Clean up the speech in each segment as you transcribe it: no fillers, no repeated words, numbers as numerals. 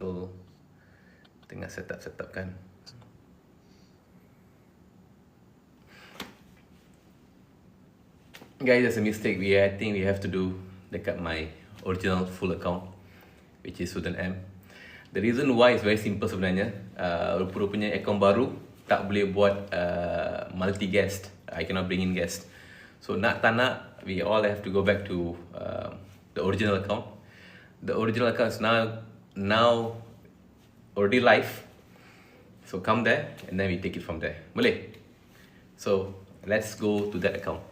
So, tengah set up kan. Guys, there's a mistake. I think we have to do dekat my original full account, which is Sudan M. The reason why is very simple sebenarnya. Rupa-rupanya account baru tak boleh buat multi guest. I cannot bring in guest. So nak tak nak, we all have to go back to the original account. The original account is now already live. So come there and then we take it from there. Boleh? So let's go to that account.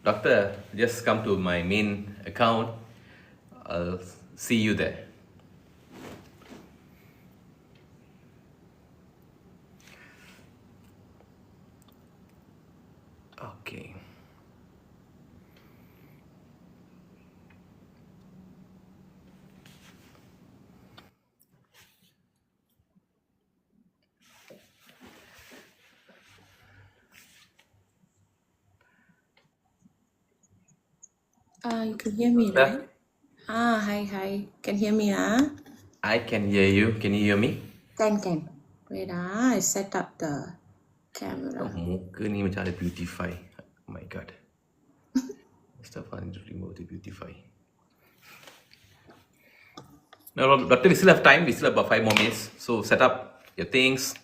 Doctor, just come to my main account. I'll see you there. Okay. You can hear me, right? Hi. Can hear me, I can hear you. Can you hear me? Can. Wait, I set up the camera. Muka ni macam ada beautify. Oh my god. Stuff I need to remove the beautify. No, doctor, we still have time. We still have about 5 more minutes. So set up your things.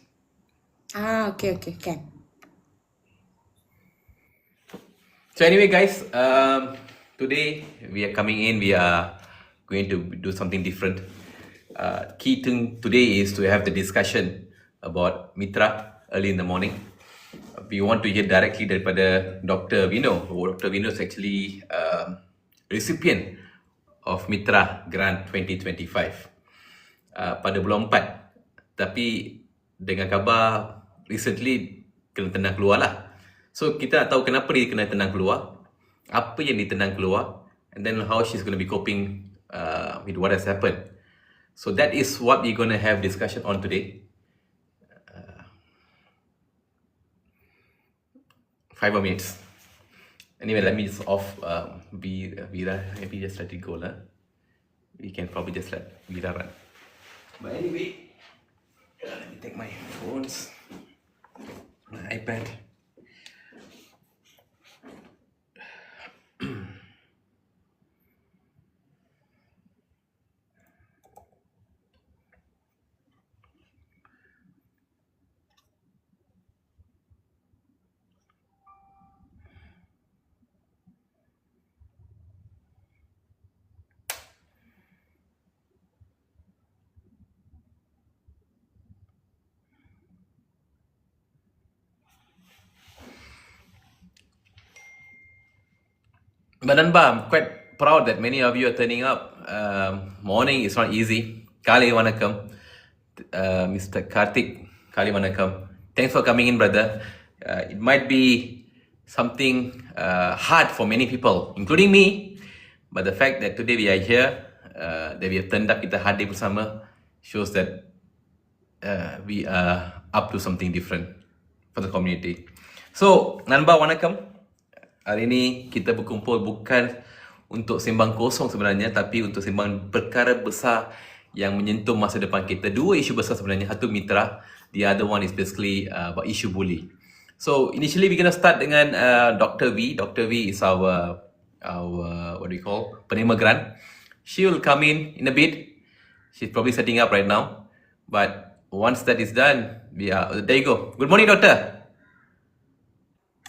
Okay, can. So anyway, guys, today we are coming in. We are going to do something different. Key thing today is to have the discussion about MITRA early in the morning. We want to hear directly daripada Dr. Vino. Dr. Vino is actually recipient of MITRA Grant 2025 pada bulan 4. Tapi dengan khabar recently kena tenang keluar lah. So kita nak tahu kenapa dia kena tenang keluar, apa yang ditendang keluar, and then how she's going to be coping with what has happened. So that is what we're going to have discussion on today. 5 more minutes. Anyway, let me just off Vira. Maybe just let it go lah. We can probably just let Vira run. But anyway, let me take my phones, my iPad. But Nanba, I'm quite proud that many of you are turning up. Morning is not easy. Kali Wanakam, Mr. Karthik, Kali Wanakam. Thanks for coming in, brother. It might be something hard for many people, including me. But the fact that today we are here, that we have turned up, kita hadir bersama, shows that we are up to something different for the community. So, Nanba, Wanakam. Hari ini kita berkumpul bukan untuk sembang kosong sebenarnya, tapi untuk sembang perkara besar yang menyentuh masa depan kita. 2 isu besar sebenarnya, satu MITRA, the other one is basically about issue bully. So initially we're going to start dengan Dr. V. Dr. V is our what do you call, penerima grant. She will come in a bit. She's probably setting up right now. But once that is done, there you go. Good morning, doctor.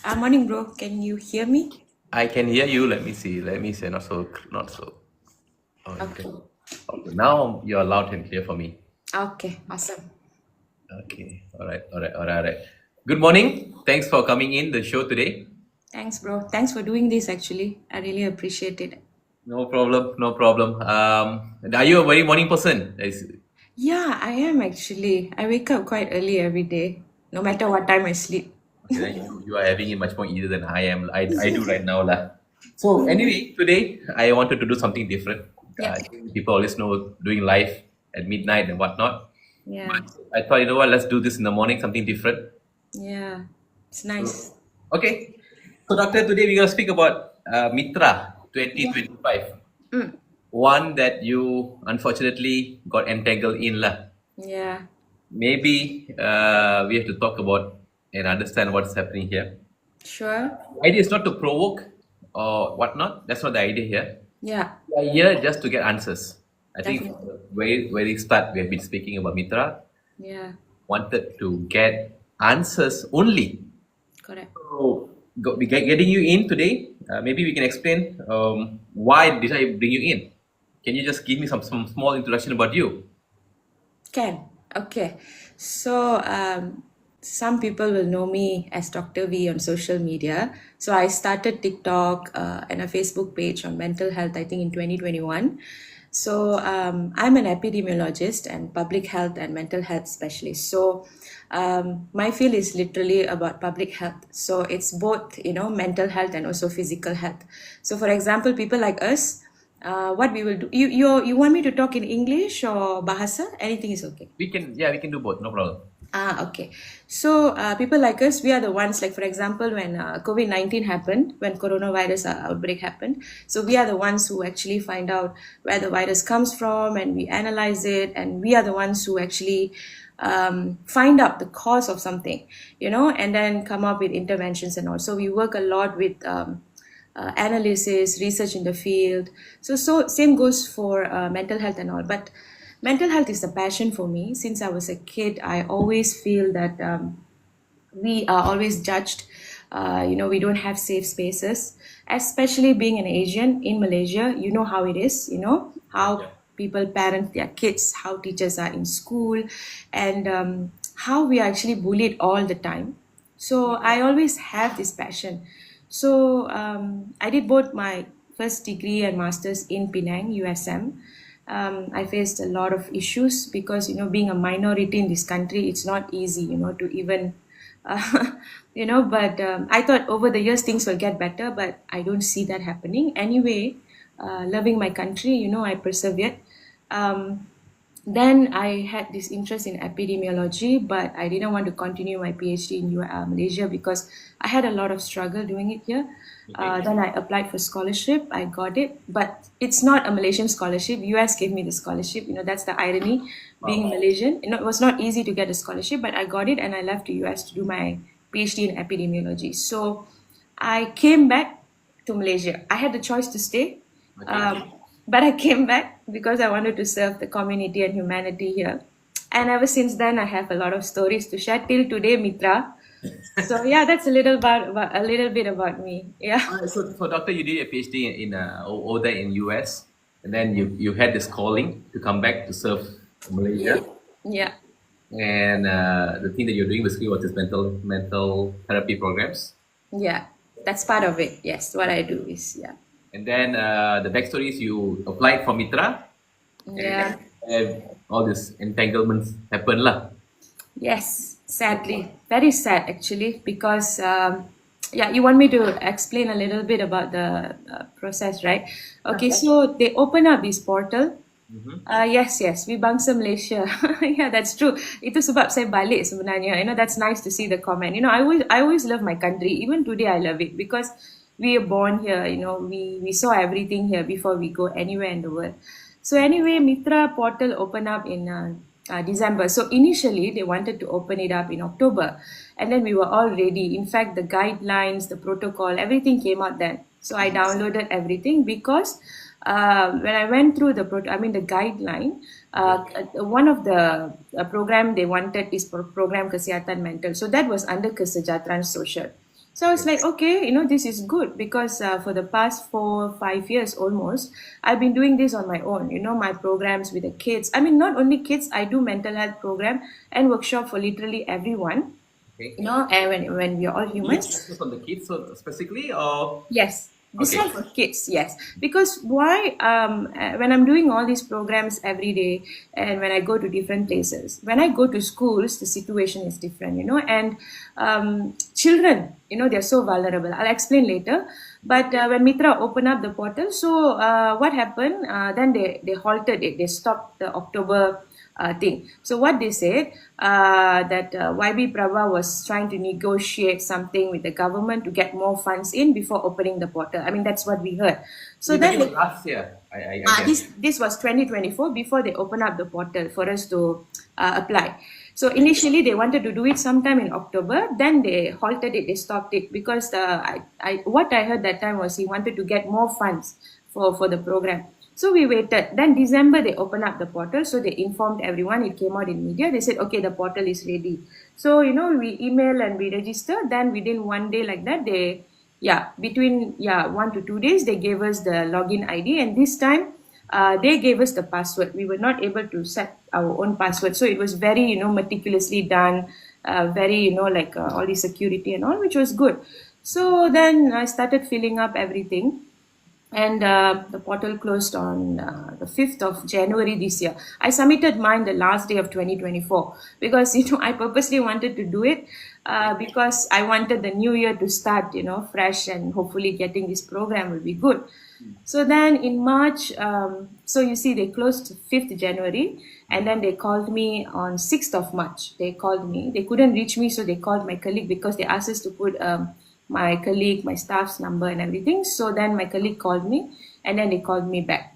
Morning, bro. Can you hear me? I can hear you. Let me see. Not so. Okay. Now you're loud and clear for me. Okay, awesome. Okay. All right. Good morning. Thanks for coming in the show today. Thanks, bro. Thanks for doing this, actually. I really appreciate it. No problem. Are you a very morning person? Yeah, I am actually. I wake up quite early every day, no matter what time I sleep. You are having it much more easier than I am. I do right now lah. So anyway, today I wanted to do something different. Yeah. People always know doing live at midnight and whatnot. Yeah. But I thought, you know what, let's do this in the morning, something different. Yeah. It's nice. Okay. So doctor, today we're going to speak about MITRA. 2025. Mm. One that you unfortunately got entangled in lah. Yeah. Maybe we have to talk about and understand what's happening here. Sure. The idea is not to provoke or whatnot. That's not the idea here. Yeah. We are here just to get answers. I think from Definitely. the very start we have been speaking about Mitra. Yeah. Wanted to get answers only. Correct. So getting you in today, maybe we can explain why did I bring you in. Can you just give me some small introduction about you? Can. Okay. So, some people will know me as Dr. V on social media. So, I started TikTok and a Facebook page on mental health, I think, in 2021. So, I'm an epidemiologist and public health and mental health specialist. So, my field is literally about public health. So, it's both, mental health and also physical health. So, for example, people like us, what we will do, you want me to talk in English or Bahasa? Anything is okay. We can do both, no problem. Okay. So, people like us, we are the ones, like, for example, when COVID-19 happened, when coronavirus outbreak happened. So, we are the ones who actually find out where the virus comes from and we analyze it. And we are the ones who actually find out the cause of something, and then come up with interventions and all. So, we work a lot with analysis, research in the field. So same goes for mental health and all. But mental health is a passion for me. Since I was a kid, I always feel that we are always judged. We don't have safe spaces, especially being an Asian in Malaysia. You know how it is, how Yeah. people parent their kids, how teachers are in school, and how we are actually bullied all the time. So I always have this passion. So I did both my first degree and master's in Penang, USM. I faced a lot of issues because being a minority in this country, it's not easy, to even, But I thought over the years things will get better, but I don't see that happening. Anyway, loving my country, I persevered. Um, then I had this interest in epidemiology, but I didn't want to continue my PhD in Malaysia because I had a lot of struggle doing it here. Okay. Then I applied for scholarship. I got it, but it's not a Malaysian scholarship. US gave me the scholarship. That's the irony. Being Wow. Malaysian, it was not easy to get a scholarship, but I got it, and I left to US to do my PhD in epidemiology. So I came back to Malaysia. I had the choice to stay, Okay. but I came back because I wanted to serve the community and humanity here. And ever since then, I have a lot of stories to share till today, Mitra. So yeah, that's a little bit about me. Yeah, So doctor, you did a PhD over there in US, and then you had this calling to come back to serve Malaysia, yeah, and the thing that you're doing basically was this mental therapy programs. yeah. That's part of it. Yes, what I do is yeah, And then the backstory is you applied for MITRA, yeah. and all these entanglements happen lah. Yes, sadly, very sad actually, because yeah, you want me to explain a little bit about the process, right? Okay, so they open up this portal. Yes, we bangsa Malaysia. Yeah, that's true. Itu sebab saya balik sebenarnya. That's nice to see the comment. I always love my country. Even today, I love it because we are born here. We saw everything here before we go anywhere in the world. So anyway, Mitra portal opened up in December. So initially, they wanted to open it up in October, and then we were all ready. In fact, the guidelines, the protocol, everything came out then. So I downloaded everything because when I went through the guideline, one of the program they wanted is program Kesihatan Mental. So that was under Kesejahteraan Sosial. So I was like, okay, this is good because for the past 4-5 years almost, I've been doing this on my own, my programs with the kids. I mean, not only kids, I do mental health program and workshop for literally everyone, Okay. and when we are all You humans. focus on the kids so specifically, or Yes, this okay, one for kids, yes. Because why? When I'm doing all these programs every day, and when I go to different places, when I go to schools, the situation is different, and children, they're so vulnerable. I'll explain later. But when Mitra opened up the portal, so what happened? Then they halted it. They stopped the October thing. So what they said, that YB Prabha was trying to negotiate something with the government to get more funds in before opening the portal. I mean, that's what we heard. So You're then talking about last year, I guess. this was 2024 before they opened up the portal for us to apply. So initially they wanted to do it sometime in October, then they halted it, they stopped it because what I heard that time was he wanted to get more funds for the program. So we waited. Then December they opened up the portal, so they informed everyone. It came out in media. They said, okay, the portal is ready. So we email and we register. Then within one day like that, between 1 to 2 days they gave us the login ID, and this time they gave us the password. We were not able to set our own password, so it was very meticulously done, very all the security and all, which was good. So then I started filling up everything, and the portal closed on the 5th of January this year. I submitted mine the last day of 2024 because I purposely wanted to do it because I wanted the new year to start fresh, and hopefully getting this program will be good. So then in March, so you see they closed 5th January, and then they called me on 6th of March. They called me. They couldn't reach me, so they called my colleague because they asked us to put my colleague, my staff's number and everything. So then my colleague called me, and then they called me back.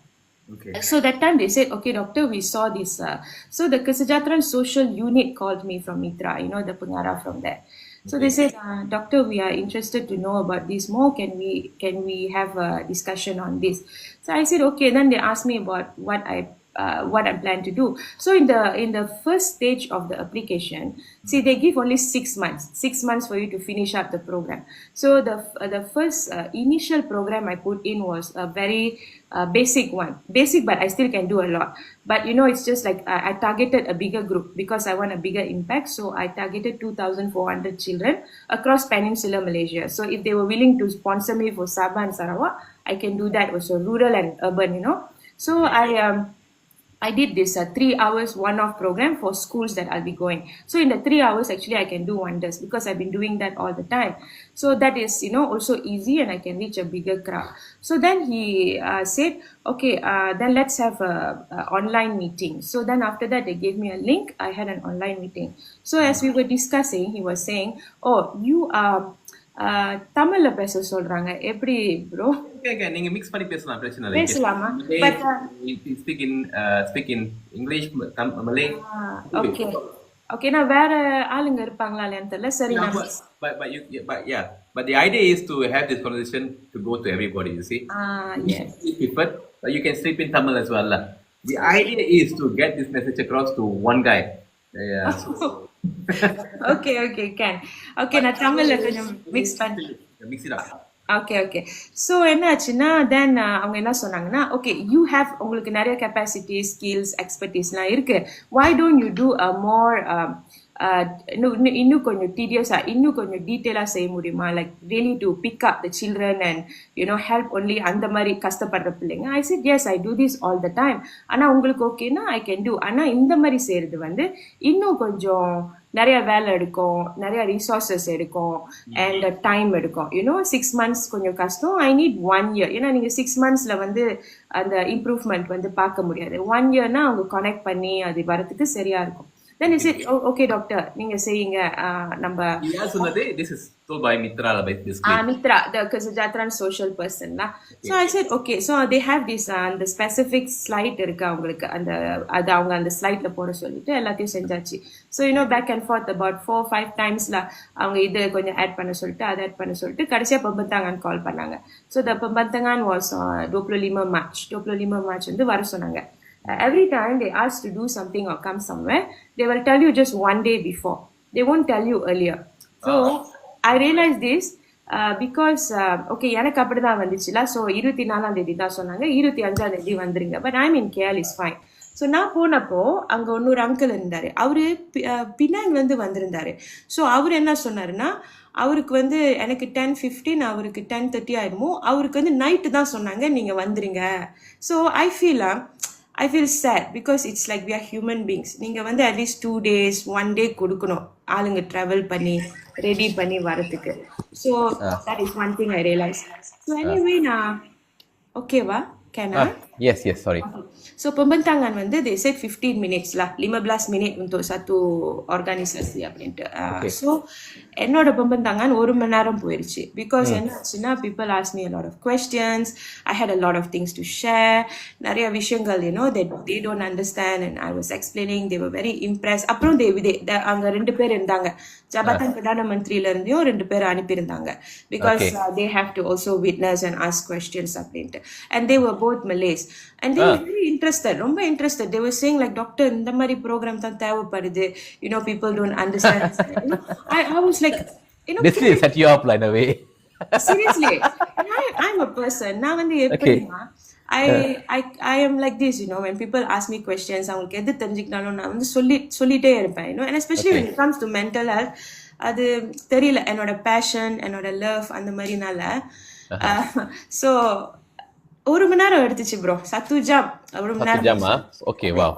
Okay. So that time they said, okay, doctor, we saw this. So the Kesejahteraan Social Unit called me from MITRA, the pengarah from there. So they said, doctor, we are interested to know about this more. Can we have a discussion on this? So I said, okay. Then they asked me about what I'm planning to do. So in the first stage of the application, see, they give only 6 months for you to finish up the program. So the first initial program I put in was a very basic one, but I still can do a lot. But it's just like I targeted a bigger group because I want a bigger impact. So I targeted 2,400 children across Peninsular Malaysia. So if they were willing to sponsor me for Sabah and Sarawak, I can do that also, rural and urban. So I did this 3 hours one-off program for schools that I'll be going. So in the 3 hours, actually, I can do wonders because I've been doing that all the time. So that is, also easy, and I can reach a bigger crowd. So then he said, okay, then let's have a online meeting. So then after that, they gave me a link. I had an online meeting. So as we were discussing, he was saying, oh, you are தமிழ்ல பேச சொல்றாங்க எப்படி bro? Okay, நீங்க mix பண்ணி பேசலாம், பிரச்சனை இல்லை. பேசலாமா? But speak in English, Malay. Okay, நான் வேற ஆளுங்க இருப்பாங்களா இல்லையான்னு தெரியல. சரி, but the idea is to have this conversation to go to everybody, you see. Yes. But you can speak in Tamil as well. The idea is to get this message across to one guy. Yeah. Okay, can. Okay, நான் தமிழ்ல கொஞ்சம் mix it up. Okay. So என்னாச்சுன்னா then அவங்க என்ன சொன்னாங்கன்னா, okay, you have உங்களுக்கு நிறைய capacity, skills, expertise எல்லாம் இருக்கு. Why don't you do a more இன்னும் கொஞ்சம் tedious இன்னும் கொஞ்சம் detail செய்ய முடியுமா, like really to pick up the children and help only அந்த மாதிரி கஷ்டப்படுற பிள்ளைங்க. I said, yes, I do this all the time. ஆனா உங்களுக்கு ஓகேனா I can do. ஆனா இந்த மாதிரி செய்யறது இன்னும் கொஞ்சம் நிறைய வேலை எடுக்கும், நிறைய ரிசோர்சஸ் எடுக்கும், and டைம் எடுக்கும். 6 months கொஞ்சம் கஷ்டம். I need 1 year. ஏன்னா நீங்க 6 monthsல அந்த இம்ப்ரூவ்மெண்ட் பார்க்க முடியாது. 1 yearனா அவங்க கனெக்ட் பண்ணி அது வரதுக்கு சரியா இருக்கும். Then he said, oh, okay, doctor, நீங்க செய்யுங்க. நம்ம this is told by MITRA, basically. MITRA, the Kesejahteraan social person lah. So I said, okay, so they have this the specific slide இருக்கு அவங்களுக்கு, அது அவங்க அந்த ஸ்லைட்ல போட சொல்லிட்டு எல்லாத்தையும் செஞ்சாச்சு. So back and forth about 4-5 times அவங்க இது கொஞ்சம் ஆட் பண்ண சொல்லிட்டு அதை ஆட் பண்ண சொல்லிட்டு கடைசியா பம்பத்தாங்கன்னு கால் பண்ணாங்க. So the பம்பத்தாங்கன் was 25 March வர சொன்னாங்க. Every time they ask to do something or come somewhere, they will tell you just one day before. They won't tell you earlier. So I realized this because okay, எனக்கு அப்படிதான் வந்துச்சுல. So 24ஆம் தேதி தான் சொன்னாங்க, 25ஆம் தேதி வந்துருங்க. But I'm in KL, is fine. So நான் போனப்போ அங்கே இன்னொரு அங்கிள் இருந்தார். அவரு பின்னாங்கிலேருந்து வந்திருந்தாரு. ஸோ அவர் என்ன சொன்னாருன்னா, அவருக்கு எனக்கு 10:15, அவருக்கு 10:30 ஆயிடுமோ. அவருக்கு நைட்டு தான் சொன்னாங்க நீங்கள் வந்துருங்க. So I feel sad because it's like we are human beings. நீங்கள் at least 2 days, 1 day கொடுக்கணும் ஆளுங்க ட்ராவல் பண்ணி ரெடி பண்ணி வரதுக்கு. So that is one thing I realized. So anyway, நான் ஓகேவா? Can I? Yes, yes, sorry. So pembentangan வந்து they said 15 minutes lah, 15 minit untuk satu organisasi அப்படின்ட்டு. Okay. So என்னோட pembentangan 1 மணி நேரம் போயிருச்சு. Because என்ன ஆச்சுன்னா people asked me a lot of questions. I had a lot of things to share. நிறைய விஷயங்கள் that they don't understand and I was explaining. They were very impressed. அப்புறம் அங்க 2 பேர் இருந்தாங்க. ஜபாதான் பிரதான மந்திரியில இருந்தும் 2 பேர் அனுப்பியிருந்தாங்க. Because they have to also witness and ask questions அப்படின்ட்டு. And they were both Malays. And they were very interested, ரொம்ப interested. They were saying like, doctor, இந்த மாதிரி program தான் தேவைப்படுது. People don't understand. I was like, This will set you up in a way. seriously. And I'm a person. நான் வந்து எப்படின்னா, I am like this, when people ask me questions, அவங்களுக்கு எது தெரிஞ்சுக்கனாலும் நான் வந்து சொல்லிட்டே இருப்பேன், and especially when it comes to mental health, அது தெரியல, என்னோட passion, என்னோட love, அந்த மாதிரினால. So 1 மணி நேரம் எடுத்துச்சு ப்ரோ, 1 ஜாம் 1 மணி நேரம். Okay, wow.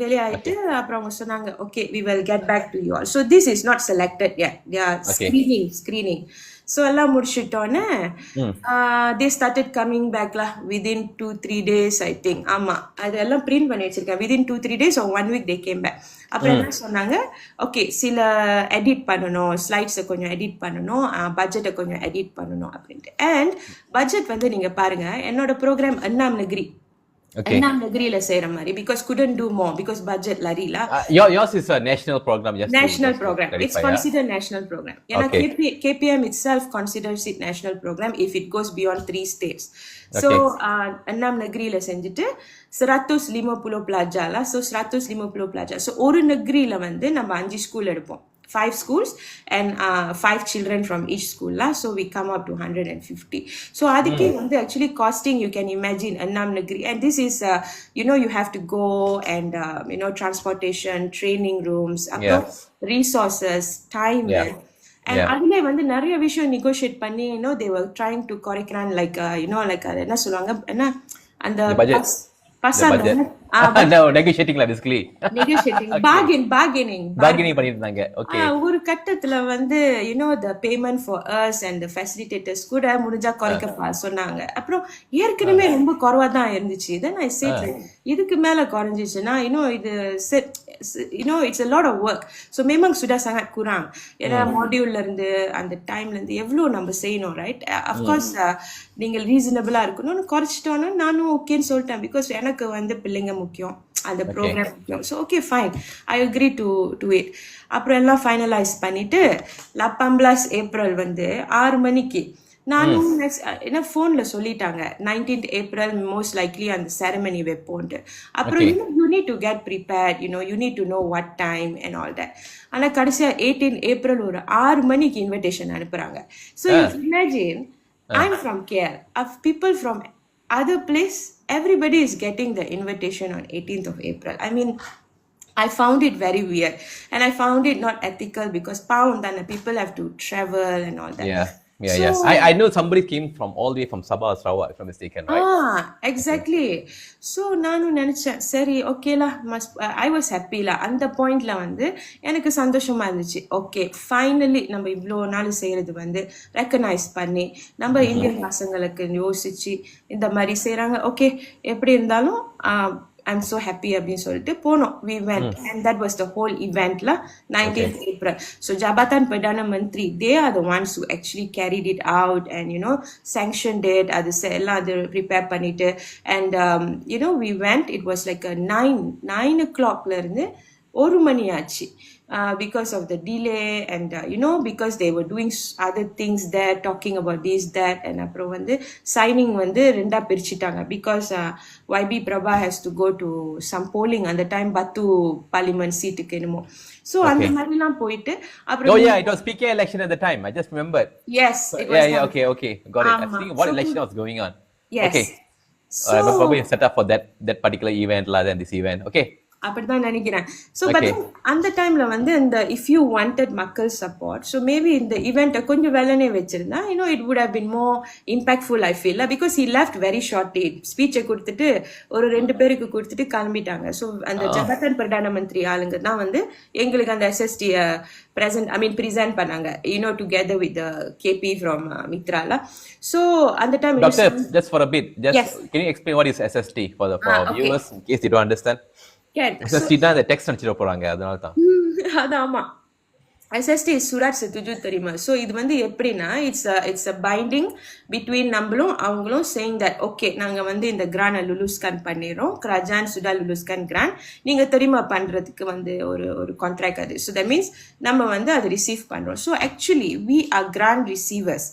வெளியாயிட்டு அப்புறம் அவங்க சொன்னாங்க, okay, we will get back to you all. So this is not selected yet. They are screening. So எல்லாம் முடிச்சிட்டோன்னே they started coming back lah within 2-3 days I think. ஆமா, அதெல்லாம் print பண்ணி வச்சிருக்கேன். within 2-3 days or 1 week they came back. அப்புறம் என்ன சொன்னாங்க, okay சில edit பண்ணணும், ஸ்லைட்ஸை கொஞ்சம் எடிட் பண்ணணும், பட்ஜெட்டை கொஞ்சம் எடிட் பண்ணணும் அப்படின்ட்டு. அண்ட் பட்ஜெட் வந்து நீங்க பாருங்க, என்னோட ப்ரோக்ராம் அண்ணாம் நகரி நகரியில செய்யற மாதிரி, because couldn't do more because budget larila. Yours is a national program. National program. It's considered national program. KPM itself considers it national program if it goes beyond 3 states. So annam nagriila senjittu 150 pelajar lah. So 150 pelajar. So oru nagriila வந்து நம்ம 5 school எடுப்போம், 5 schools and 5 children from each school lah. So we come up to 150. So adike வந்து actually costing, you can imagine, annam nagri, and this is you have to go and transportation, training rooms, resources, time, and அதுல வந்து நிறைய விஷயம் negotiate பண்ணி, they were trying to correct like என்ன சொல்லுவாங்க, என்ன அந்த negotiating la basically. Negotiating, bargaining பண்ணிருந்தாங்க. Okay. ஒரு கட்டத்துல வந்து the payment for us and the facilitators கூட முடிஞ்சா குறைக்க சொன்னாங்க. அப்புறம் ஏற்கனவே ரொம்ப குறைவா தான் இருந்துச்சு. Then I said, இதுக்கு மேல குறைஞ்சிச்சுன்னா இது it's a lot of work. So memang sudah sangat kurang. ஏன்னா மாடியூல்ல இருந்து அந்த டைம்ல இருந்து எவ்வளவு நம்ம செய்யணும், ரைட்? Of course நீங்க ரீசனபிளா இருக்கணும்னு குறைச்சிட்டோன்னு நானும் ஓகேன்னு சொல்லிட்டேன். பிகாஸ் எனக்கு வந்து பிள்ளைங்க முக்கியம், அந்த ப்ரோக்ராம் முக்கியம். So okay fine, I agree to it. அப்புறம் எல்லாம் ஃபைனலைஸ் பண்ணிட்டு 18 ஏப்ரல் வந்து 6 மணிக்கு நானும் என்ன ஃபோனில் சொல்லிட்டாங்க, 19th ஏப்ரல் மோஸ்ட் லைக்லி அந்த செரமனி வைப்போன்ட்டு. அப்புறம் you need to get prepared, you need to know what time and all that. ஆனால் கடைசியாக 18th ஏப்ரல் ஒரு 6 மணிக்கு இன்விடேஷன் அனுப்புகிறாங்க. So you imagine, I'm from KL. Of people from other place, everybody is getting the invitation on 18th of April. I mean, I found it very weird, and I found it not ethical because and people have to travel and all that. Yes. I know somebody came from all the way from Sabah or Sarawak, if I'm mistaken, right? Exactly. So நானும் நினைச்சேன், சரி ஓகேலா, I was happy la. அந்த பாயிண்ட்ல வந்து எனக்கு சந்தோஷமா இருந்துச்சு. Okay finally நம்ம இவ்வளோ நாள் செய்யறது வந்து ரெக்கக்னைஸ் பண்ணி நம்ம இந்தியன் பசங்களுக்கு யோசிச்சு இந்த மாதிரி செய்யறாங்க. ஓகே எப்படி இருந்தாலும் I'm so happy அப்படின்னு சொல்லிட்டு போனோம். We went and that was the whole event la, 19th April. So Jabatan Perdana Menteri, they are the ones who actually carried it out and sanctioned it. அது எல்லாம் அது prepare பண்ணிட்டு, and we went. It was like a 9 o'clockல இருந்து 1 மணி ஆச்சு. Because of the delay and because they were doing other things there, talking about this, that, and அப்புறம் வந்து signing வந்து ரெண்டா பிரிச்சிட்டாங்க. Because YB Prabha has to go to some polling at the time, Batu parliament seat-க்கு என்னமோ. So அந்த மாதிரிலாம் போயிட்டு அப்புறம் it was PK election at the time. I just remembered. Yes, it was. Okay, got it. I think what election was going on. Yes. Okay. So probably set up for that particular event rather than this event. Okay. அப்படிதான் நினைக்கிறேன். So but Okay. then அந்த டைம்ல வந்து இந்த if you wanted மக்கள் support, so maybe இந்த event கொஞ்சம் வெள்ளனே வச்சிருந்தா, it would have been more impactful, I feel, because he left very shortly. ஸ்பீச்சை கொடுத்துட்டு ஒரு 2 பேருக்கு கொடுத்துட்டு கிளம்பிட்டாங்க. ஸோ அந்த ஜபத்தன் பிரதான மந்திரி ஆளுங்க தான் வந்து எங்களுக்கு அந்த SST present பண்ணாங்க, together with the KP from MITRA. So அந்த time Doctor, just for a bit, Yes. can you explain what is SST for okay. viewers in case they don't understand? SST தான் அந்த text அனுப்பிச்சிட போறாங்க, அதனால தான். அது ஆமா. SST is சுராட் செத்துஜு தெரியுமா? So இது வந்து எப்படின்னா இட்ஸ் அ பைண்டிங் பிட்வீன் நம்மளும் அவங்களும் சேயிங் தட் ஓகே நாங்கள் வந்து இந்த கிரானை லுலுஸ்கான் பண்ணிடுறோம், கிராஜான் சுடா லுலுஸ்கான் கிரான் நீங்கள் தெரியுமா பண்ணுறதுக்கு வந்து ஒரு கான்ட்ராக்ட் அது. ஸோ தட் மீன்ஸ் நம்ம வந்து அதை ரிசீவ் பண்ணுறோம். So actually we are grand receivers.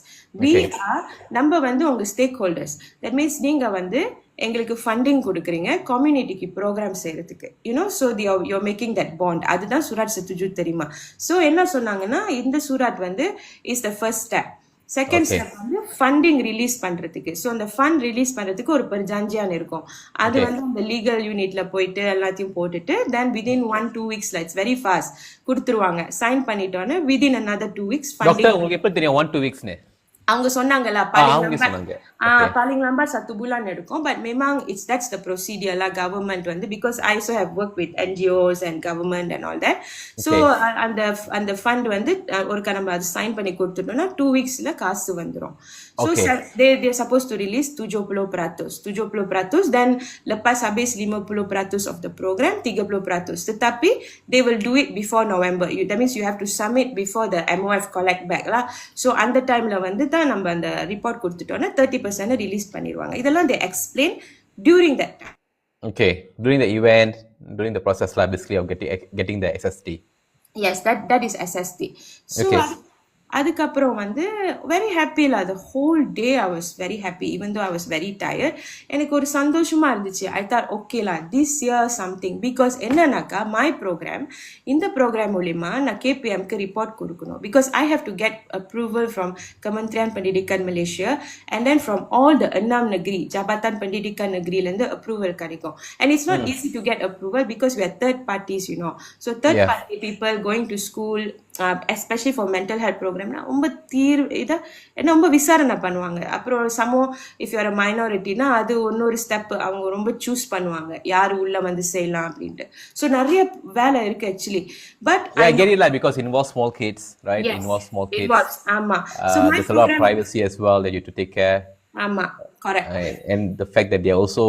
நம்ம வந்து உங்கள் ஸ்டேக் ஹோல்டர்ஸ். தட் மீன்ஸ் நீங்கள் வந்து எங்களுக்கு ஃபண்டிங் கொடுக்குறீங்க கம்யூனிட்டிக்கு ப்ரோக்ராம் செய்யறதுக்கு, so you're making that bond. அதுதான் சுராட் செத்துஜு தெரியுமா? ஸோ என்ன சொன்னாங்கன்னா இந்த சுராட் வந்து is the first step. Second step வந்து ஃபண்டிங் ரிலீஸ் பண்றதுக்கு. ஸோ அந்த ஃபண்ட் ரிலீஸ் பண்றதுக்கு ஒரு ஜாஞ்சியான் இருக்கும். அது வந்து அந்த லீகல் யூனிட்ல போயிட்டு எல்லாத்தையும் போட்டுட்டு தென் விதின் 1-2 வீக்ஸ்ல இட்ஸ் வெரி ஃபாஸ்ட் கொடுத்துருவாங்க. சைன் பண்ணிட்டோன்னு விதின் another 2 வீக்ஸ் டாக்டர் உங்களுக்கு எப்படி தெரியும் 1-2 வீக்ஸ்னு? அவங்க சொன்னாங்கல்ல paling lambat 1 bulan எடுக்கும். But memang that's the procedure lah government வந்து, because I also have worked with NGOs and government and all that. So அந்த fund வந்து ஒருக்கா நம்ம அது சைன் பண்ணி கொடுத்துட்டோம்னா 2 வீக்ஸ்ல காசு வந்துரும். So they're supposed to release 70%. Then lepas habis 50% of the program 30%. Tetapi they will do it before November. That means you have to submit before the MOF collect back lah. So அந்த டைம்ல வந்து தான் நம்ம அந்த report கொடுத்துட்டோம்னா 30% release பண்ணிடுவாங்க. இதெல்லாம் they explain during that time. Okay, during the event, during the process lah, basically of getting the SST. Yes, that is SST. So அதுக்கப்புறம் வந்து வெரி ஹாப்பி இல்லை, the whole day I was very happy even though I was very tired. எனக்கு ஒரு சந்தோஷமா இருந்துச்சு. I thought okay lah, this year something, because என்னன்னாக்கா my program, இந்த program மூலிமா நான் KPMக்கு ரிப்போர்ட் கொடுக்கணும், because I have to get approval from Kementerian Pendidikan Malaysia and then from all the 6 negeri Jabatan Pendidikan Negeriலேருந்து approval கிடைக்கும். And it's not easy to get approval because we are third parties, so third party people going to school, especially for mental health program, ரொம்ப ரொம்ப விசாரணை பண்ணுவாங்க. அப்புறம் if you are a minority னா அது இன்னொரு step அவங்க ரொம்ப சூஸ் பண்ணுவாங்க யாரு உள்ள வந்து செய்யலாம் அப்படின்ட்டு. ஸோ நிறைய வேலை இருக்கு actually. But I get it like because it involves small kids, right? Yes, it involves small kids. ஆமா. So there's a lot of privacy as well that you have to take care. ஆமா, correct. And the fact that they are also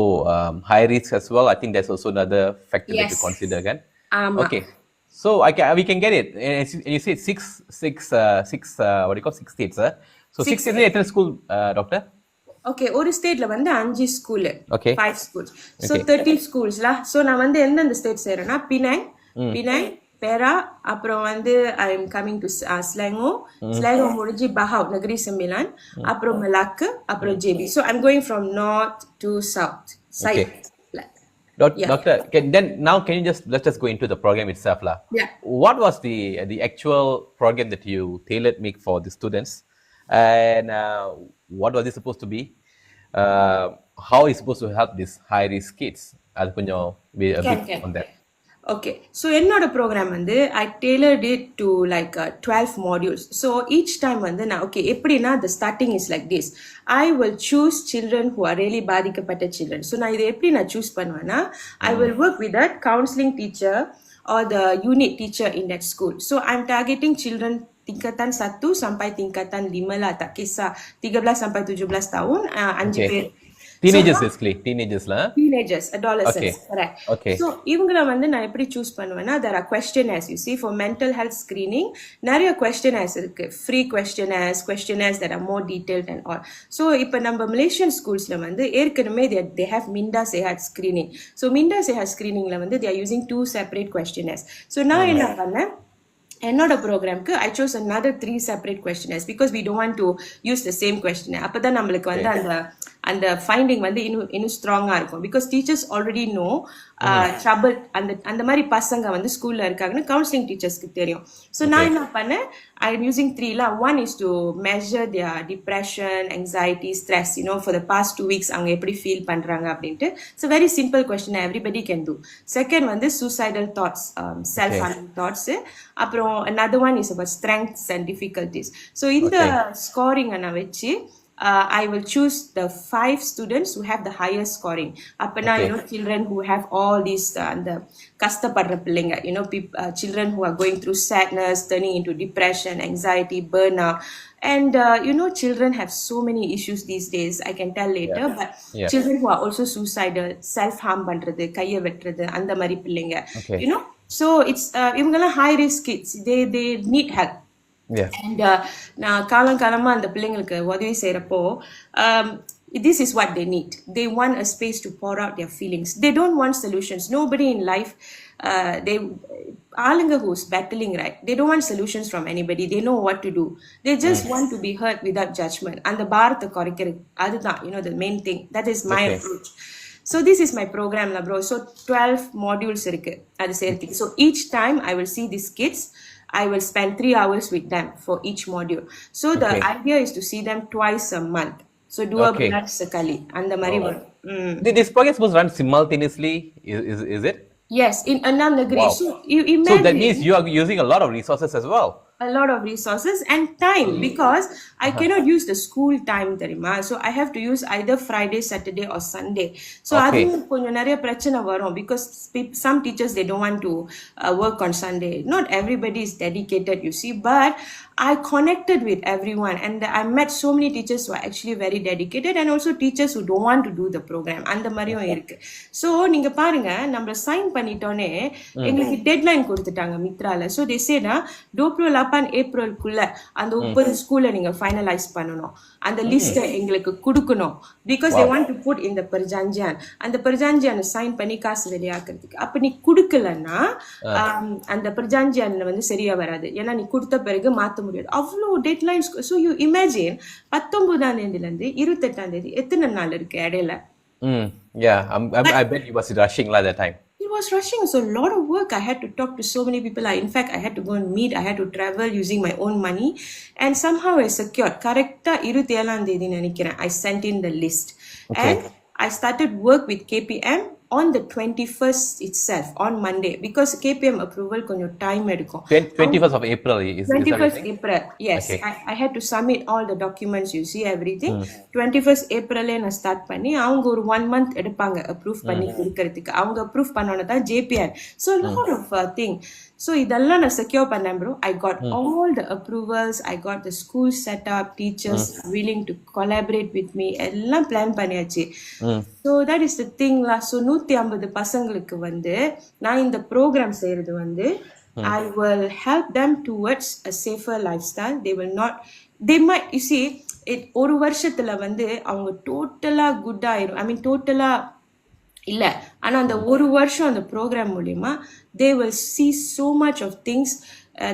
high risk as well, I think that's also another factor that you consider again. Okay. So we can get it. And you say six what do you call 6 states? So 6 states எத்தனை school doctor? Okay, ஒரு ஸ்டேட்ல வந்து 5 school, 5 schools. So 13 ஸ்கூல்ஸ்ல. So நான் வந்து எந்தெந்த state செய்யறேன்னா Penang, Perak, அப்புறம் வந்து I am coming to Selangor முடிஞ்சு பஹாவ் நகரி செம்பிலான், அப்புறம் மலாக்கு, அப்புறம் JB. So I'm going from north to south side. Doctor, then now can you let's just go into the program itself lah. Yeah. What was the actual program that you tailored make for the students, and what was it supposed to be? How is it supposed to help these high risk kids? I'll put a bit on that. Okay, so என்னோட program வந்து I tailored it to like 12 modules. So each time வந்து நான் எப்படின்னா the starting is like this. I will choose children who are really பாதிக்கப்பட்ட children. So நான் இதை எப்படி நான் choose பண்ணுவேன்னா I will work with that counseling teacher or the unit teacher in that school. So I'm targeting children tingkatan 1 sampai tingkatan 5 lah, tak kisah 13 sampai 17 tahun, 5 பேர். Teenagers basically, teenagers, adolescents, correct. So இவங்கள வந்து நான் எப்படி choose பண்ணுவேன்னா there are questionnaires, you see, for mental health screening நிறைய questionnaires இருக்கு, free questionnaires that are more detailed and all. So இப்போ நம்ம மலேசியன் ஸ்கூல்ஸ்ல வந்து ஏற்கனவே they have Minda Sehat screening. So Minda Sehat screeningல வந்து they are using 2 separate questionnaires. So நான் என்ன பண்ணேன், என்னோட ப்ரோக்ராம்க்கு I chose another 3 separate questionnaires because we don't want to use the same questionnaire. அப்பதான் நம்மளுக்கு வந்து அந்த ஃபைண்டிங் வந்து இன்னும் ஸ்ட்ராங்கா இருக்கும். Because teachers already know trouble அந்த மாதிரி பசங்க வந்து ஸ்கூல்ல இருக்காங்கன்னு கவுன்சிலிங் டீச்சர்ஸ்க்கு தெரியும். ஸோ நான் என்ன பண்ணேன், I am using 3 la. One is to measure their depression, anxiety, stress, for the past 2 weeks அவங்க எப்படி ஃபீல் பண்றாங்க அப்படின்ட்டு. It's a very simple question everybody can do. Second வந்து suicidal thoughts, self-harming thoughts. அப்புறம் another one is about strengths and difficulties. So இந்த scoring நான் வச்சு I will choose the 5 students who have the highest scoring. Apna, children who have all these and the கஷ்டப்படுற பிள்ளைங்க, children who are going through sadness, turning into depression, anxiety, burnout. And children have so many issues these days, I can tell later. But children who are also suicidal, self-harm பண்றது, கையை வெட்டுறது, அந்த மாதிரி பிள்ளைங்க, so it's இவங்கெல்லாம் high risk kids. They need help. And நான் காலமா அந்த பிள்ளைங்களுக்கு உதவி செய்யறப்போ this is what they need. They want a space to pour out their feelings. They don't want solutions. Nobody in life they ஆளுங்க who's battling, right, they don't want solutions from anybody. They know what to do. They just want to be heard without judgment. அந்த பாரத்தை குறைக்கிறது, அதுதான் the main thing. That is my approach. So this is my program la bro. So 12 modules இருக்கு அது சேர்த்துக்கு. So each time I will see these kids, I will spend 3 hours with them for each module. So the idea is to see them twice a month. So do a blood sekali. And the mari This program is supposed to run simultaneously, is it? Yes, in Annam Nagari. Wow. So you imagine. So that means you are using a lot of resources as well. A lot of resources and time, because I cannot use the school time therima. So I have to use either Friday, Saturday or Sunday. So adu konjam nariya prachana varum, because some teachers, they don't want to work on Sunday. Not everybody is dedicated, you see, but I connected with everyone and I met so many teachers who are actually very dedicated, and also teachers who don't want to do the program. அந்த மாதிரியும் இருக்கு. So நீங்க பாருங்க, நம்ம sign பண்ணிட்டோனே எங்களுக்கு deadline கொடுத்துட்டாங்க மித்ரால. So they say na 28 ஏப்ரலுக்குள்ள அந்த 30 ஸ்கூல்ல நீங்க ஃபைனலைஸ் பண்ணனும், அந்த லிஸ்ட் எங்களுக்கு கொடுக்கணும், because they want to put in the perjanjian. அந்த perjanjian சைன் பண்ணி காசு வெளியாக்குறதுக்கு. அப்ப நீ கொடுக்கலன்னா அந்த perjanjian வந்து சரியா வராது, ஏன்னா நீ கொடுத்த பிறகு மாத்த முடியாது, அவ்வளோ டெட்லைன்ஸ். ஸோ யூ இமேஜின் 19ஆம் தேதியிலேருந்து 28ஆம் தேதி எத்தனை நாள் இருக்கு இடையில? I bet you was rushing like that time. It was rushing, so a lot of work. I had to talk to so many people. In fact, I had to go and meet. I had to travel using my own money, and somehow I secured. Correcta 27ஆம் தேதி நினைக்கிறேன், I sent in the list, and I started work with KPM on the 21st itself, on Monday, because KPM approval konjam time edukum. 21st of April is 21st April, yes. I had to submit all the documents, you see, everything. 21st April na start panni avanga or 1 month edupanga approve panni kudukkradhukku. Avanga approve pannona da JPN. So a lot of thing. So idella na secure pannam bro. I got all the approvals, I got the school set up, teachers willing to collaborate with me, ellam plan பண்ணியாச்சு. So that is the thing la. So 150 பசங்களுக்கு வந்து நான் இந்த program செய்யறது வந்து I will help them towards a safer lifestyle. They might, you see, ஒரு வருஷத்துல வந்து அவங்க டோட்டலா குட் ஆயிரும், ஐ மீன் டோட்டலா இல்ல, ஆனா அந்த ஒரு வருஷம் அந்த ப்ரோக்ராம் மூலியமா they will see so much of things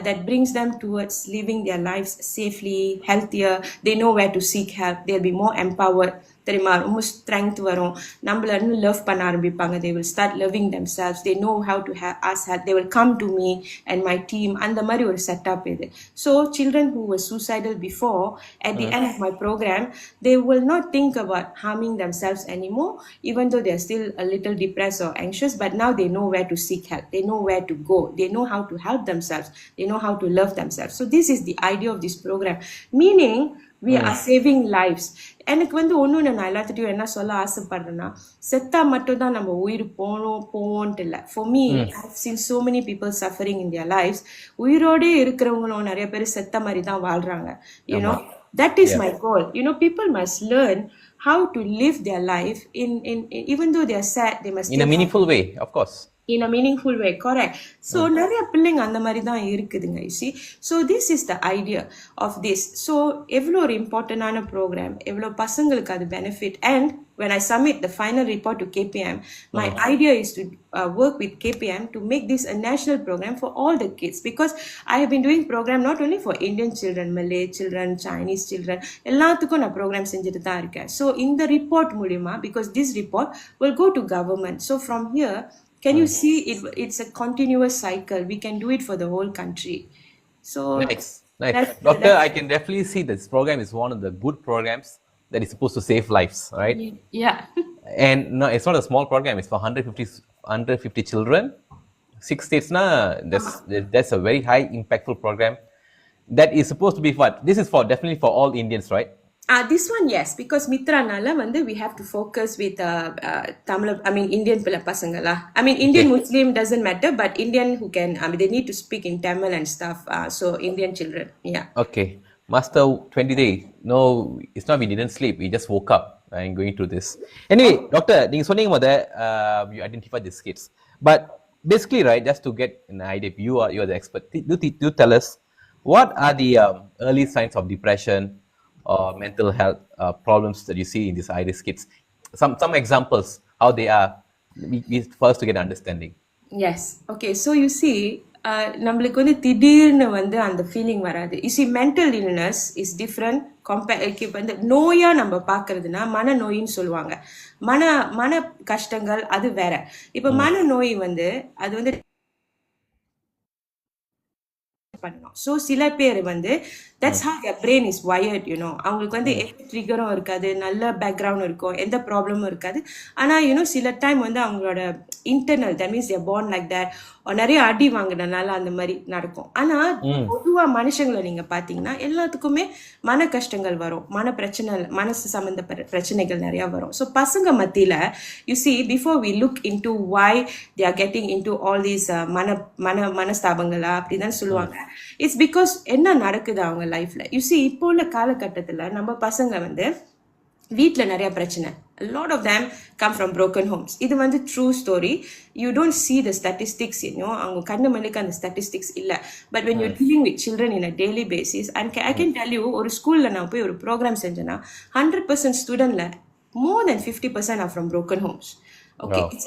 that brings them towards living their lives safely, healthier. They know where to seek help. They'll be more empowered. தெரியுமா, ரொம்ப ஸ்ட்ரென்த் வரும், நம்மள இன்னும் லவ் பண்ண ஆரம்பிப்பாங்க. They will start loving themselves. They know how to ask help. They will come to me and my team. அந்த மாதிரி ஒரு செட்டப் இது. So children who were suicidal before, at the end of my program, they will not think about harming themselves anymore, even though they are still a little depressed or anxious, but now they know where to seek help. They know where to go. They know how to help themselves. They know how to love themselves. So this is the idea of this program, meaning we are saving lives. எனக்கு வந்து ஒன்று நான் எல்லாத்துட்டையும் என்ன சொல்ல ஆசைப்படுறேன்னா, செத்தா மட்டும் தான் நம்ம உயிர் போவோன்ட்டு இல்லை. For me, I've seen so many people suffering in their lives. உயிரோடே இருக்கிறவங்களும் நிறைய பேர் செத்த மாதிரி தான் வாழ்றாங்க. That is my goal. People must learn how to live their life in even though they are sad, they must in a meaningful way, of course. in a meaningful way, correct. So நிறைய பிள்ளைங்க அந்த மாதிரி தான் இருக்குதுங்க, you see. So this is the idea of this. So எவ்வளோ ஒரு இம்பார்ட்டண்டான program, எவ்வளோ பசங்களுக்கு அது benefit. And when I submit the final report to KPM, my idea is to work with KPM to make this a national program for all the kids, because I have been doing program not only for Indian children, Malay children, Chinese children, எல்லாத்துக்கும் நான் program செஞ்சுட்டு தான் இருக்கேன். So இந்த report மூலியமா, because this report will go to government. So from here, can you see it's a continuous cycle. We can do it for the whole country. So Nice. Doctor, I can definitely see this program is one of the good programs that is supposed to save lives, right? yeah. And no, it's not a small program. It's for 150 children, 6 states. That's a very high impactful program. That is supposed to be what? This is for definitely for all Indians, right? This one, yes, because MITRA nala we have to focus with Tamil, Indian pasangala. Indian Muslim doesn't matter, but Indian who can, they need to speak in Tamil and stuff. So Indian children, yeah. Okay. Master 20 days. No, it's not we didn't sleep. We just woke up and going through this. Anyway, doctor, you சொன்னீங்க you identified these kids. But basically, right, just to get an idea, you are the expert. Do tell us, what are the early signs of depression or mental health problems that you see in these IRIS kids? Some examples, how they are. We first to get understanding. Yes. Okay. So you see, நம்மளுக்கு வந்து திடீர்னு வந்து அந்த feeling வராது. You see, mental illness is different வந்து நோயா நம்ம பார்க்கறதுனா மனநோயின்னு சொல்லுவாங்க. மன கஷ்டங்கள் அது வேற. இப்ப மனநோய் வந்து அது வந்து பண்ணணும். ஸோ சில பேர் வந்து that's how their brain is wired, you know. அவங்களுக்கு வந்து எந்த ட்ரிகரும் இருக்காது, நல்ல பேக்ரவுண்ட் இருக்கும், எந்த ப்ராப்ளமும் இருக்காது. ஆனால் சில டைம் வந்து அவங்களோட internal, that means their born like that, நிறைய அடி வாங்கினால அந்த மாதிரி நடக்கும். ஆனால் பொதுவாக மனுஷங்களை நீங்கள் பார்த்தீங்கன்னா எல்லாத்துக்குமே மன கஷ்டங்கள் வரும், மனசு சம்மந்தப்பட்ட பிரச்சனைகள் நிறையா வரும். ஸோ பசங்க மத்தியில் you see, before we look into why they are getting into all these மனஸ்தாபங்களா அப்படிதான் சொல்லுவாங்க. இட்ஸ் பிகாஸ் என்ன நடக்குது அவங்க லைஃப்ல. யூ சி, இப்போ உள்ள காலகட்டத்தில் நம்ம பசங்க வந்து வீட்டில் நிறைய பிரச்சனை. A lot of them come from broken homes. இது வந்து true story. You don't see the statistics, you know. அவங்க கண்ணு மணிக்கு அந்த statistics இல்லை. But when you're dealing with children in a daily basis, and I can tell you, ஒரு ஸ்கூலில் நான் போய் ஒரு program செஞ்சேன்னா 100% ஸ்டூடெண்ட்ல more than 50% are from broken homes. Okay. Wow. It's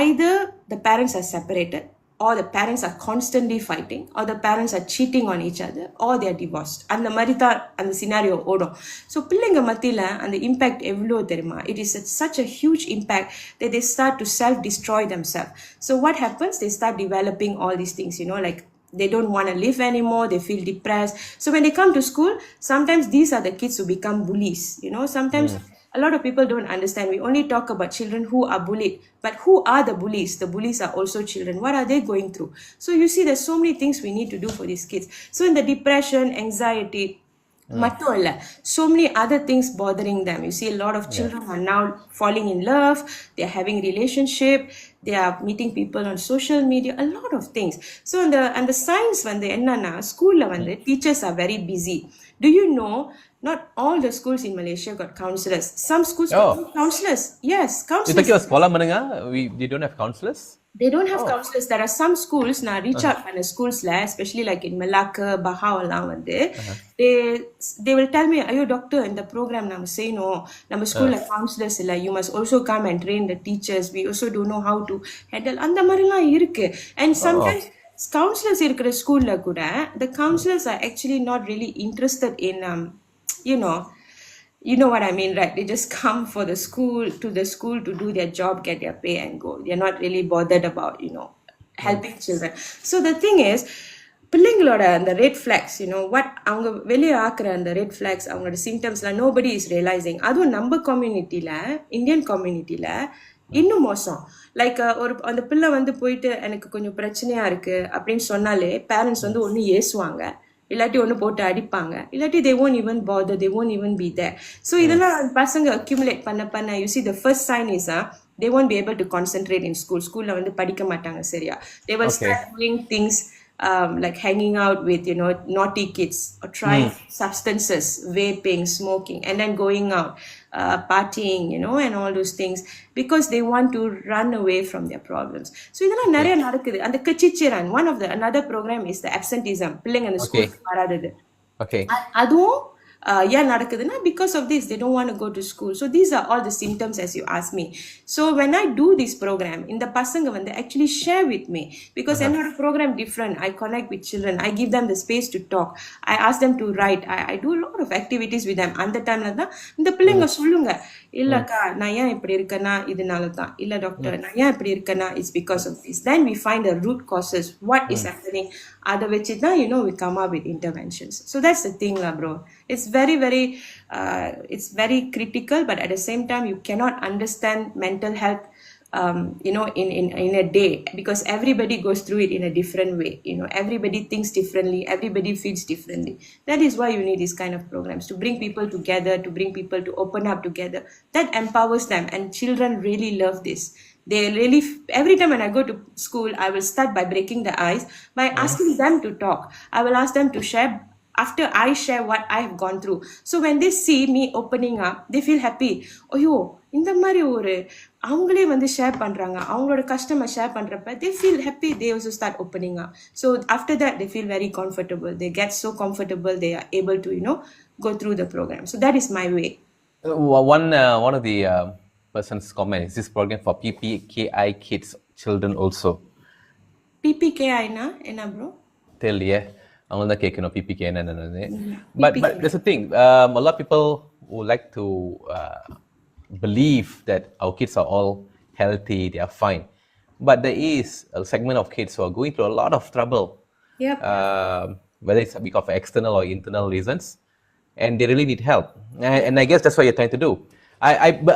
either the parents are separated, or the parents are constantly fighting, or the parents are cheating on each other, or they are divorced. அந்த மாதிரி தான் அந்த scenario ஓடும். So பிள்ளைங்க மத்தியில் அந்த impact எவ்வளோ தெரியுமா? It is such a huge impact that they start to self-destroy themselves. So what happens? They start developing all these things, you know, like they don't want to live anymore, they feel depressed. So when they come to school, sometimes these are the kids who become bullies, you know. Sometimes a lot of people don't understand. We only talk about children who are bullied, but who are the bullies? The bullies are also children. What are they going through? So you see, there's so many things we need to do for these kids. So in the depression, anxiety, so many other things bothering them. You see, a lot of children are now falling in love, they're having relationship, they are meeting people on social media, a lot of things. So and the science வந்து என்னன்னா, ஸ்கூல்ல வந்து teachers are very busy. Do you know, not all the schools in Malaysia got counselors. Some schools got counselors. Yes, counselors. They don't have counselors? They don't have counselors. There are some schools, na reach out பண்ண schools, especially like in Malacca, Bahau எல்லாம் வந்து they will tell me, ஐயோ doctor, இந்த program நம்ம செய்யணும், நம்ம ஸ்கூல்ல counsellors இல்லை, you must also come and train the teachers, we also don't know how to handle. அந்த மாதிரிலாம் இருக்கு. And sometimes counselors இருக்கிற ஸ்கூல்ல கூட the counselors are actually not really interested in you know what I mean, right? They just come for the school to do their job, get their pay and go. They're not really bothered about, you know, helping children. So the thing is, பிள்ளைங்களோட அந்த red flax, you know what, அவங்க வெளியே ஆக்குற அந்த red flax, அவங்களோட சிம்டம்ஸ்லாம் nobody is realising. அதுவும் நம்ம கம்யூனிட்டியில், இந்தியன் கம்யூனிட்டியில் இன்னும் மோசம். லைக் அந்த பிள்ளை வந்து போயிட்டு எனக்கு கொஞ்சம் பிரச்சனையாக இருக்குது அப்படின்னு சொன்னாலே பேரண்ட்ஸ் வந்து ஒன்று ஏசுவாங்க, இல்லாட்டி ஒன்று போட்டு அடிப்பாங்க, இல்லாட்டி they won't even bother, they won't even be there. So இதெல்லாம் பசங்க அக்யூமுலேட் பண்ண you see the first sign is they won't be able to concentrate in school. ஸ்கூலில் வந்து படிக்க மாட்டாங்க சரியா. They will start doing things like hanging out with, naughty kids or trying substances, vaping, smoking, and then going out, partying, and all those things because they want to run away from their problems. So இதெல்லாம் நிறைய நடக்குது. அந்த கச்சிச்சிரன், another program is the absenteeism. பிள்ளைங்க அந்த Okay. ஸ்கூலுக்கு வராதது. Okay. அதுவும் ஏன் நடக்குதுன்னா because of this they don't want to go to school. So these are all the symptoms as you ask me. So when I do this program, இந்த பசங்க வந்து actually share with me because என்னோட program different. I connect with children. I give them the space to talk. I ask them to write. I do a lot of activities with them. அந்த டைம்ல தான் இந்த பிள்ளைங்க சொல்லுங்க, இல்லக்கா நான் ஏன் இப்படி இருக்கேன்னா இதனால தான், இல்ல டாக்டர் நான் ஏன் இப்படி இருக்கேன்னா it's because of this. Then we find the root causes, what is happening. அதை வச்சு தான் we come up with interventions. So that's the thing lah, bro. It's very very it's very critical, but at the same time you cannot understand mental health in a day because everybody goes through it in a different way. Everybody thinks differently, everybody feels differently. That is why you need these kind of programs to bring people together, to bring people to open up together. That empowers them, and children really love this. They really, every time when I go to school, I will start by breaking the ice by asking them to talk. I will ask them to share after I share what I have gone through. So when they see me opening up, they feel happy. ஐயோ இந்த மாதிரி ஒரு அவங்களே வந்து share பண்றாங்க, அவங்களோட கஷ்டமை share பண்றப்ப they feel happy. They also start opening up. So after that they feel very comfortable. They get so comfortable they are able to go through the program. So that is my way. One of the person's comment is this program for PPKI kids children also. PPKI na என்ன bro? தெரியலையே, அவங்க தான் கேட்கணும் PPK என்னன்னு. But there's a thing, a lot of people would like to believe that our kids are all healthy, they are fine. But there is a segment of kids who are going through a lot of trouble. Yep. Whether it's because of external or internal reasons, and they really need help. And I guess that's what you're trying to do.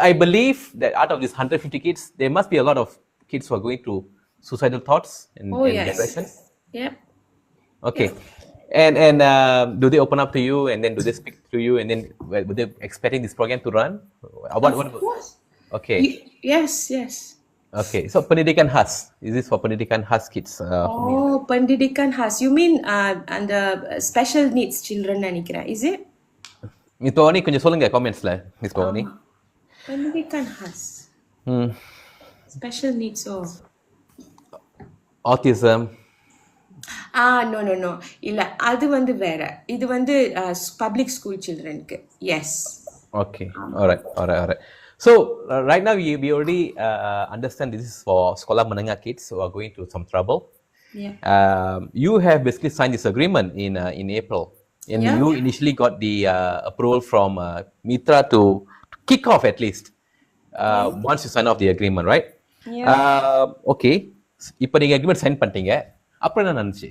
I believe that out of these 150 kids, there must be a lot of kids who are going through suicidal thoughts and Yes. depression. Yep. Okay. And do they open up to you, and then do they speak to you, and then were they expecting this program to run? Of course. Okay. Yes. Okay. So pendidikan khas. Is this for pendidikan khas kids? Pendidikan khas. You mean and the special needs children நினைக்கிறேன். Is it? Miss Bhavani, கொஞ்சம் சொல்லுங்க commentsல, Miss Bhavani. Pendidikan khas. Special needs or Autism. No. இல்ல அது வந்து வேற. இது வந்து public school childrenக்கு. Yes. Okay. All right. So right now we already understand this is for sekolah menengah kids who are going through some trouble. Yeah. You have basically signed this agreement in April, and you initially got the approval from MITRA to kick off at least once you sign off the agreement, right? Yeah. Okay. இப்போ நீங்க agreement sign பண்ணிட்டீங்க, அப்புறம் என்ன நடந்துச்சு?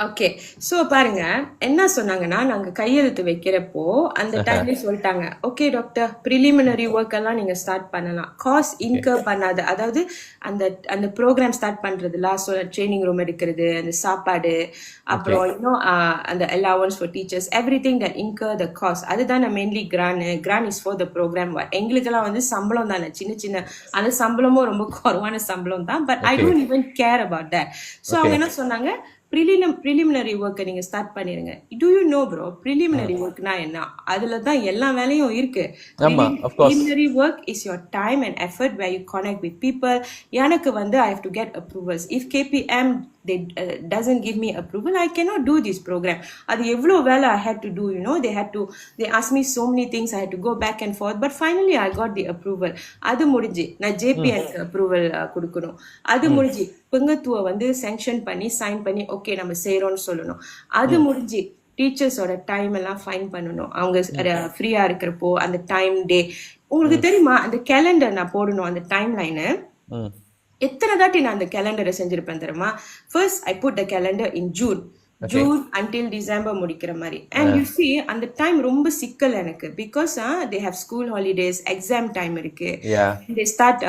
Okay, so பாருங்க என்ன சொன்னாங்கன்னா, நாங்கள் கையெழுத்து வைக்கிறப்போ அந்த டைம்லேயே சொல்லிட்டாங்க, ஓகே டாக்டர் ப்ரிலிமினரி ஒர்க் எல்லாம் நீங்கள் ஸ்டார்ட் பண்ணலாம், காஸ்ட் இன்கர் பண்ணாத, அதாவது அந்த ப்ரோக்ராம் ஸ்டார்ட் பண்ணுறதுலாம் ட்ரைனிங் ரூம் எடுக்கிறது, அந்த சாப்பாடு, அப்புறம் இன்னும் அந்த allowance for teachers, everything that incur the cost, அதுதான் mainly grant is for the programme. எங்களுக்கெல்லாம் வந்து சம்பளம் தானே, சின்ன அந்த சம்பளமும் ரொம்ப குறைவான சம்பளம் தான், but I don't even care about that. So அவங்க என்ன சொன்னாங்க, ப்ரிலிமினரி ஒர்க்கை நீங்க ஸ்டார்ட் பண்ணிருங்க. Do you know bro, preliminary ஒர்க்னா என்ன? அதுல தான் எல்லா வேலையும் இருக்கு. Preliminary work is your time and effort where you connect with people. எனக்கு வந்து I have to get approvals. If KPM they doesn't give me approval, I cannot do this program. அது எவ்வளோ வேலை I had to do, they asked me so many things, I had to go back and forth, but finally I got the approval. அது முடிஞ்சு நான் ஜேபிஎனுக்கு approval கொடுக்கணும். அது முடிஞ்சு பங்கத்துவ வந்து சாங்ஷன் பண்ணி சைன் பண்ணி ஓகே நம்ம செய்யறோம்னு சொல்லணும். அது முடிஞ்சு டீச்சர்ஸோட டைம் எல்லாம் ஃபைன் பண்ணணும், அவங்க ஃப்ரீயா இருக்கிறப்போ அந்த டைம் டே. உங்களுக்கு தெரியுமா, அந்த கேலண்டர் நான் போடணும், அந்த டைம் லைனு எத்தனை தாட்டி நான் அந்த கேலண்டரை செஞ்சிருப்பேன் தெரியுமா? First I put the calendar in June until December முடிக்கிற மாதிரி. அண்ட் யூ see அந்த டைம் ரொம்ப சிக்கல் எனக்கு, because they have school holidays, exam time இருக்கு. they start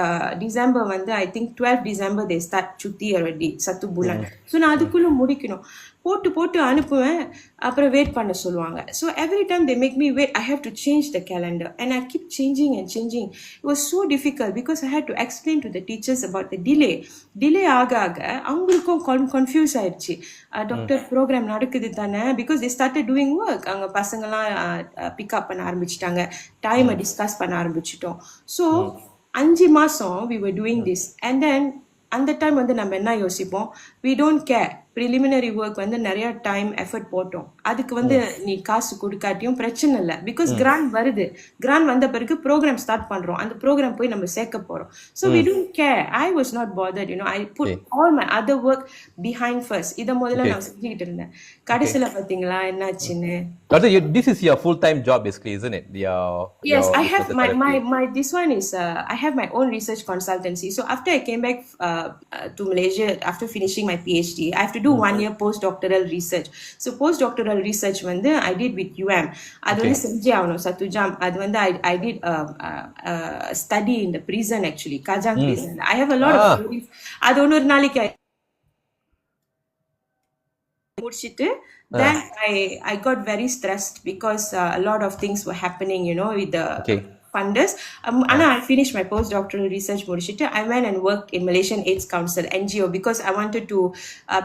டிசம்பர் வந்து I think 12 December they start சுத்தி already சத்து புலன். ஸோ நான் அதுக்குள்ள முடிக்கணும். போட்டு அனுப்புவேன். அப்புறம் வெயிட் பண்ண சொல்லுவாங்க. So every time they make me wait, I have to change the calendar and I keep changing and changing. It was so difficult because I had to explain to the teachers about the delay ஆக அவங்களுக்கும் confuse ஆயிடுச்சு. Doctor program நடக்குது தானே, because they started doing work. அவங்க பசங்கெல்லாம் pickup பண்ண ஆரம்பிச்சிட்டாங்க, டைமை டிஸ்கஸ் பண்ண ஆரம்பிச்சிட்டோம். ஸோ 5 மாசம் we were doing this and then அந்த டைம் வந்து நம்ம என்ன யோசிப்போம், we don't care. Preliminary work வந்து நிறைய டைம் எஃபர்ட் போட்டோம், அதுக்கு வந்து நீ காசு கொடுக்காட்டியும் பிரச்சனை இல்லை, பிகாஸ் கிராண்ட் வருது. கிராண்ட் வந்த பிறகு ப்ரோக்ராம் ஸ்டார்ட் பண்றோம், அந்த ப்ரோக்ராம் போய் நம்ம சேர்க்க போறோம். So we don't care. I was not bothered, you know. I put all my other work behind first. இதை முதல்ல நான் செஞ்சுக்கிட்டு இருந்தேன். கடைசியில பாத்தீங்களா என்னாச்சுன்னு. This is your full-time job basically, isn't it? Yes, I have my this one is I have my own research consultancy. So after I came back to Malaysia after finishing my PhD, I have to do 1 year postdoctoral research. So postdoctoral research வந்து I did with UM. அது வந்து செஞ்சே ஆகணும் சத்துஜாம். அது வந்து I did a study in the prison actually, Kajang prison. I have a lot of stories. அது ஒரு நாளைக்கு முடிச்சிட்டு then I got very stressed because a lot of things were happening, you know, with the funders. I finished my postdoctoral research முடிச்சிட்டு I went and worked in Malaysian AIDS Council NGO because I wanted to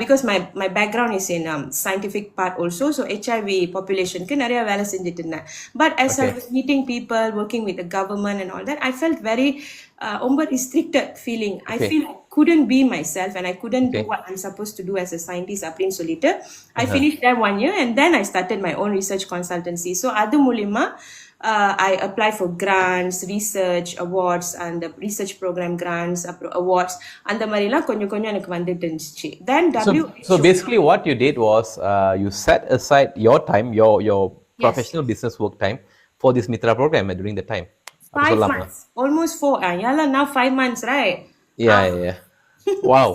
because my background is in scientific part also, so HIV population க்கு நிறைய வேலை செஞ்சிட்டு இருந்தேன். But as I was meeting people, working with the government and all that, I felt very restricted feeling. I feel I couldn't be myself and I couldn't do what I'm supposed to do as a scientist அப்படின்னு சொல்லிட்டு I finished that 1 year and then I started my own research consultancy. So அது மூலமா I applied for grants, research awards and the research program grants, awards அந்த மாதிரிலாம் கொஞ்சம் எனக்கு வந்துட்டு இருந்துச்சு. Then so basically what you did was you set aside your time, your professional business work time for this MITRA program during the time. 5 months, almost 4. Yeah, now 5 months, right? Yeah. Wow.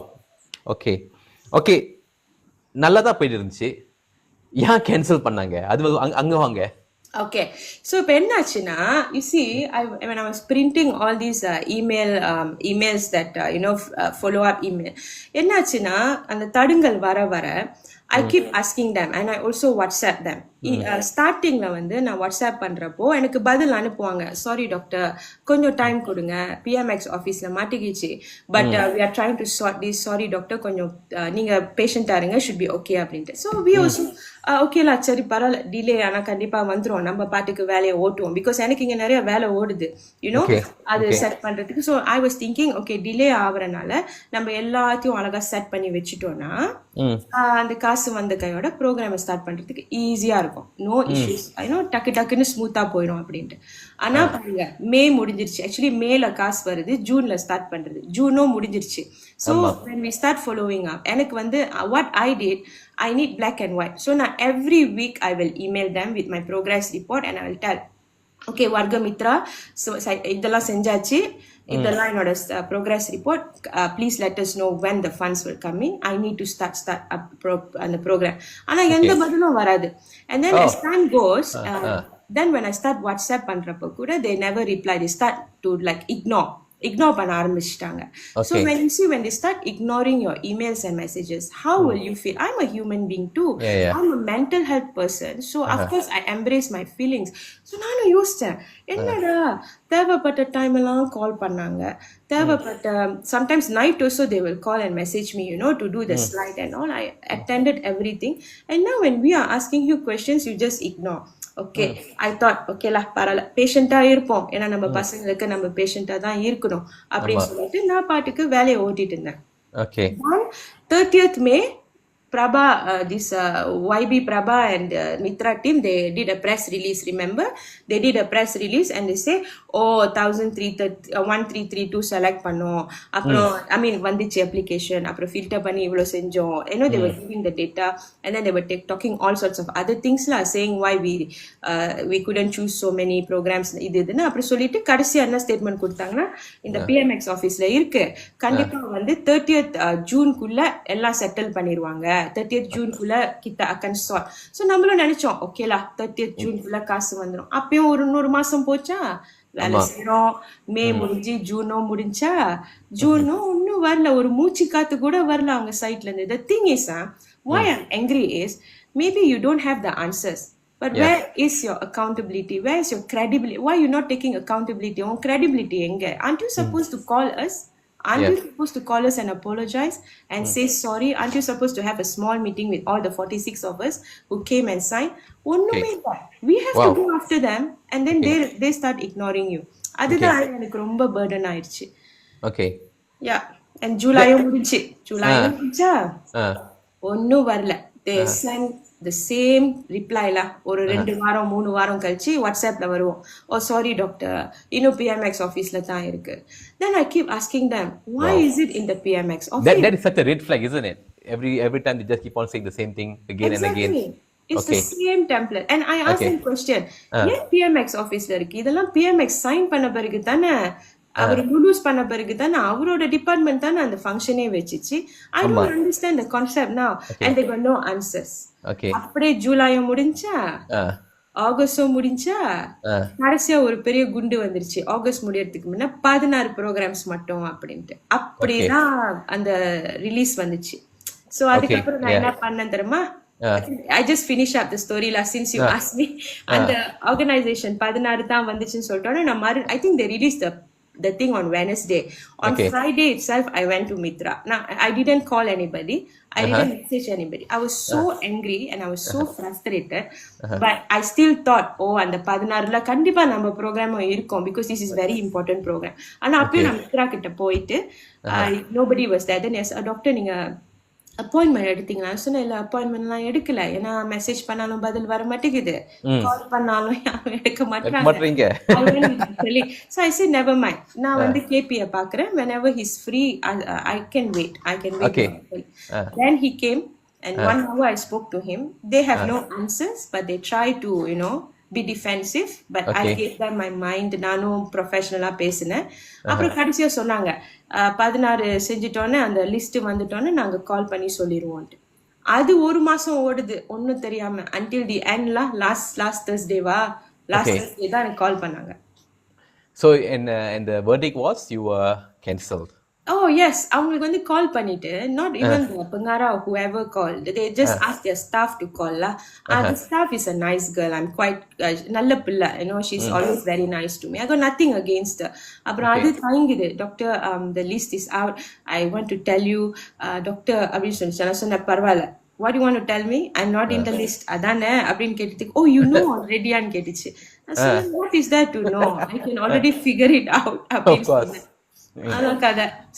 Okay. நல்லதா போயிட்டு இருந்துச்சு, ஏன் cancel பண்ணாங்க? அது அங்க வாங்க. Okay, so இப்போ என்னாச்சுன்னா, you see, when I was printing all these emails that follow up email, என்னாச்சுன்னா அந்த தடுங்கல் வர I keep asking them and I also WhatsApp them. ஸ்டார்டிங்ல வந்து நான் வாட்ஸ்அப் பண்றப்போ எனக்கு பதில் அனுப்புவாங்க, சாரி டாக்டர் கொஞ்சம் டைம் கொடுங்க, PMX ஆஃபீஸ்ல மாட்டிக்கிச்சு, but we are trying to sort this, sorry doctor கொஞ்சம் நீங்க பேஷண்டா இருங்க, should be okay அப்படின்ட்டு. ஸோ we also ஓகேலா சரி பரவாயில்ல, டிலே ஆனா கண்டிப்பா வந்துரும், நம்ம பாட்டுக்கு வேலையை ஓட்டுவோம், பிகாஸ் எனக்கு இங்க நிறைய வேலை ஓடுது, யூனோ, அது செட் பண்றதுக்கு. So I was thinking okay delay ஆகுறனால நம்ம எல்லாத்தையும் அழகா செட் பண்ணி வச்சுட்டோம்னா அந்த காசு வந்த கையோட ப்ரோக்ராமை ஸ்டார்ட் பண்றதுக்கு ஈஸியா இருக்கும், நோ இஷ்யூஸ், டக்குன்னு ஸ்மூத்தா போயிடும் அப்படின்ட்டு. ஆனா பாருங்க, மே முடிஞ்சிருச்சு. ஆக்சுவலி மேல காசு வருது, ஜூன்ல ஸ்டார்ட் பண்றது, ஜூனும் முடிஞ்சிருச்சு. So when we start following up, எனக்கு வந்து what I did, I need black and white. So now every week I will email them with my progress report and I will tell, okay, Varga Mitra, so இதெல்லாம் செஞ்சாச்சு, இதெல்லாம் என்னோட progress report, please let us know when the funds will come in. I need to start அந்த program. ஆனா எந்த பதிலும் வராது. And then as time goes, then when I start WhatsApp பண்றப்போ கூட they never reply. They start to like ignore பண்ண ஆரம்பிச்சிட்டாங்க. So when they start ignoring your emails and messages, how will you feel? I'm a human being too. I'm a mental health person, so of course I embrace my feelings. So நானும் யோசிச்சேன், என்னடா தேவைப்பட்ட time எல்லாம் கால் பண்ணாங்க, தேவைப்பட்ட sometimes night also they will call and message me, to do the slide and all. I attended everything, and now when we are asking you questions, you just ignore. Okay, I thought ஓகேலா பரவாயில்ல, பேஷண்டா இருப்போம், ஏன்னா நம்ம பசங்களுக்கு நம்ம பேஷண்டா தான் இருக்கணும் அப்படின்னு சொல்லிட்டு நான் பாட்டுக்கு வேலையை ஓட்டிட்டு இருந்தேன். 30th May, Prabha, this YB Prabha and MITRA team, they did a press release. Remember, they did a press release and they say, oh, 1332 select பண்ணோம், அப்புறம் I mean வந்துச்சு application, அப்புறம் filter பண்ணி இவ்வளோ செஞ்சோம், they were giving the data and then they were talking all sorts of other things lah, saying why we couldn't choose so many programs இதுன்னு. அப்புறம் சொல்லிட்டு கடைசி என்ன ஸ்டேட்மெண்ட் கொடுத்தாங்கன்னா, இந்த PMX ஆஃபீஸ்ல இருக்கு, கண்டிப்பா வந்து 30th ஜூன்குள்ள எல்லாம் செட்டில் பண்ணிடுவாங்க, 30th ஜூன்குள்ள கிட்ட அக்கன் சால்வ். ஸோ நம்மளும் நினைச்சோம் ஓகேலா 30th ஜூன்குள்ள காசு வந்துடும். அப்பயும் ஒரு 100 மாசம் போச்சா, வேலை செய்யறோம், மே முடிஞ்சு ஜூனும் முடிஞ்சா, ஜூனும் ஒன்னும் வரல, ஒரு மூச்சு காத்து கூட வரல அவங்க சைட்ல இருந்து. The thing is, Why I'm angry is maybe you don't have the answers. But Yeah. where is your accountability? Where is your credibility? Why are you not taking accountability? On credibility, aren't you supposed to call us? Aren't Yeah. you supposed to call us and apologize and say sorry? Aren't you supposed to have a small meeting with all the 46 of us who came and signed? Okay. We have to Wow. go after them, and then Okay. they start ignoring you. Okay. அதுதான் எனக்கு ரொம்ப burden ஆயிடுச்சு. Okay. Yeah. And That, ஜூலையும் முடிஞ்சு. ஜூலையும் uh, முடிஞ்சா uh, ஒன்னும் வரல. They send the same reply lah. ஒரு 2 வாரம் 3 வாரம் கழிச்சு வாட்ஸ்அப்ல வருவோம். Oh sorry doctor, இன்னும் PMX ஆபீஸ்ல தான் இருக்கு. Then I keep asking them, why Wow. is it in the PMX that office? that is such a red flag, isn't it? Every time they just keep on saying the same thing again and again. Exactly. It's the Okay. same template. And I asked Okay. them question, Ah. ஏன் PMX ஆபீஸ்ல இருக்கு? இதெல்லாம் PMX sign பண்ண பிறகு தானே அவர் ரிலூஸ் பண்ண பிறகு தானே அவரோட டிபார்ட்மெண்ட் தானே அந்த ஃபங்க்ஷனே வச்சிச்சு. I ஆமா. don't understand the concept now. Okay. And they got no answers. Okay. அப்படியே ஜூலையும் முடிஞ்சா Uh, ஆகஸ்டும் முடிஞ்சா uh, கடைசியா ஒரு பெரிய குண்டு வந்துருச்சு. ஆகஸ்ட் முடியறதுக்கு முன்ன 16 ப்ரோக்ராம்ஸ் மட்டும் அப்படின்ட்டு. அப்படிதான் அந்த ரிலீஸ் வந்துச்சு. சோ அதுக்கப்புறம் நான் yeah. என்ன பண்ணேன் தெரியுமா? uh, I just finish up the story lah since you asked me. And the organization 16 தான் வந்துச்சுன்னு சொல்லிட்டோன்னே நான் I think they released the thing on Wednesday. On Okay. Friday itself, I went to MITRA. Now, I didn't call anybody. I didn't message anybody. I was so angry and I was so frustrated. But I still thought, oh, and the 16ல கண்டிப்பா நம்ம program இருக்கும் because this is very important program. ஆனா அப்பயும் நான் MITRA கிட்ட போயிட்டு nobody was there. Then yes, doctor நீங்க appointment எடுத்தீங்களா சொன்னேன். இல்ல அப்பாயின்மெண்ட்லாம் எடுக்கல, ஏன்னா மெசேஜ் பண்ணாலும் பதில் வர மாட்டேங்குது, கால் பண்ணாலும் யாரும் எடுக்க மாட்டாங்க. So I said never mind, நான் வந்து கேபியை பாக்குறேன். Whenever he's free, I can wait. Okay. Then he came and 1 hour I spoke to him. They have no answers, but they try to be defensive, but I gave them my mind. நானும் ப்ரொஃபஷனலா பேசினேன். அப்புறம் கடைசியா சொன்னாங்க 16 செஞ்சுட்டோன்னே அந்த list வந்துட்டோன்னே நாங்க கால் பண்ணி சொல்லிடுவோம். அது ஒரு மாசம் ஓடுது ஒன்னும் தெரியாம until the end last Thursday Thursday தான் எனக்கு கால் பண்ணாங்க. So and the verdict was you were cancelled. Oh yes, அவங்களுக்கு வந்து கால் பண்ணிட்டு not even the Pangara or whoever called, they just asked their staff to call lah. The staff is a nice girl. I'm quite நல்ல பிள்ளை, she's always very nice to me. I got nothing against her. அப்புறம் அது தாங்கிது, doctor the list is out, I want to tell you doctor அப்படின்னு சொல்லிச்சு. நான் சொன்னேன் பரவாயில்ல, what do you want to tell me? I'm not in the list அதானே அப்படின்னு கேட்டுட்டு, oh you know already ன்னு கேட்டுச்சு. I said what is there to know? I can already figure it out அப்படின்னு சொன்னேன்.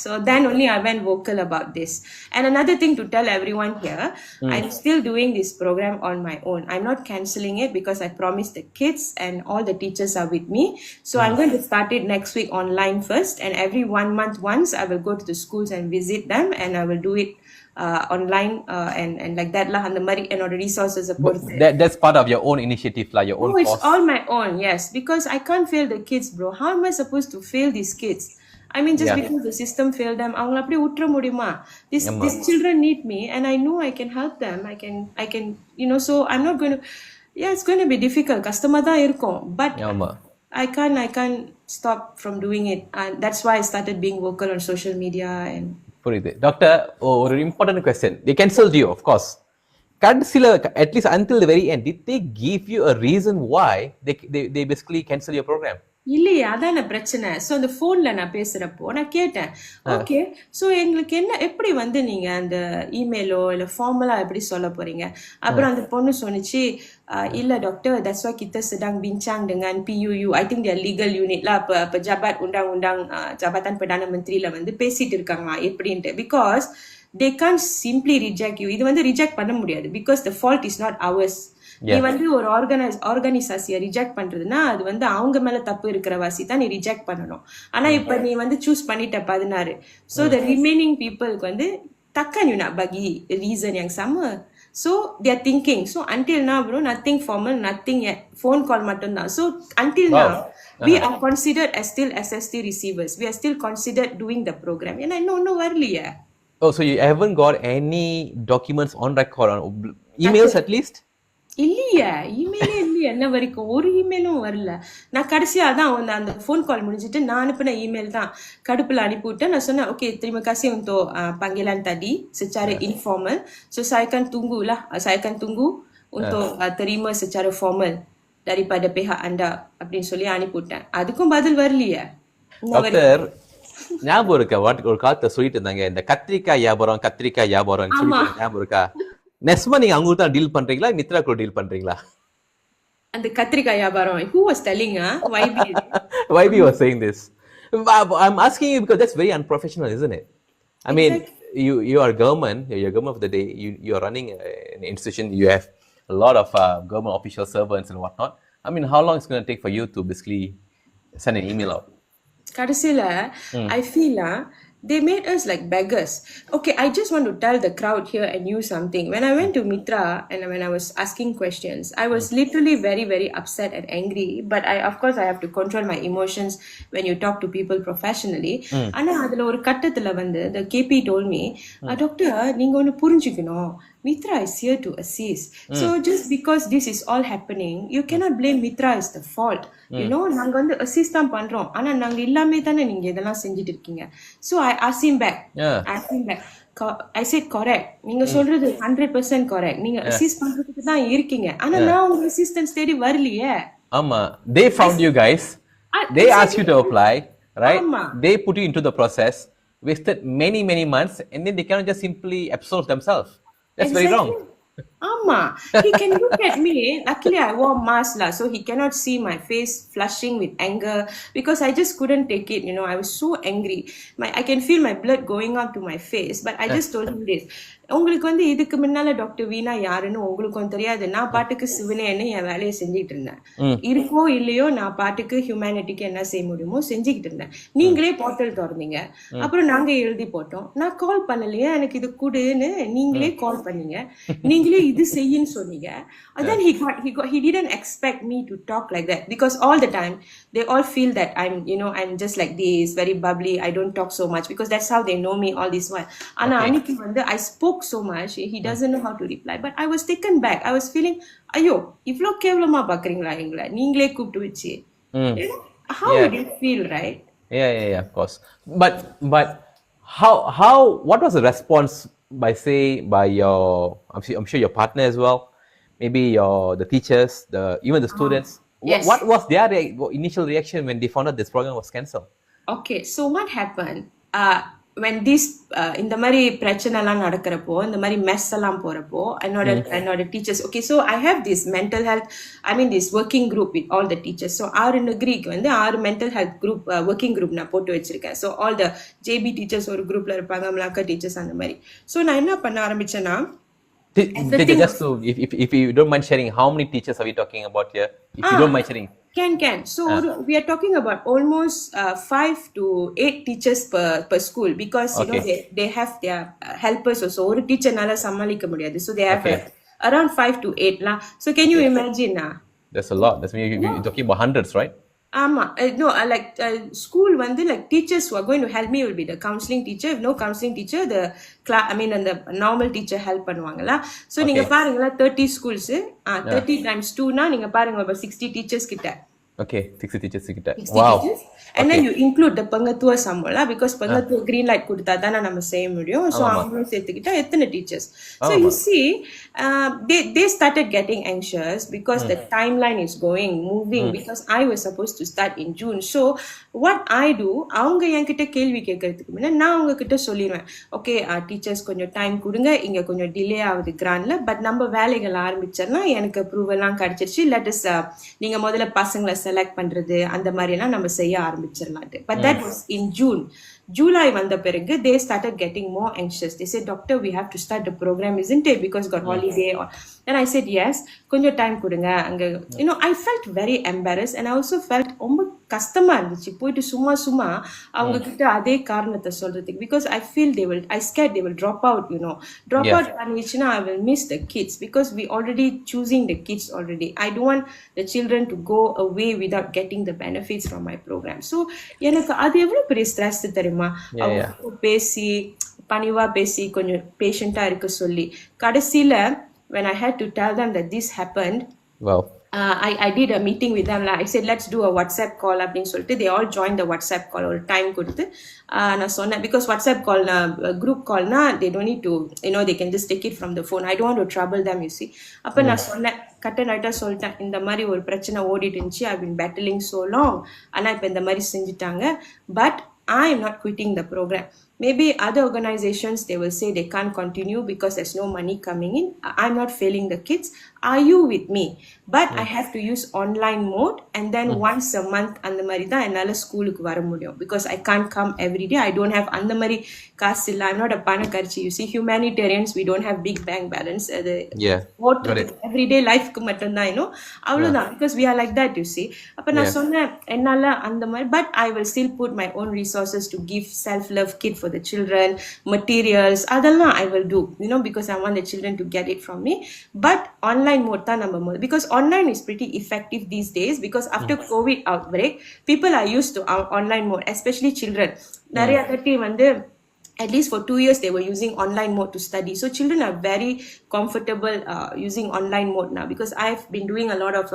So then only I went vocal about this. And another thing to tell everyone here, I'm still doing this program on my own. I'm not cancelling it because I promised the kids and all the teachers are with me. So I'm going to start it next week online first, and every 1 month once I will go to the schools and visit them, and I will do it online and like that lah. And the money and all the resources support. That's part of your own initiative lah, your own cost. It's all my own, yes, because I can't fail the kids, bro. How am I supposed to fail these kids? I mean, just because the system failed them, அவங்கள அப்படியே விட்டுற முடியுமா? These children need me, and I know I can help them. I can so I'm not going to. Yeah, it's going to be difficult. கஷ்டமா தான் இருக்கும், but I can't stop from doing it, and that's why I started being vocal on social media. And புரியுது doctor. ஒரு important question. They cancelled you, of course. கடைசில at least until the very end, did they give you a reason why they basically cancel your program? இல்லையே, அதான பிரச்சனை. So அந்த ஃபோன்ல நான் பேசுறப்போ நான் கேட்டேன், ஓகே ஸோ எங்களுக்கு எப்படி வந்து நீங்க அந்த இமெயிலோ இல்லை ஃபார்மலா எப்படி சொல்ல போறீங்க? அப்புறம் அந்த பொண்ணு சொன்னிச்சு, இல்ல doctor, that's why kita sedang bincang dengan PUU, I think their legal unit lah, pejabat undang-undang Jabatan Perdana Menteri lah வந்து பேசிட்டு இருக்காங்க எப்படின்ட்டு. Because they can't simply reject you. இது வந்து ரிஜெக்ட் பண்ண முடியாது, because the fault is not ours. நீ வந்து ஒரு ஆர்கனைசேஷனை ரிஜெக்ட் பண்றதுன்னா அது வந்து அவங்க மேல தப்பு இருக்கிற வாசி தான் நீ ரிஜெக்ட் பண்ணணும். ஆனா இப்ப நீ வந்து சூஸ் பண்ணிட்ட 16, so the remaining peopleக்கு வந்து takkan you nak bagi reason yang sama. So they are thinking, so until now bro, nothing formal, nothing yet, phone call மட்டும் தான். So until now we are considered as still SST receivers, we are still considered doing the program. And I know வரலையே. Oh, so you haven't got any documents on record, on emails at least? இல்லையே, இமெயிலே இல்லையே என்ன வரைக்கும். ஒரு இமெயிலும் வரல. நான் கடைசியா அதான் அந்த ஃபோன் கால் முடிஞ்சுட்டு நான் அனுப்பின இமெயில் தான் கடுப்புல அனுப்பிவிட்டேன். நான் சொன்னேன், "Okey, terima kasih untuk panggilan tadi secara informal. So saya akan tunggulah, saya akan tunggu untuk terima secara formal daripada pihak anda." அப்படின்னு சொல்லி அனுப்பிவிட்டேன். அதுக்கும் பதில் வரலையே. இன்ன வரைக்கும். டாக்டர் ஞாபகம் இருக்கா ஒரு காலத்துல சொல்லிட்டு இருந்தாங்க இந்த கத்திரிக்காய் வியாபாரம் ஆமா. சொல்லிட்டு ஞாபகம் இருக்கா? நெக்ஸ்ட் நீங்க அவங்க தான் டீல் பண்றீங்களா மித்ரா கூட டீல் பண்றீங்களா? அந்த கத்திரிக்காய் வியாபாரம். Who was telling? YB. Why we were saying this? I'm asking you because that's very unprofessional, isn't it? I mean, you are government, you're government of the day. You are running an institution. You have a lot of government official servants and whatnot. I mean, how long it's going to take for you to basically send an email out? கடைசியில I feel they made us like beggars. Okay, I just want to tell the crowd here and you something. When I went to Mitra and when I was asking questions, I was literally very, very upset and angry. But of course, I have to control my emotions when you talk to people professionally. ஆனா அதுல ஒரு கட்டத்துல வந்து the KP told me, doctor நீங்க ஒன்னு புரிஞ்சுக்கணும். Mitra is here to assist. So just because this is all happening, you cannot blame Mitra as the fault. You know, நாங்க வந்து assist தான் பண்றோம். ஆனா நாங்க இல்லாமே தானே நீங்க இதெல்லாம் செஞ்சுட்டு இருக்கீங்க. So I asked him back. Yeah. I said correct. நீங்க சொல்றது 100% correct. நீங்க assist பண்றதுக்கு தான் இருக்கீங்க. ஆனா நான் உங்க assistance தேடி வரலையே. Ama, they found you guys. They asked you to apply, right? ஆமா. They put you into the process, wasted many months, and then they cannot just simply absorb themselves. That's very wrong. ஆமா. He can look at me. Luckily, I wore mask lah, so he cannot see my face flushing with anger because I just couldn't take it. You know, I was so angry. I can feel my blood going up to my face. But I just told him this. உங்களுக்கு வந்து இதுக்கு முன்னால doctor வீணா யாருன்னு உங்களுக்கும் தெரியாது. நான் பாட்டுக்கு சிவனேன்னு என் வேலையை செஞ்சுட்டு இருந்தேன். இருக்கோ இல்லையோ நான் பாட்டுக்கு ஹியூமனிட்டிக்கு என்ன செய்ய முடியுமோ செஞ்சுக்கிட்டு இருந்தேன். நீங்களே போர்ட்டல் திறந்தீங்க. அப்புறம் நாங்க எழுதி போட்டோம். நான் கால் பண்ணலையே, எனக்கு இது குடுன்னு நீங்களே கால் பண்ணீங்க. நீங்களே இது செய்யுன்னு சொன்னீங்க. And then he didn't expect me to talk like that because all the time they all feel that I'm just like this, very bubbly. I don't talk so much because that's how they know me all this while. ஆனா அன்னைக்கு வந்து I spoke so much, he doesn't know how to reply. But I was taken back. I was feeling, ஐயோ இவ்ளோ கேவலமா பாக்குறீங்களா எங்களை நீங்களே கூப்பிட்டு வச்சு. You know, how would you feel, right? Yeah, of course. But how what was the response by your I'm sure your partner as well, maybe the teachers, even the students. Yes. What was their initial reaction when they found out this program was cancelled? Okay, so what happened? When this இந்த மாதிரி பிரச்சனை எல்லாம் நடக்கிறப்போ இந்த மாதிரி mess எல்லாம் போறப்போ என்னோட teachers okay, so I have this mental health, this working group with all the teachers. So 6 நகரிக்கு வந்து 6 mental health group working group நான் போட்டு வச்சிருக்கேன். So all the JB teachers ஒரு குரூப்ல இருப்பாங்க, மலாக்கா டீச்சர்ஸ் அந்த மாதிரி. So நான் என்ன பண்ண ஆரம்பிச்சேன்னா just to if you don't mind sharing, how many teachers are we talking about here, if you don't mind sharing? Can. So we are talking about almost 5 to 8 teachers per school because you know they have their helpers also. ஒரு டீச்சர்னால சமாளிக்க முடியாது. So they have around 5 to 8 lah. So can you imagine? That's a lot. That's mean you're talking about hundreds, right? ஆமா. No, like school வந்து like teachers who are going to help me will be the counseling teacher. If no counseling teacher, the and the normal teacher help பண்ணுவாங்கல. So நீங்க பாருங்களா 30 schools 30 times 2 னா நீங்க பாருங்க about 60 teachers கிட்ட. Okay, 60 teachers கிட்ட. 60 Wow. teachers. And then you include the பங்கத்துவ சம்பளம் because பங்கத்துவ green light கொடுத்தா தானே நம்ம செய்ய முடியும். So அவங்களும் சேர்த்துக்கிட்டா எத்தனை teachers. So you see they started getting anxious because the timeline is moving because I was supposed to start in June. So what I do, அவங்க என்கிட்ட கேள்வி கேட்கறதுக்கு முன்ன நான் அவங்க கிட்ட சொல்லிடுவேன். Okay, டீச்சர்ஸ் கொஞ்சம் டைம் கொடுங்க, இங்க கொஞ்சம் டிலே ஆகுது கிராண்ட்ல, பட் நம்ம வேலைகள் ஆரம்பிச்சோம்னா எனக்கு அப்ரூவல் எல்லாம் கிடைச்சிருச்சு. நீங்க முதல்ல பசங்களை செலக்ட் பண்றது அந்த மாதிரி எல்லாம் நம்ம செய்ய ஆரம்பிச்சிடலாம். But that was in June. July வந்த பிறகு they started getting more anxious. They said, "Doctor, we have to start the program, isn't it? Because got holiday." And I said, "Yes, கொஞ்சம் டைம் கொடுங்க." அங்க I felt very embarrassed and I also felt ரொம்ப கஷ்டமா இருந்துச்சு போயிட்டு சும்மா அவங்க கிட்ட அதே காரணத்தை சொல்றதுக்கு because I scared they will drop out. Drop out பண்ணிச்சுன்னா I will miss the kids because we already choosing the kids already. I don't want the children to go away without getting the benefits from my program. So எனக்கு அது எவ்வளவு பெரிய stress தெரியுமா? பேசி பணிவா பேசி கொஞ்சம் பேஷண்டா இருக்க சொல்லி கடைசியில when I had to tell them that this happened, Wow. I did a meeting with them. I said, let's do a WhatsApp call. They all joined the WhatsApp call or time கொடுத்து நான் சொன்னேன், because WhatsApp call group call they don't need to, they can just take it from the phone. I don't want to trouble them, you see. அப்ப நான் சொன்னேன், கட்டனாயிட்டா சொல்லிட்டேன், இந்த மாதிரி ஒரு பிரச்சனை ஓடிட்டு இருந்துச்சு, I've been battling so long, ஆனா இப்ப இந்த மாதிரி செஞ்சுட்டாங்க, but I am not quitting the program. Maybe other organizations, they will say they can't continue because there's no money coming in. I'm not failing the kids. Are you with me? But I have to use online mode, and then once a month அந்த மாதிரி தான் என்னால ஸ்கூலுக்கு வர முடியும், because I can't come every day. I don't have அந்த மாதிரி காசு இல்ல. I'm not a பணக்காரச்சி. You see, humanitarians, we don't have big bank balance. Everyday life-க்கு மட்டும்தான், அவ்வளவுதான், because we are like that, you see. அப்ப நான் சொன்னேன், என்னால அந்த மாதிரி, but I will still put my own resources to give self-love kit for the children, materials, அதெல்லாம் I will do, because I want the children to get it from me. But online mode தான் நம்ம முதல், because online is pretty effective these days, because after COVID outbreak, people are used to our online mode, especially children. நிறைய தட்டி வந்து at least for 2 years they were using online mode to study, so children are very comfortable using online mode now, because I've been doing a lot of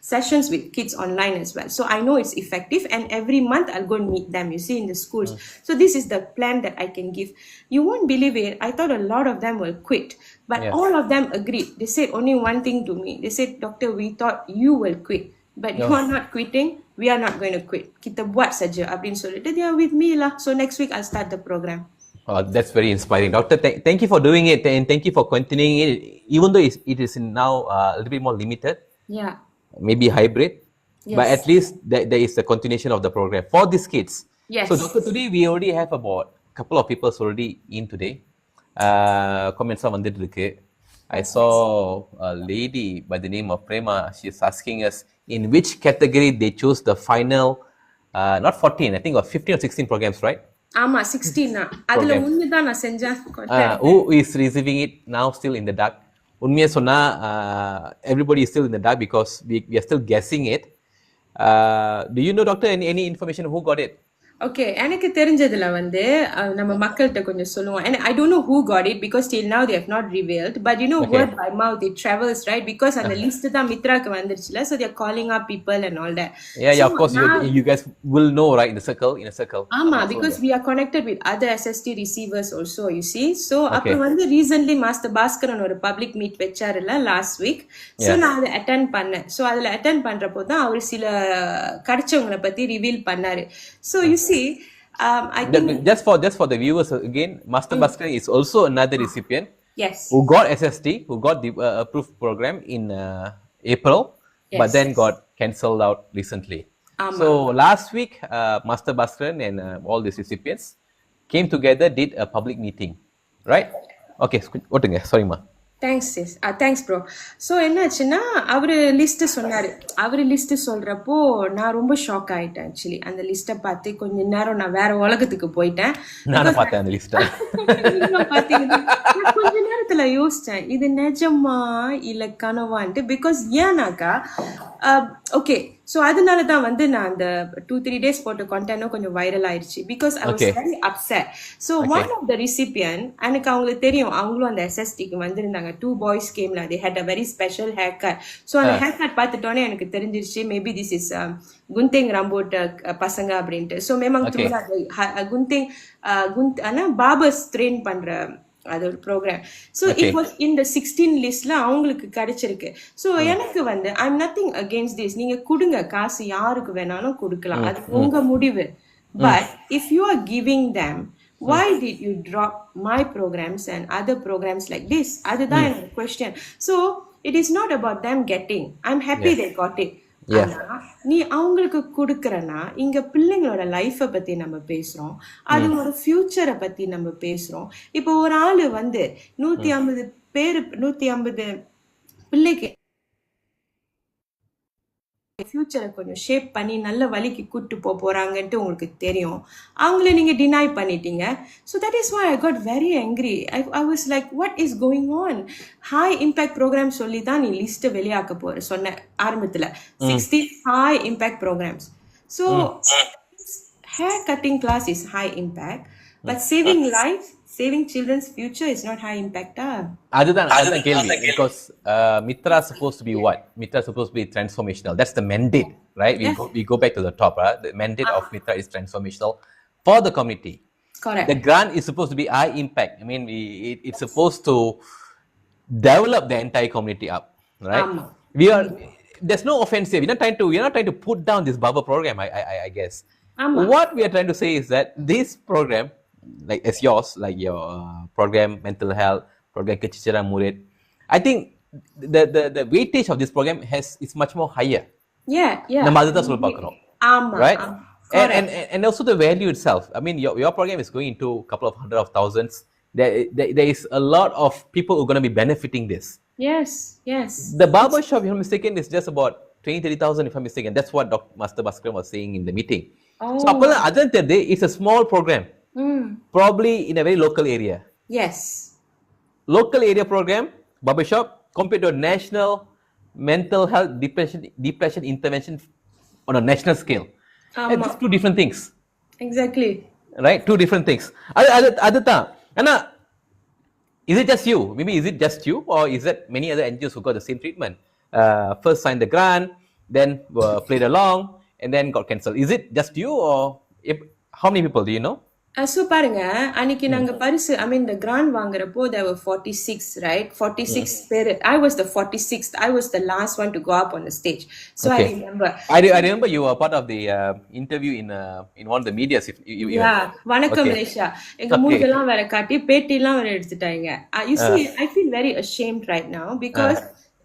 sessions with kids online as well, so I know it's effective, and every month I'll go and meet them, you see, in the schools. So this is the plan that I can give. You won't believe it, I thought a lot of them will quit, but all of them agreed. They said only one thing to me. They said, doctor, we thought you will quit, but you are not quitting, we are not going to quit, kita buat saja அப்படினு சொல்லிட்டு they are with me lah. So next week I'll start the program. That's very inspiring, Doctor. Thank you for doing it, and thank you for continuing it, even though it is now a little bit more limited. Yeah. Maybe hybrid, Yes. but at least there is a continuation of the program for these kids. Yes. So, Doctor, today we already have about a couple of people already in today. Comments are வந்துட்டு இருக்கு. I saw a lady by the name of Prema. She is asking us in which category they chose the final, not 14, I think, or 15 or 16 programs, right? ஆமா 16 அதுல ஒன்னு தான் நான் செஞ்சேன். Who is receiving it now still in the dark? உண்மையா சொன்னா everybody is still in the dark because we are still guessing it. Do you know, doctor, any information who got it? Okay, எனக்கு தெரிஞ்சதுல வந்து நம்ம மக்கள்கிட்ட கொஞ்சம் சொல்லுவோம், and I don't know who got it because till now they have not revealed, but word by mouth it travels, right? Because அந்த list தான் மித்ராக்கு வந்துருச்சுல, so they are calling up people and all that. Yeah, of course, you guys will know, right? In a circle. ஆமா, because we are connected with other SST receivers also, you see. So அப்ப வந்து recently Master Bhaskaran ஒரு public meet வச்சாருல last week, so நான் அதை attend பண்ணேன். So அதுல attend பண்றப்போ தான் அவர் சில கிடைச்சவங்களை பத்தி reveal பண்ணாரு. So you see, I think just for the viewers again, Master Bhaskaran is also another recipient. Yes. Who got SST, who got the approved program in April, but then got cancelled out recently. So last week, Master Bhaskaran and all these recipients came together, did a public meeting, right? Okay, sorry ma. Thanks sis. Thanks bro. So என்னாச்சுன்னா அவரு list சொன்னாரு. அவரு list சொல்றப்போ நான் ரொம்ப shock ஆயிட்டேன் actually. அந்த லிஸ்ட்டை பார்த்து கொஞ்ச நேரம் நான் வேற உலகத்துக்கு போயிட்டேன். நானும் பார்த்தேன் அந்த லிஸ்ட்டை. கொஞ்ச நேரத்துல யோசிச்சேன், இது நிஜமா இல்ல கனவான்ட்டு. பிகாஸ் ஏன்னாக்கா ஓகே, ஸோ அதனால தான் வந்து நான் அந்த 2-3 days போட்ட கண்டென்ட்டும் கொஞ்சம் வைரல் ஆயிடுச்சு. Because I was very upset. So one of the recipient, எனக்கு அவங்களுக்கு தெரியும், அவங்களும் அந்த SSTக்கு வந்திருந்தாங்க. 2 boys கேம்ல, they had a very special haircut. So அந்த ஹேர்கட் பார்த்துட்டோன்னே எனக்கு தெரிஞ்சிருச்சு, மேபி திஸ் இஸ் குந்திங் ரம்போட் பசங்க அப்படின்ட்டு. ஸோ மேமாங் குந்திங் பார்பர்ஸ் ட்ரெயின் பண்ற அது ஒரு ப்ரோக்ராம். ஸோ இட் வாஸ் இந்த 16 லிஸ்ட்ல அவங்களுக்கு கிடைச்சிருக்கு. ஸோ எனக்கு வந்து I M nothing against this. நீங்க கொடுங்க காசு, யாருக்கு வேணாலும் கொடுக்கலாம், அது உங்க முடிவு. But if you are giving them, why did you drop my programs and other programs like this? அதுதான் என்னோட question. So it is not about them getting. I'm happy they got it. ஆனா நீ அவங்களுக்கு கொடுக்கறனா, இங்க பிள்ளைங்களோட லைஃப பத்தி நம்ம பேசுறோம், அதோட ஃபியூச்சரை பத்தி நம்ம பேசுறோம். இப்போ ஒரு ஆளு வந்து 150 பிள்ளைக்கு ஃபியூச்சரை கொஞ்சம் ஷேப் பண்ணி நல்ல வழிக்கு கூட்டு போறாங்கன்ட்டு உங்களுக்கு தெரியும், அவங்கள நீங்க டினை பண்ணிட்டீங்க. So that is why I got very angry. I was like, what is going on? High impact program சொல்லி தான் நீ லிஸ்ட் வெளியாக்க சொன்ன ஆரம்பத்துல. 16 high impact programs. So hair cutting class is high impact, but saving life saving children's future is not high impact. அதுதான் கேள்வி. Because MITRA is supposed to be what? MITRA is supposed to be transformational. That's the mandate, right? We go back to the top. The mandate of MITRA is transformational for the community. Correct. The grant is supposed to be high impact. I mean, it's supposed to develop the entire community up, right? There's no offense here. We're not trying to put down this barber program, I guess. What we are trying to say is that this program, like as yours, like your program, mental health, program Keciceran Murid, I think the weightage of this program is much more higher. Yeah. நம்ம அதுதான் சொல்ல பார்க்கிறோம். Right? And also the value itself. I mean, your program is going into a couple of hundred of thousands. There is a lot of people who are going to be benefiting this. Yes. The barber shop, if I'm mistaken, is just about 20,000-30,000, if I'm mistaken. That's what Master Bhaskaran was saying in the meeting. So, other than that, it's a small program. Probably in a very local area. Yes. Local area program, barber shop, compared to a national mental health depression intervention on a national scale. It's two different things. Exactly. Right? Two different things. அதுதான். ஆனா is it just you? Maybe is it just you, or is that many other NGOs who got the same treatment? First signed the grant, then played along, and then got cancelled. Is it just you, or how many people do you know? So பாருங்க அன்னைக்கு நாங்க பரிசு the grant வாங்குறப்போ there were 46, right? 46 பேர். I was the 46th. I was the last one to go up on the stage. So I remember. I remember you were part of the interview in one of the medias. வணக்கம் Malaysia. எங்க மூஞ்செல்லாம் வேற காட்டி பேட்டிலாம் வேற எடுத்துட்டாங்க. You see, I feel very ashamed right now because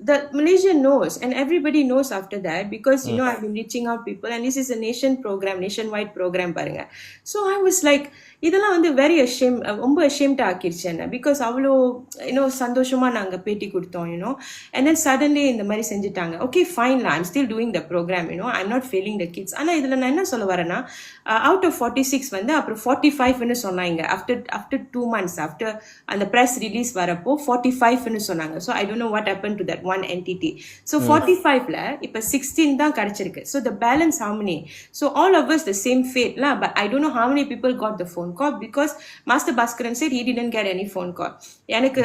the Malaysia knows, and everybody knows after that, because I've been reaching out people, and this is a nationwide program பாருங்க. So I was like, இதெல்லாம் very ashamed, ரொம்ப ashamed ஆக்கிருச்சு என்ன, because அவ்வளோ சந்தோஷமா நாங்க பேட்டி கொடுத்தோம், and then suddenly இந்த மாதிரி செஞ்சுட்டாங்க. Okay, fine lah, I'm still doing the program, I'm not failing the kids. ஆனா இதுல நான் என்ன சொல்ல வரேன்னா, out of 46 அப்புறம் 45 சொன்னாங்க. after 2 months after அந்த press release வரப்போ 45 சொன்னாங்க. So I don't know what happened to that one entity. So 45ல இப்ப 16 தான் கிடைச்சிருக்கு. So the balance how many? So all of us the same fate lah, but I don't know how many people got the phone call, because Master Bhaskaran said he didn't get any phone call. எனக்கு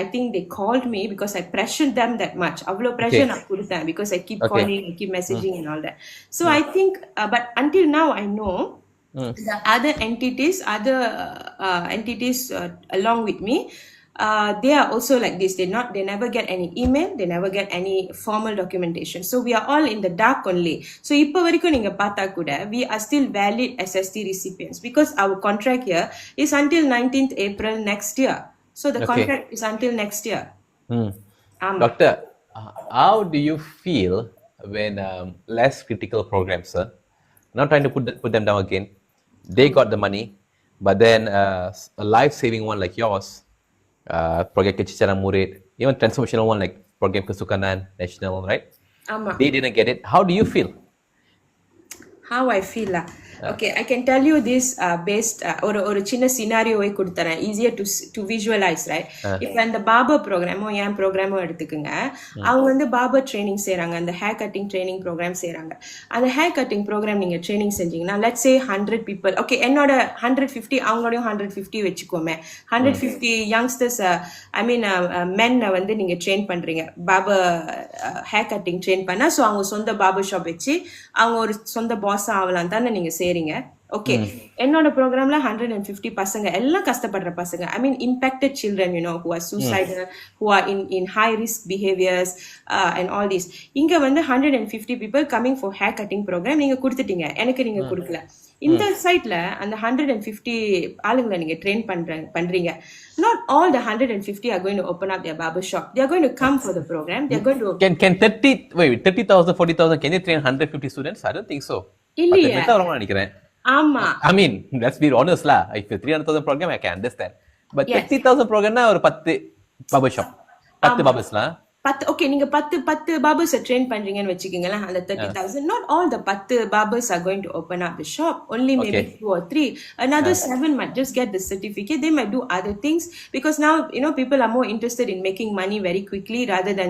I think they called me because I pressured them that much. அவ்வளோ pressure நான் கொடுத்தேன், because I keep calling, I keep messaging and all that. So I think but until now I know the other entities along with me, they are also like this. They never get any email, they never get any formal documentation. So we are all in the dark only. So இப்ப வரைக்கும் நீங்க பார்த்தா கூட we are still valid SST recipients, because our contract here is until 19th April next year. So the contract is until next year. Doctor, how do you feel when less critical programs, not trying to put them down again, they got the money, but then a life-saving one like yours, program Keciceran Murid, even transformational one like program Kesukanan National, right? They didn't get it. How do you feel? How I feel lah. Okay, I can tell you this based ஒரு சின்ன சினாரியோவை கொடுத்தறேன், easier to visualize, right? இப்போ அந்த barber program-ஓ என் program-ஓ எடுத்துக்கங்க. அவங்க barber training செய்றாங்க, அந்த hair cutting training program செய்றாங்க. அந்த hair cutting program நீங்க training செஞ்சீங்கன்னா, let's say 100 people, okay, என்னோட 150, அவங்களோடையும் 150 வெச்சுக்கோமே. 150 youngsters, men நீங்க train பண்றீங்க, barber hair cutting train பண்ணா, so அவங்க சொந்த barber shop வெச்சு அவங்க ஒரு சொந்த boss ஆவலாம் தானே நீங்க செய்றீங்க. ஓகே, என்னோட ப்ரோக்ராம்ல 150 பசங்க, எல்லாம் கஷ்டப்படுற பசங்க, impacted children, who are suicidal, who are in high risk behaviors and all this. இங்க 150 people coming for hair cutting program நீங்க கொடுத்துட்டீங்க, எனக்கு நீங்க கொடுக்கல. இந்த சைட்ல அந்த 150 ஆளுங்களை நீங்க ட்ரெயின் பண்றீங்க. Not all the 150 are going to open up their barber shop. They are going to come for the program. They are going to can 30,000 40,000 can they train 150 students? I don't think so. இல்லையே, நினைக்கிறேன். ஆமா, let's be honest lah. If 300,000 program I can understand, but 30,000 program na ஒரு 10 barber shop, 10 barbers lah. Okay, நீங்க 10 barbers train பண்றீங்கன்னு வெச்சுக்கீங்களா, அந்த 30,000. Not all the 10 barbers are going to open up the shop. Only maybe 2 or 3. Another 7 might just get the certificate. They might do other things, because now people are more interested in making money very quickly rather than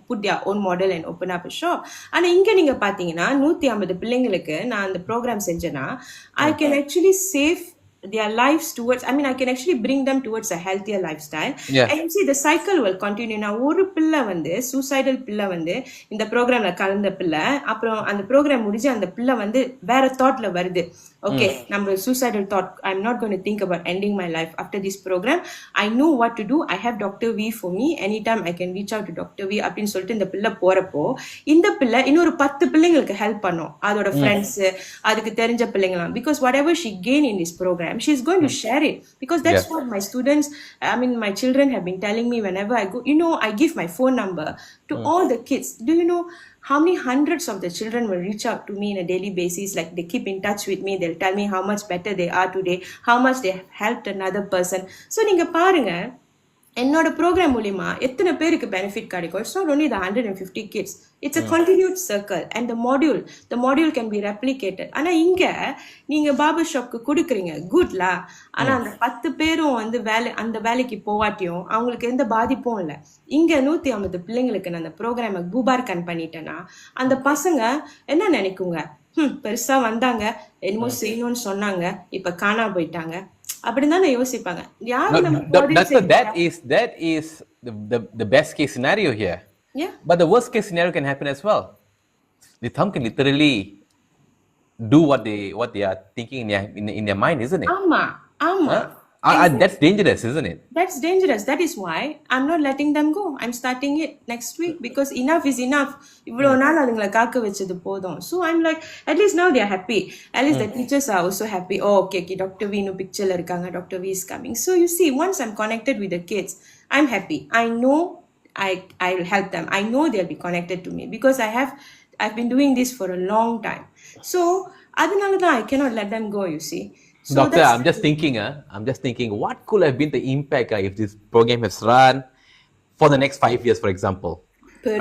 put their own model and open up a shop. ஆனா இங்க நீங்க பாத்தீங்கன்னா 150 பிள்ளைங்களுக்கு நான் அந்த program செஞ்சேனா, I can actually save their lives towards, I mean, I can actually bring them towards a healthier lifestyle. Yeah. And you see, the cycle will continue. Now, ஒரு பிள்ளை வந்து சூசைடல் பிள்ளை வந்து இந்த ப்ரோக்ராம்ல கலந்த பிள்ளை, அப்புறம் அந்த ப்ரோக்ராம் முடிஞ்சு அந்த பிள்ளை வந்து வேற தாட்ல வருது. Okay, நம்ம suicidal thought, I'm not going to think about ending my life after this program. I know what to do. I have Dr. V for me. Anytime I can reach out to Dr. V அப்படின்னு சொல்லிட்டு இந்த பிள்ளை போறப்போ, இந்த பிள்ளை இன்னொரு 10 பிள்ளைங்களுக்கு help பண்ணும், அதோட ஃப்ரெண்ட்ஸ், அதுக்கு தெரிஞ்ச பிள்ளைங்களாம். Because whatever she gain in this program, she is going to share it. Because that's what my students, I mean, my children have been telling me whenever I go, I give my phone number to all the kids. Do you know how many hundreds of the children will reach out to me on a daily basis? Like, they keep in touch with me. They'll tell me how much better they are today, how much they have helped another person. So நீங்க பாருங்க, என்னோட program மூலியமா எத்தனை பேருக்கு benefit கிடைக்கும். It's not only the 150 kids. It's a continued circle, and the module can be replicated. ஆனா இங்க நீங்க பார்பர் ஷாப்க்கு கொடுக்குறீங்க, குட்லா. ஆனா அந்த 10 பேரும் வந்து அந்த வேலைக்கு போவாட்டியும் அவங்களுக்கு எந்த பாதிப்பும் இல்லை. இங்க 150 பிள்ளைங்களுக்கு நான் அந்த ப்ரோக்ராமை பூபார்கன் பண்ணிட்டேன்னா அந்த பசங்க என்ன நினைக்குங்க, பெருசா வந்தாங்க, என்னமோ செய்யணும்னு சொன்னாங்க, இப்ப காணா போயிட்டாங்க அப்படிதான் யோசிப்பாங்க. That is the best case scenario here. Yeah. But the worst case scenario can happen as well. The thumb can literally do what they are thinking in their mind, isn't it? Ama. That's dangerous, isn't it? That's dangerous. That is why I'm not letting them go. I'm starting it next week because enough is enough. இவ்வளவு நாள் அதுங்களை காக்க வச்சது போதும். So I'm like, at least now they are happy. At least the teachers are also happy. Oh, okay, Dr. Vino picture la irukanga, Dr. V is coming. So you see, once I'm connected with the kids, I'm happy. I know I will help them. I know they'll be connected to me because I've been doing this for a long time. So adanaala da I cannot let them go, you see. So Doctor, I'm just thinking, what could have been the impact if this program has run for the next 5 years, for example?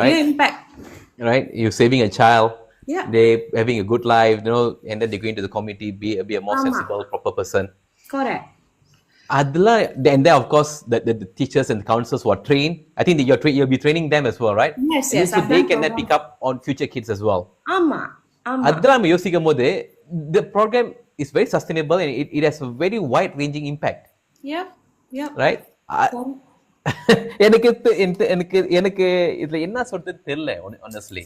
Right? Impact. Right? You're saving a child. Yeah. They're having a good life, and then they go into the community, be a more sensible, proper person. Correct. And then, of course, the teachers and the counselors who are trained, I think that you'll be training them as well, right? Yes. So they can then pick up on future kids as well. Ama. Adram yosikambodhu, the program is very sustainable and it has a very wide ranging impact. Yep. Right? எனக்கு இதுல என்ன சொல்றது தெரியல, honestly.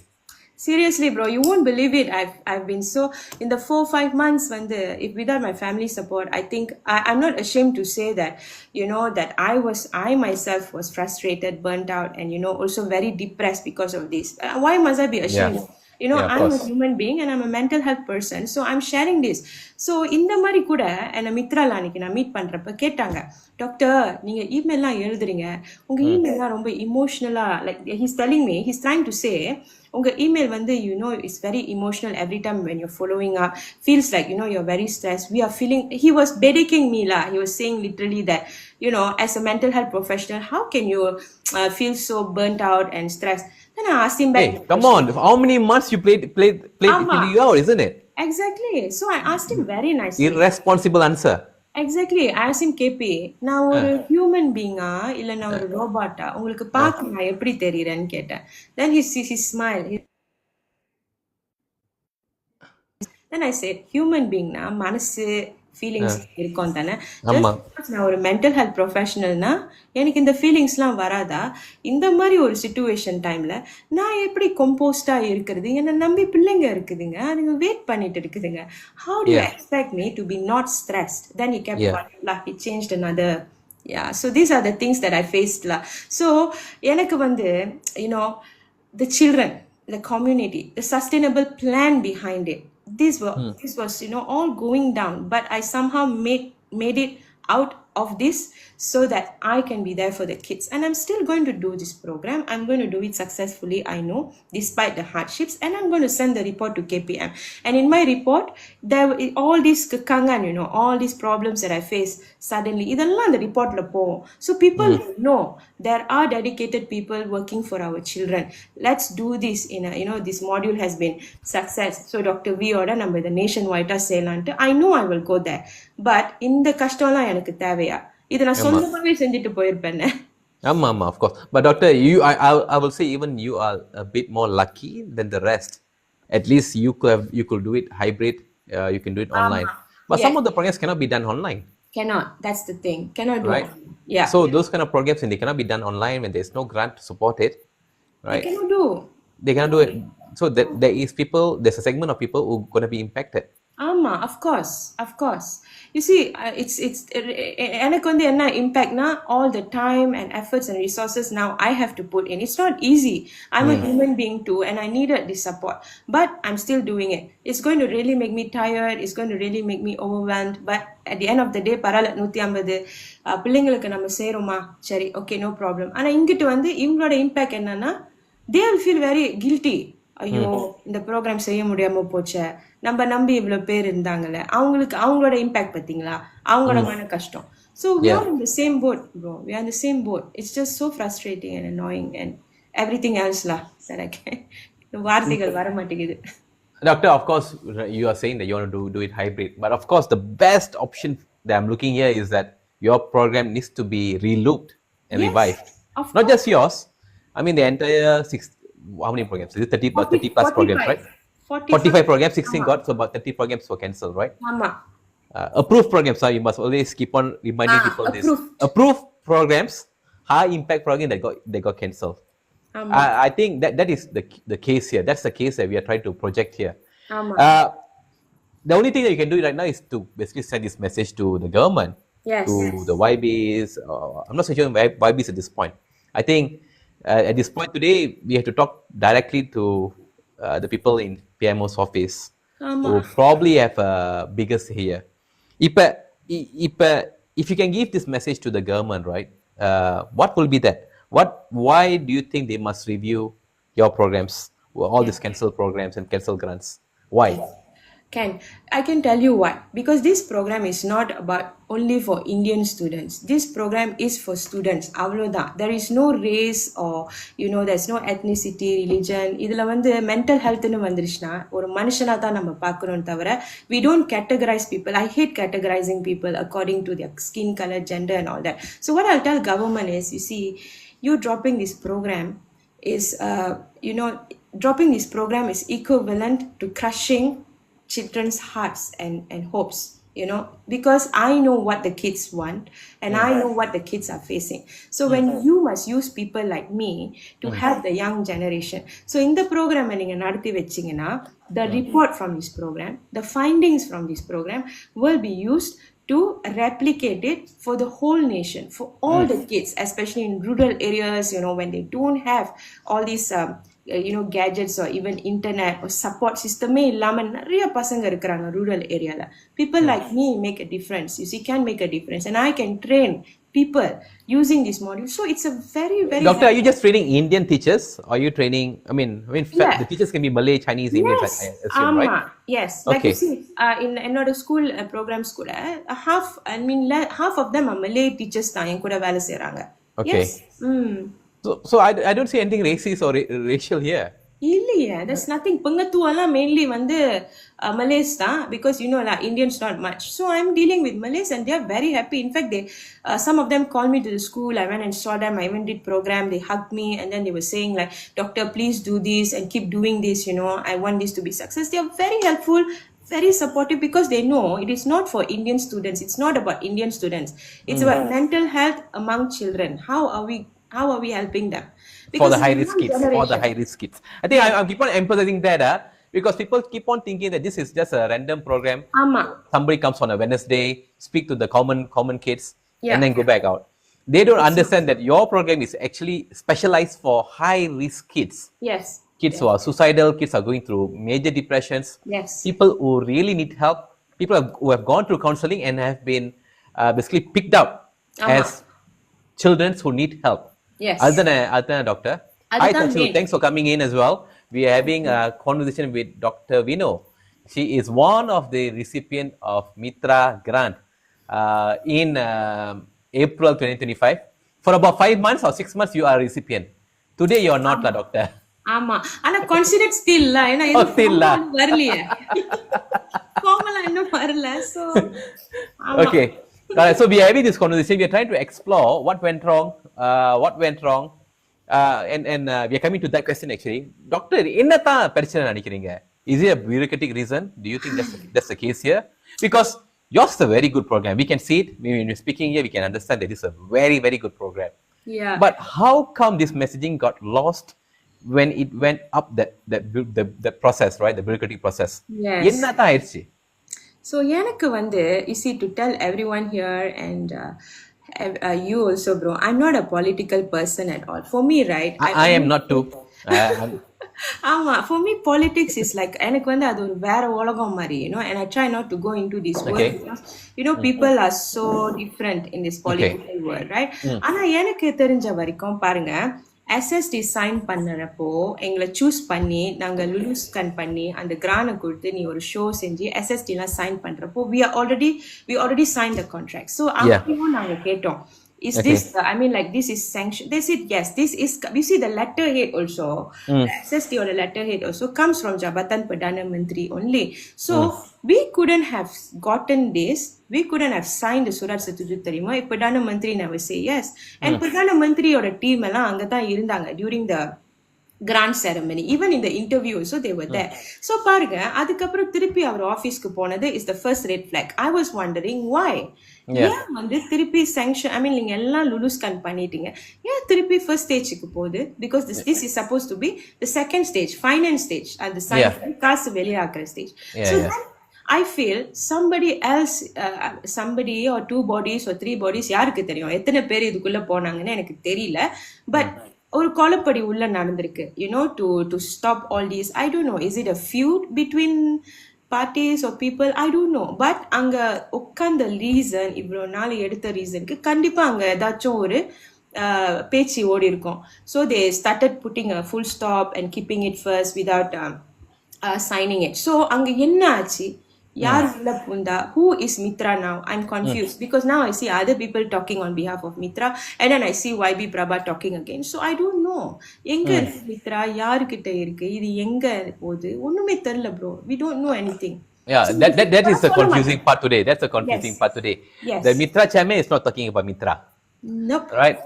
Seriously, bro, you won't believe it. I've been so, in the 4-5 months when if without my family support, I think I'm not ashamed to say that, that I myself was frustrated, burnt out, and also very depressed because of this. Why must I be ashamed? I'm a human being and I'm a mental health person, so I'm sharing this. So இந்த மாதிரி கூட என்ன மித்ரால அன்னைக்கு நான் meet பண்றப்ப கேட்டாங்க, doctor நீங்க இமெயில்லாம் எழுதுறீங்க, உங்க இமெயில்லாம் ரொம்ப இமோஷனலா, like he's telling me, he's trying to say, உங்க email வந்து it's very emotional every time when you're following up, feels like you're very stressed, we are feeling, he was begging me lah, he was saying literally that as a mental health professional, how can you feel so burnt out and stressed? Then I asked him back, hey, come on, how many months you played it out, isn't it? Exactly. So I asked him very nicely. Irresponsible answer. Exactly. I asked him, KP, நான் ஒரு human being இல்ல நான் ஒரு ரோபாட்டா, உங்களுக்கு பார்க்க நான் எப்படி தெரியறேன்னு கேட்டேன். Then he smiled. Then I said, human being na மனசு ஃபீலிங்ஸ் இருக்கும் தானே. நான் ஒரு மென்டல் ஹெல்த் ப்ரொஃபஷனல்னா எனக்கு இந்த ஃபீலிங்ஸ்லாம் வராதா? இந்த மாதிரி ஒரு சிச்சுவேஷன் டைம்ல நான் எப்படி கம்போஸ்டா இருக்கிறது? என்னை நம்பி பிள்ளைங்க இருக்குதுங்க, அதுங்க வெயிட் பண்ணிட்டு இருக்குதுங்க. How do you expect me to be not stressed? Then he kept on, he changed another. Yeah, so these are the things that I faced la. So எனக்கு வந்து the children, the community, the sustainable plan behind it, this was all going down, but I somehow made it out of this so that I can be there for the kids, and I'm still going to do this program. I'm going to do it successfully, I know, despite the hardships, and I'm going to send the report to KPM. And in my report there all these kangan, all these problems that I face suddenly idella the report la po, so people know there are dedicated people working for our children. Let's do this in a this module has been success, so Dr. V oda நம்ம the nationwide saylanட்டு I know I will go there, but இந்த கஷ்டம்லாம் எனக்கு தேவையா? இத நான் சொந்தமாவே செஞ்சிட்டு போயிருப்பேன். ஆமா, of course. But doctor, I will say even you are a bit more lucky than the rest. At least you could do it hybrid. You can do it online. But Yes. some of the programs cannot be done online, Cannot. That's the thing. Cannot do. right? Yeah. So those kind of programs, and they cannot be done online when there's no grant to support it, They right? cannot do. They cannot do it. So there's a segment of people who going to be impacted. Of course, of course. You see, எனக்கு வந்து என்ன impactனா all the time and efforts and resources now I have to put in. It's not easy. I'm a human being too, and I needed this support, but I'm still doing it. It's going to really make me tired. It's going to really make me overwhelmed. But at the end of the day, பரவாயில்ல 150 பிள்ளைங்களுக்கு நம்ம செய்றோமா சரி okay no problem. ஆனா இங்கிட்டு வந்து இவங்களோட impact என்னன்னா they will feel very guilty. ஐயோ இந்த ப்ரோக்ராம் செய்ய முடியாம போச்சே, நம்ம நம்பி இவ்வளவு பேர் இருந்தாங்கல்ல, அவங்களோட இம்பாக்ட் பாத்தீங்களா, அவங்களோட மன கஷ்டம். So we are in the same boat, bro. We are in the same boat. It's just so frustrating and annoying and everything else lah that I can. வார்த்தைகள் வர மாட்டேங்குது. Doctor, of course, you are saying that you want to do it hybrid, but of course, the best option that I'm looking here is that your program needs to be relooked and Yes, revived. of Not just yours. I mean, the entire how many programs? Is it 30 plus programs, right? 45 programs, 16 got, so about 30 programs were cancelled, right? ஆமா. Approved programs, you must always keep on reminding people this. Approved. Approved programs, high impact program that got cancelled. I think that is the case here. That's the case that we are trying to project here. The only thing that you can do right now is to basically send this message to the government, Yes. to the YBs. I'm not so sure YBs at this point. I think at this point today, we have to talk directly to the people in PMO's office who probably have a bigger say here. If you can give this message to the government, right? What will be that? Why do you think they must review your programs, all these cancelled programs and cancelled grants? Why? I can tell you why. Because this program is not about only for Indian students. This program is for students. அவ்வளவுதான். There is no race or there's no ethnicity, religion. இதுல வந்து mental healthனு வந்துருச்சுனா ஒரு மனுஷனா தான் நம்ம பார்க்கணும் தவிர we don't categorize people. I hate categorizing people according to their skin color, gender and all that. So what I'll tell government is, you see, you dropping this program is dropping this program is equivalent to crushing children's hearts and hopes, because I know what the kids want and I know what the kids are facing. So when you must use people like me to help the young generation. So in the program நீங்க நடத்தி வெச்சீங்கன்னா, the report from this program, the findings from this program will be used to replicate it for the whole nation, for all the kids, especially in rural areas, when they don't have all these gadgets or even internet or support system இல்லாம நிறைய பசங்க இருக்காங்க rural areaல. People like me make a difference. You see, can make a difference, and I can train people using this module. So it's a very, very Doctor, are you just training Indian teachers? Or are you training? The teachers can be Malay, Chinese, English. Yes. I assume, right? Yes. Like Okay. you see, in another school program school, half of them are Malay teachers தான் என் கூட வேலை செய்றாங்க. Okay. Yes. So I don't see anything racist or racial here. இல்லையே, there's nothing. பங்கத்துவெல்லாம் mainly வந்து Malays தான், because Indians not much. So I'm dealing with Malays and they are very happy. In fact, some of them called me to the school. I went and saw them. I even did program. They hugged me and then they were saying like, "Doctor, please do this and keep doing this. I want this to be success." They are very helpful, very supportive, because they know it is not for Indian students. It's not about Indian students. It's about mental health among children. How are we helping them? For the high risk kids. I think I keep on emphasizing that because people keep on thinking that this is just a random program. Somebody comes on a Wednesday, speak to the common kids, and then go back out. They don't understand that your program is actually specialized for high risk kids. Yes. Kids who are suicidal, kids are going through major depressions. Yes. People who really need help, people who have gone through counseling and have been basically picked up as children who need help. Yes. Adana, Doctor. Hi, Tachu. Thanks for coming in as well. We are having a conversation with Dr. Vino. She is one of the recipient of MITRA grant in April 2025. For about 5 months or 6 months, you are a recipient. Today, you are not, Doctor. ஆமா, ஆனா considered still ஏன்னா இது வரலையே. Formula இன்னும் வரல. So okay. So we are having this conversation. We are trying to explore what went wrong, and we are coming to that question actually. Doctor, என்னதான் பிரச்சனை நினைக்கிறீங்க? Is it a bureaucratic reason? Do you think that's the case here? Because Yours is a very good program. We can see it. When you're speaking here, we can understand that it's a very, very good program. Yeah. But how come this messaging got lost when it went up that process, right? The bureaucratic process. Yes. என்னதான் ஆயிடுச்சு? So எனக்கு வந்து, you see, to tell everyone here and you also, bro, I'm not a political person at all. For me, right? I am not too. ஆமா, for me politics is like எனக்கு வந்து அது ஒரு வேற உலகம் மாதிரி, you know, and I try not to go into this world Okay. because, you know, people are so different in this political world, right? ஆனா எனக்கு தெரிஞ்ச வரைக்கும் பாருங்க, SST சைன் பண்ணறப்போ எங்களை சூஸ் பண்ணி நாங்க லுலு ஸ்கேன் பண்ணி அந்த கிரானை கொடுத்து நீ ஒரு ஷோ செஞ்சு SST எல்லாம் சைன் பண்றப்போ we already signed the contract. So அப்பயும் நாங்க கேட்டோம், is this I mean, like, this is sanctioned? They said yes, this is, you see the letterhead also, SST or the letterhead also comes from Jabatan Perdana Menteri only. So we couldn't have gotten this, we couldn't have signed the Surat Setuju Terima if Perdana Menteri never say yes. And Perdana Menteri or the team எல்லாம் அங்க தான் இருந்தாங்க during the grand ceremony, even in the interview also they were there. So பாருங்க, அதுக்கப்புறம் திருப்பி அவர் ஆபீஸ்க்கு போனது is the first red flag. I was wondering why. ஏன் வந்து திருப்பி sanction, I mean, நீங்க எல்லாம் லுலு ஸ்கேன் பண்ணிட்டீங்க, ஏன் திருப்பி first stageக்கு போகுது? Because this is supposed to be the second stage, finance stage, at the காசு வெளியாக்குற stage. So then I feel somebody else, somebody or 2 bodies or 3 bodies, யாருக்கு தெரியும் எத்தனை பேர் இதுக்குள்ள போனாங்கன்னு எனக்கு தெரியல, but ஒரு கொலைப்படி உள்ள நடந்திருக்கு, you know, to stop all these. I don't know, is it a feud between parties or people? I don't know, but அங்க உட்கார்ந்த ரீசன், இவ்வளவு நாள் எடுத்த ரீசனுக்கு கண்டிப்பா அங்க ஏதாச்சும் ஒரு பேச்சு ஓடி இருக்கும். So they started putting a full stop and keeping it first without signing it. So அங்க என்ன ஆச்சு? யார் உள்ள புந்தா? Who is MITRA now? I'm confused because now I see other people talking on behalf of MITRA and then I see YB Prabha talking again. So I don't know. எங்க இருக்கு MITRA? யார்கிட்ட இருக்கு? இது எங்க போகுது? ஒண்ணுமே தெரியல bro. We don't know anything. Yeah, so that is the confusing part today. That's the confusing part today. Yes. The MITRA chairman is not talking about MITRA. Nope. Right?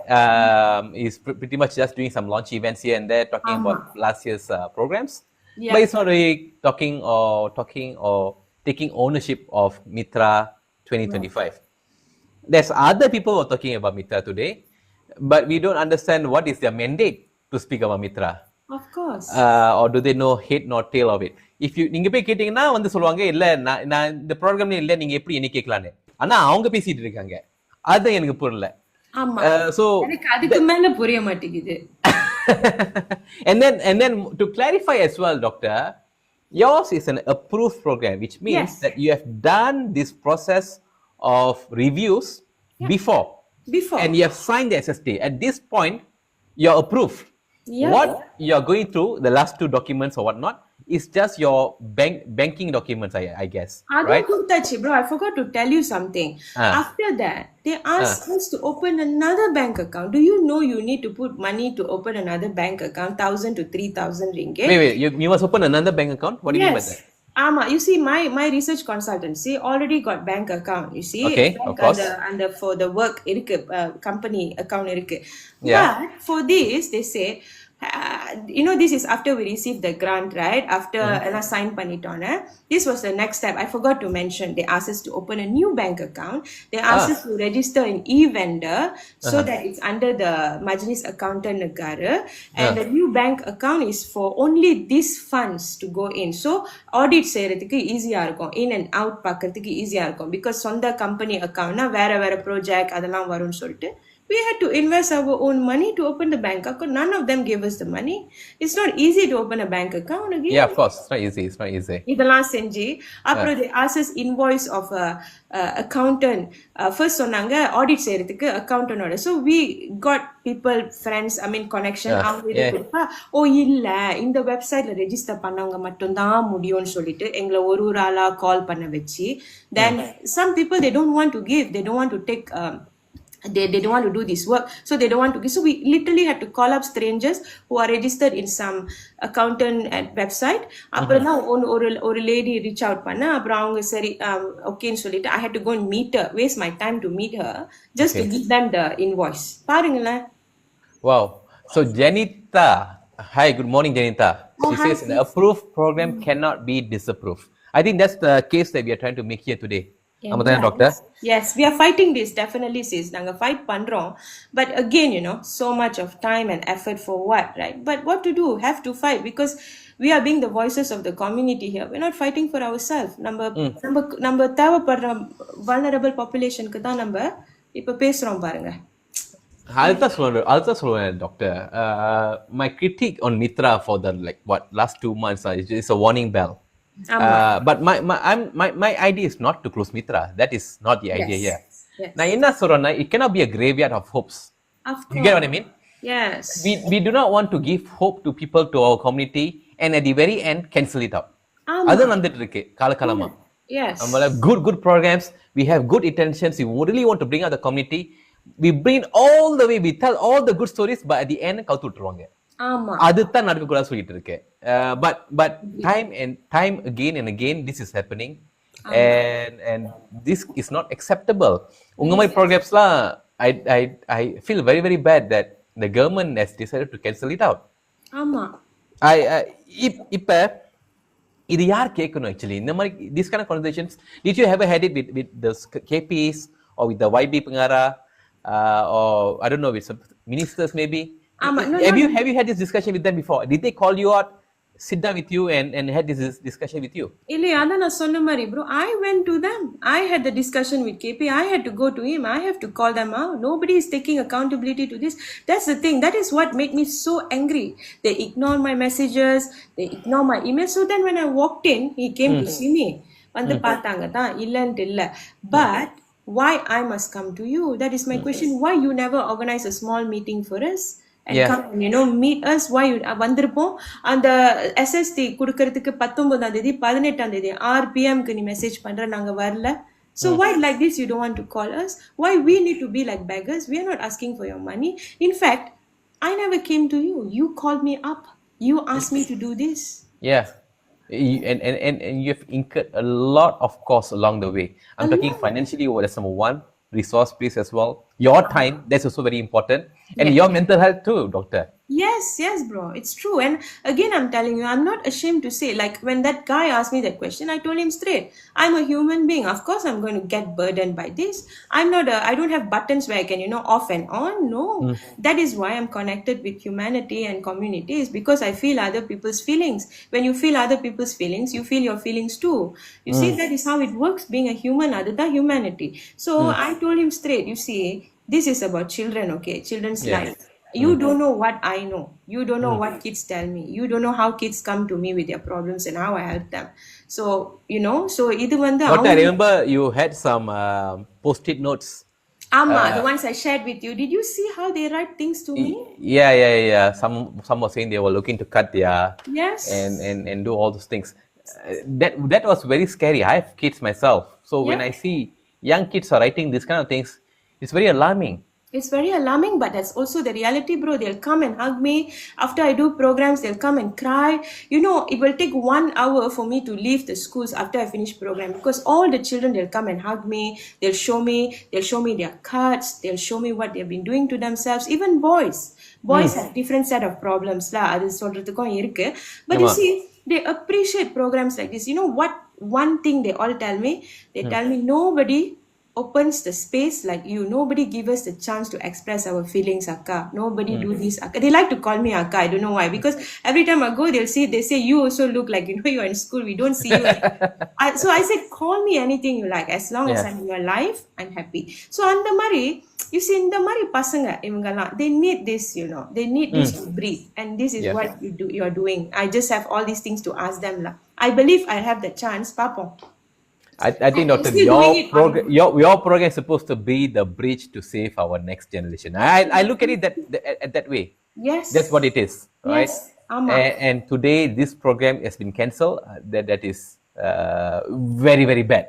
He's pretty much just doing some launch events here and there, talking about last year's programs. Yeah. But it's not really talking or taking ownership of MITRA 2025. There's other people who are talking about MITRA today, but we don't understand what is their mandate to speak about MITRA. Of course. Or do they know head nor tail of it? If you நீங்க போய் கேட்டீங்கன்னா வந்து சொல்லுவாங்க, இல்ல நான் இந்த ப்ரோக்ராம்ல இல்ல, நீங்க எப்படி என்ன கேட்கலான்னு. ஆனா அவங்க பேசிட்டு இருக்காங்க, அது எனக்கு புரியல. ஆமா, So எனக்கு அதுக்கு மேல புரிய மாட்டேங்குது. and then to clarify as well, doctor, yours is an approved program, which means that you have done this process of reviews before, and you have signed the SST. At this point, you're approved. What you're going through, the last 2 documents or whatnot, is just your banking documents, I guess. Right? Bro, I forgot to tell you something. After that, they asked us to open another bank account. Do you know you need to put money to open another bank account, 1,000 to 3,000 ringgit? Wait, you must open another bank account? What do you mean by that? You see, my research consultancy already got bank account, you see. Okay, of course. And for the work, company account irukku. Yeah. But for this, they say, you know, this is after we received the grant, right? After I signed பண்ணிட்டோனே, this was the next step. I forgot to mention, they asked us to open a new bank account. They asked us to register an e-vendor so that it's under the Majlis Accountant Negara, and the new bank account is for only these funds to go in. So audit செய்யறதுக்கு ஈஸியா இருக்கும், in and out பார்க்கிறதுக்கு ஈஸியா இருக்கும், because சொந்த company accountனா வேற project அதெல்லாம் வரும்னு சொல்லிட்டு we had to invest our own money to open the bank account. None of them gave us the money. It's not easy to open a bank account again. Yeah, of course. It's not easy. இதெல்லாம் செஞ்சு அப்புறம் they asked us invoice of a accountant. First சொன்னாங்க audit செய்யறதுக்கு accountant. So we got people, friends, I mean connection. இல்ல இந்த வெப்சைட்ல register பண்ணவங்க மட்டும் தான் முடியும்னு சொல்லிட்டு எங்களை ஒரு ஆளா கால் பண்ண வச்சு, then some people they don't want to give, they don't want to take they don't want to do this work, so they don't want to give. So we literally had to call up strangers who are registered in some accountant website. அப்புறம் தான் ஒரு lady reach out பண்ண, அப்புறம் அவங்க சரி ஓகேன்னு சொல்லிட்டு I had to go and meet her, waste my time to meet her just to give them the invoice. பாருங்களேன். Wow. So Janita, hi, good morning Janita. She says an approved program cannot be disapproved. I think that's the case that we are trying to make here today. ஆமா தானே doctor? Yes, we are fighting this, definitely sis. நாங்க fight பண்றோம். But again, so much of time and effort for what, right? But what to do? Have to fight because we are being the voices of the community here. We're not fighting for ourselves. நம்ம தேவைப்படுற vulnerable populationக்கு தான் நம்ம இப்ப பேசுறோம் பாருங்க. அதுதான் சொல்லுவேன் doctor. My critique on MITRA for the last 2 months is a warning bell. But my idea is not to close MITRA. That is not the idea here. Yes. Now, என்ன சொல்றேன்னா, it cannot be a graveyard of hopes. Of course. You get what I mean? Yes. We do not want to give hope to people, to our community, and at the very end cancel it out. அது வந்துட்டு இருக்கு காலகாலமா. Yes. Good programs. We have good intentions. We really want to bring out the community. We bring all the way. We tell all the good stories, but at the end கவுத்து விட்டுருவாங்க. ஆமா. அதுதான் நடக்க கூடாது சொல்லிட்டு இருக்கேன். But time again and again this is happening, and this is not acceptable. உங்க மாதிரி programs-லாம் I feel very very bad that the government has decided to cancel it out. ஆமா. இப்ப இது யார் கேட்கணும் actually இந்த மாதிரி this kind of conversations? Did you ever had it with the KPs or with the YB Pengara or I don't know with some ministers maybe? Have you had this discussion with them before? Did they call you out, sit down with you and had this discussion with you? இல்லையா அதான் நான் சொன்ன மாதிரி bro, I went to them. I had the discussion with KP. I had to go to him. I have to call them out. Nobody is taking accountability to this. That's the thing. That is what made me so angry. They ignore my messages. They ignore my emails. So then when I walked in, he came to see me. வந்து பார்த்தாங்க தான் இல்லன்ட்டு இல்ல. But why I must come to you? That is my question. Why you never organize a small meeting for us? And come and meet us. Why வந்திருப்போம் அந்த SST குடுக்கிறதுக்கு 19ஆம் தேதி 18ஆம் தேதி 6 PM க்கு நீ மெசேஜ் பண்ற நாங்க வரல. So why like this you don't want to call us? Why we need to be like beggars? We are not asking for your money. In fact, I never came to you. You called me up. You asked me to do this. Yeah. And you have incurred a lot of costs along the way. I'm talking financially over that's number one. Resource please as well. Your time, that's also very important. And your mental health too, doctor. Yes, bro. It's true. And again, I'm telling you, I'm not ashamed to say, like when that guy asked me that question, I told him straight, I'm a human being. Of course, I'm going to get burdened by this. I don't have buttons where I can, off and on. No. That is why I'm connected with humanity and communities because I feel other people's feelings. When you feel other people's feelings, you feel your feelings too. You see, that is how it works being a human, other than humanity. So I told him straight, you see, this is about children, okay? Children's life. You don't know what I know. You don't know what kids tell me. You don't know how kids come to me with their problems and how I help them. So, so idu vandu But I remember you had some post-it notes. The ones I shared with you. Did you see how they write things to me? Yeah. Some were saying they were looking to cut their Yes. and do all those things. That was very scary. I have kids myself. So when I see young kids are writing these kind of things, it's very alarming. It's very alarming, but that's also the reality, bro. They'll come and hug me. After I do programs, they'll come and cry. It will take 1 hour for me to leave the schools after I finish program because all the children, they'll come and hug me. They'll show me their cuts. They'll show me what they've been doing to themselves. Even boys have different set of problems. But you see, they appreciate programs like this. You know what? One thing they all tell me, tell me nobody opens the space like you. Nobody give us the chance to express our feelings, Akka. Nobody do this, Akka. They like to call me Akka. I don't know why. Because every time I go, they say, you also look like, you're in school. We don't see you. So I said, call me anything you like. As long as I'm in your life, I'm happy. So on the Mari, you see, in the Mari pasanga, they need this, They need this to breathe. And this is what you're doing. I just have all these things to ask them. I believe I have the chance, Papa. I think, Doctor, your program is supposed to be the bridge to save our next generation. I look at it that way. Yes. That's what it is, right? Yes. And today, this program has been cancelled. That is very, very bad.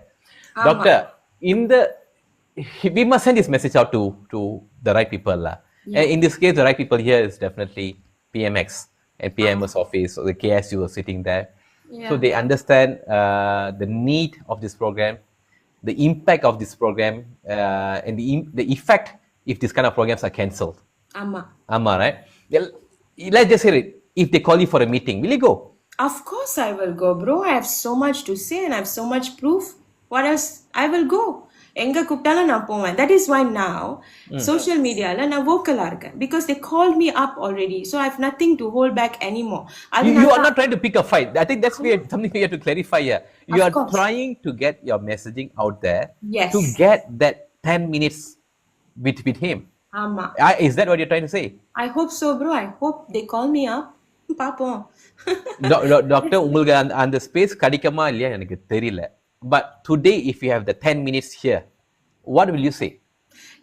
Doctor, we must send this message out to the right people. In this case, the right people here is definitely PMX and PM's office, or the KSU are sitting there. So they understand the need of this program, the impact of this program, and the effect if these kind of programs are cancelled. Amma, right? Let's just say it. If they call you for a meeting, will you go? Of course I will go, bro. I have so much to say and I have so much proof. What else? I will go. எங்க கூப்பிட்டாலும் நான் போவேன். That is why now social media நான் vocal-ஆ இருக்கேன் because they called me up already, so I have nothing to hold back anymore. You are not trying to pick a fight. I think that's something we have to clarify here. You are trying to get your messaging out there Yes. to get that 10 minutes with him. ஆமா. Is that what you're trying to say? I hope so, bro. I hope they call me up. பாப்போம். Doctor உங்களுக்கு அந்த space கிடைக்குமா இல்லையா எனக்கு தெரியல. But today if you have the 10 minutes here, what will you say?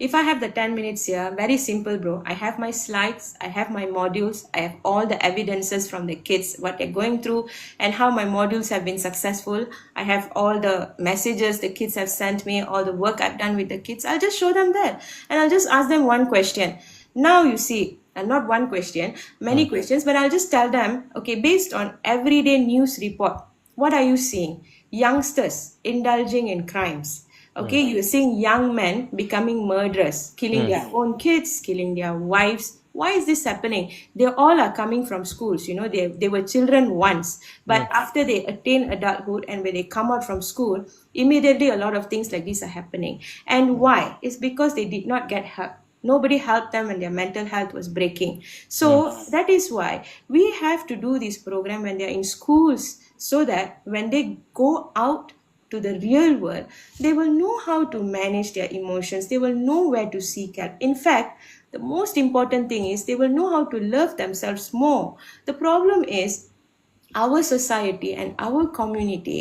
If I have the 10 minutes here, very simple, bro. I have my slides, I have my modules, I have all the evidences from the kids, what they're going through and how my modules have been successful. I have all the messages the kids have sent me, all the work I've done with the kids. I'll just show them that. And I'll just ask them one question. Now you see, and not one question, many questions, but I'll just tell them, okay, based on everyday news report, what are you seeing? Youngsters indulging in crimes. Okay, you're seeing young men becoming murderers, killing their own kids, killing their wives. Why is this happening? They all are coming from schools, you know, they were children once, but after they attain adulthood and when they come out from school, immediately a lot of things like this are happening. And why? It's because they did not get help. Nobody helped them and their mental health was breaking. So that is why we have to do this program when they're in schools, so that when they go out to the real world, they will know how to manage their emotions. They will know where to seek help. In fact, the most important thing is they will know how to love themselves more. The problem is our society and our community,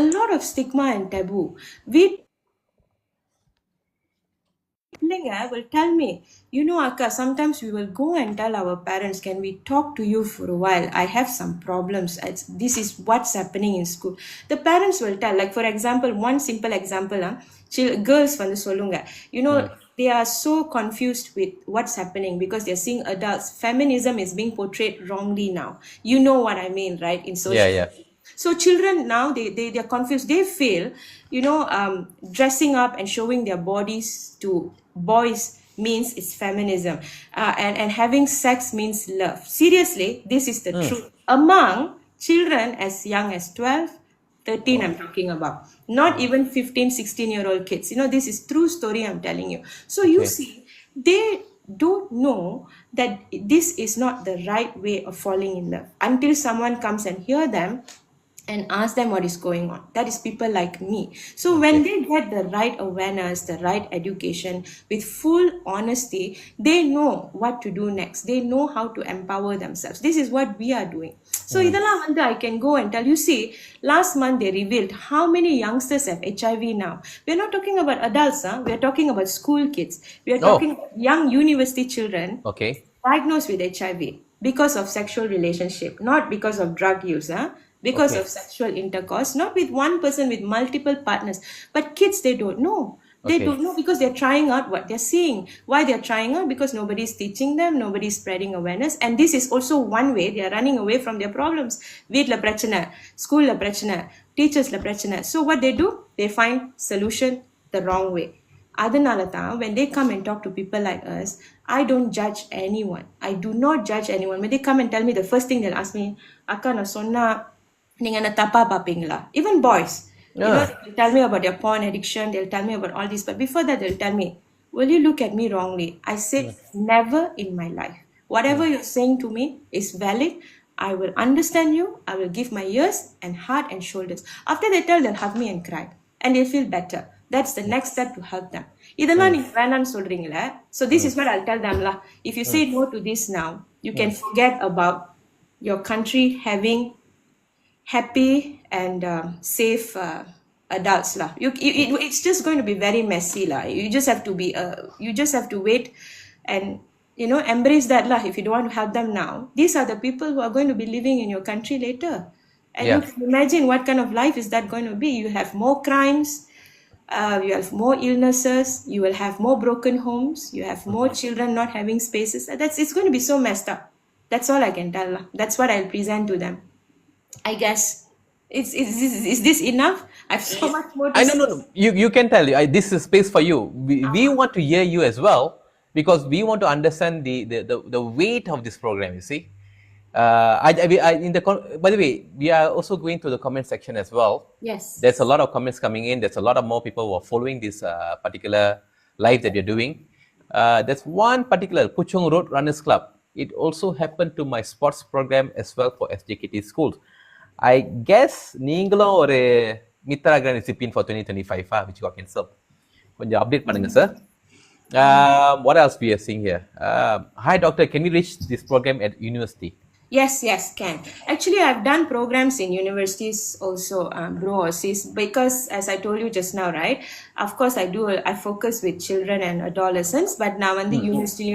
a lot of stigma and taboo. We will tell me, you know, Akka, sometimes we will go and tell our parents, can we talk to you for a while? I have some problems. This is what's happening in school. The parents will tell, like for example, one simple example, girls வந்து சொல்லுங்க, you know, they are so confused with what's happening because they're seeing adults. Feminism is being portrayed wrongly now. You know what I mean, right? In social Yeah. So children now, they're confused. They feel, you know, dressing up and showing their bodies to boys means it's feminism, and having sex means love. Seriously, this is the truth. Among children as young as 12, 13, I'm talking about. Not even 15, 16-year-old kids. You know, this is true story I'm telling you. So you see, they don't know that this is not the right way of falling in love until someone comes and hear them and ask them what is going on. That is people like me. So when they get the right awareness, the right education, with full honesty, they know what to do next. They know how to empower themselves. This is what we are doing. So இதெல்லாம் வந்து I can go and tell you, see, last month they revealed how many youngsters have HIV now. We're not talking about adults, we're talking about school kids. We are talking about young university children diagnosed with HIV because of sexual relationship, not because of drug use, because of sexual intercourse, not with one person, with multiple partners. But kids, they don't know. They don't know because they're trying out what they're seeing. Why they're trying out? Because nobody's teaching them, nobody's spreading awareness. And this is also one way they are running away from their problems. வீட்ல பிரச்சனை, ஸ்கூல்ல பிரச்சனை, டீச்சர்ஸ்ல பிரச்சனை. So what they do? They find solution the wrong way. அதனால தான் when they come and talk to people like us, I don't judge anyone. I do not judge anyone. When they come and tell me, the first thing they'll ask me, அக்கா நான் சொன்னா நீங்க என்ன தப்பா பாப்பீங்களா? Even boys, you know, they'll tell me about their porn addiction, they'll tell me about all this, but before that they'll tell me, will you look at me wrongly? I said, never in my life. Whatever you're saying to me is valid. I will understand you. I will give my ears and heart and shoulders. After they tell, they'll hug me and cry and they'll feel better. That's the next step to help them. இதெல்லாம் நீங்க வேணான்னு சொல்றீங்களே. So this is what I'll tell them lah. If you say no to this now, you can forget about your country having happy and safe adults lah. It's just going to be very messy lah. You just have to wait and, you know, embrace that lah. If you don't want to help them now, these are the people who are going to be living in your country later. And you can imagine what kind of life is that going to be. You have more crimes, you have more illnesses, you will have more broken homes, you have more children not having spaces. It's going to be so messed up. That's all I can tell lah. That's what I'll present to them. I guess. Is this enough? I have so much more to say. No. You can tell. This is space for you. We want to hear you as well because we want to understand the weight of this program. You see, By the way, we are also going to the comment section as well. Yes. There's a lot of comments coming in. There's a lot of more people who are following this particular live that you're doing. There's one particular Puchong Road Runners Club. It also happened to my sports program as well for SJKT schools. I guess நீங்களும் ஒரு Mitra grand recipient for 2025 which got cancelled. கொஞ்சம் update பண்ணுங்க sir. What else we are seeing here? Hi doctor, can we reach this program at university? Yes, can. Actually, I've done programs in universities also, bro or sis, because as I told you just now, right? Of course, I focus with children and adolescents, but now in the university,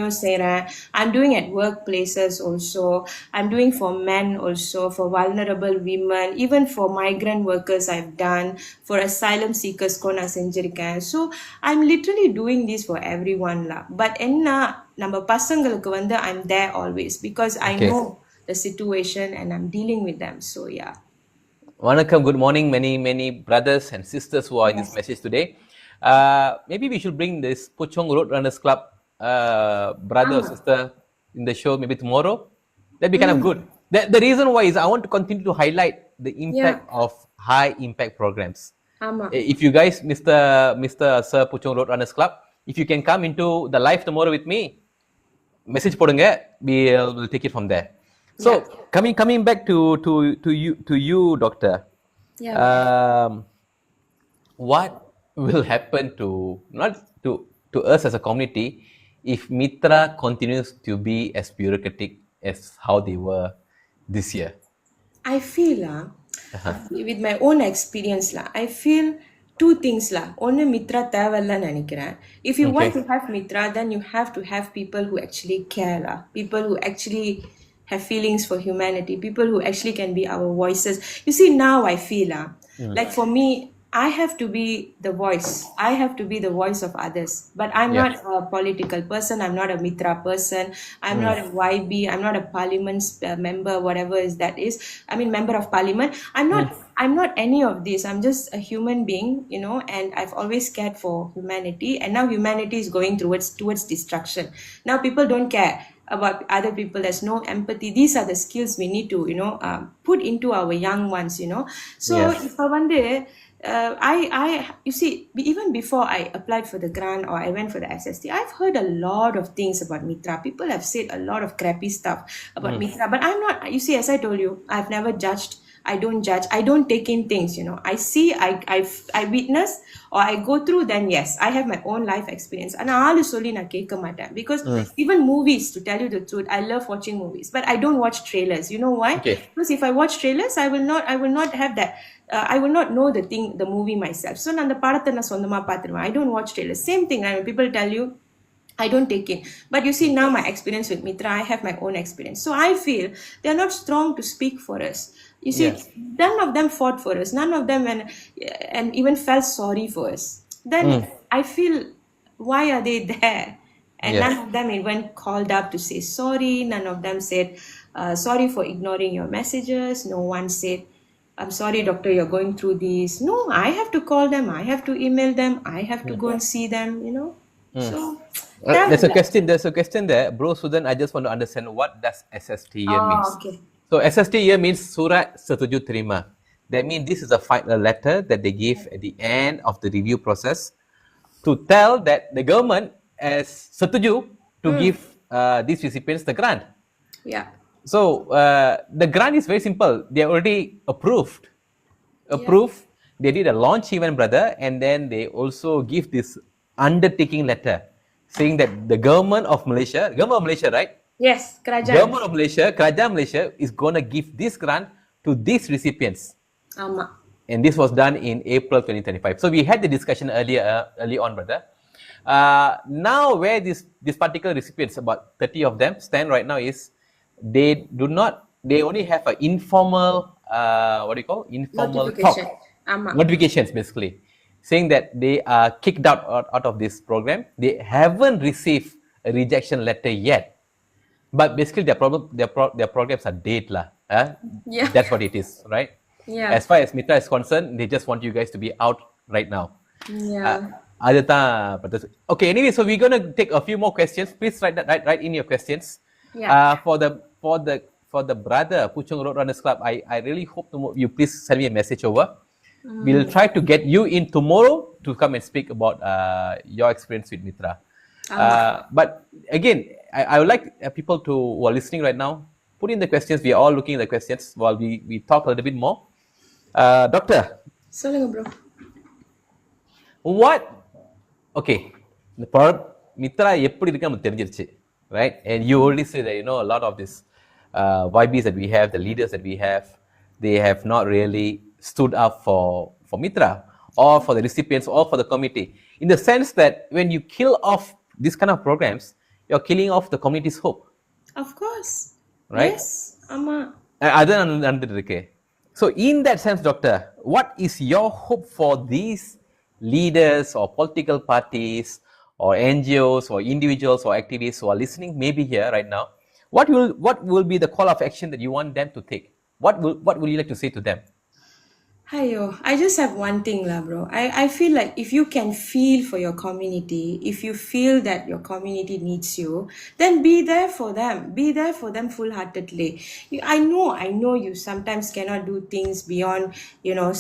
I'm doing at workplaces also. I'm doing for men also, for vulnerable women, even for migrant workers I've done, for asylum seekers, kona senjirikan. So, I'm literally doing this for everyone lah. But enna, நம்ம பசங்களுக்கு வந்து I'm there always because I Okay. know the situation and I'm dealing with them. So yeah. Vanakkam, good morning, many brothers and sisters who are in this message today. Maybe we should bring this Puchong Road Runners Club brother or sister in the show maybe tomorrow. That'd be kind of good. The reason why is I want to continue to highlight the impact of high impact programs. Ama. If you guys, Mr. Sir Puchong Road Runners Club, if you can come into the live tomorrow with me, message podunga, we'll take it from there. So coming back to you, doctor. Yeah. What will happen not to us as a community if MITRA continues to be as bureaucratic as how they were this year? I feel with my own experience I feel two things ஒன்னு மித்ரா தேவையில்லைன்னு நினைக்கிறேன். If you want to have MITRA, then you have to have people who actually care, people who actually have feelings for humanity, people who actually can be our voices. You see, now I feel like for me, I have to be the voice. I have to be the voice of others. But I'm not a political person. I'm not a MITRA person. I'm not a YB. I'm not a parliament member, whatever that is. I mean, member of parliament. I'm not any of this. I'm just a human being, and I've always cared for humanity. And now humanity is going towards destruction. Now people don't care about other people. There's no empathy. These are the skills we need to, put into our young ones, So if you see, even before I applied for the grant or I went for the SST, I've heard a lot of things about MITRA. People have said a lot of crappy stuff about MITRA, but I'm not, you see, as I told you, I've never judged. I don't judge. I don't take in things, I see, I witness, or I go through, then yes, I have my own life experience. And ஆளு சொல்லி நான் கேட்க மாட்டேன். Because even movies, to tell you the truth, I love watching movies, but I don't watch trailers. You know why? Okay. Because if I watch trailers, I will not have that. I will not know the movie myself. So நான் அந்த படத்தை நான் சொந்தமா பார்த்துருவேன். I don't watch trailers. Same thing. When people tell you, I don't take in. But you see, now my experience with MITRA, I have my own experience. So I feel they're not strong to speak for us. You see, none of them fought for us. None of them and even felt sorry for us. Then I feel, why are they there? And none of them even called up to say sorry. None of them said, sorry for ignoring your messages. No one said, I'm sorry, doctor, you're going through this. No, I have to call them. I have to email them. I have to go and see them, So there's a question there. Bro Sudan, I just want to understand, what does SST here means? Okay. So SST here means Surat Setuju Terima. That means this is a final letter that they give at the end of the review process to tell that the government has setuju to give these recipients the grant. Yeah. So the grant is very simple. They already approved. They did a launch event, brother, and then they also give this undertaking letter saying that the government of Malaysia, right? Yes, kerajaan. Government of Malaysia, Kerajaan Malaysia is going to give this grant to these recipients. Ama. And this was done in April 2025. So we had the discussion early on, brother. Now where these particular recipients, about 30 of them, stand right now is they only have an informal, informal Notification. talk. Notifications, basically, saying that they are kicked out of this program. They haven't received a rejection letter yet. But basically their programs are dead lah. Yeah. That's what it is, right? Yeah. As far as MITRA is concerned, they just want you guys to be out right now. Yeah. Okay, anyway, so we're going to take a few more questions. Please write in your questions. Yeah. for the brother Puchong Road Runners Club, I really hope you please send me a message over. We'll try to get you in tomorrow to come and speak about your experience with MITRA. But again, I would like people who are listening right now, put in the questions. We are all looking at the questions while we talk a little bit more. Doctor, சொல்லுங்க bro. what? Okay, the product MITRA எப்படி இருக்கு நமக்கு தெரிஞ்சிருச்சு, right? And you already say that a lot of this YBs that we have, the leaders that we have, they have not really stood up for MITRA or for the recipients or for the committee. In the sense that when you kill off this kind of programs, you're killing off the community's hope. Of course. Right? Yes. Amma. அதான் நடந்துட்டு இருக்கு. So in that sense, doctor, what is your hope for these leaders or political parties or NGOs or individuals or activists who are listening maybe here right now? What will be the call of action that you want them to take? What will you like to say to them? Ayo, I just have one thing lah bro. I feel like if you can feel for your community, if you feel that your community needs you, then be there for them. Be there for them full-heartedly. I know you sometimes cannot do things beyond,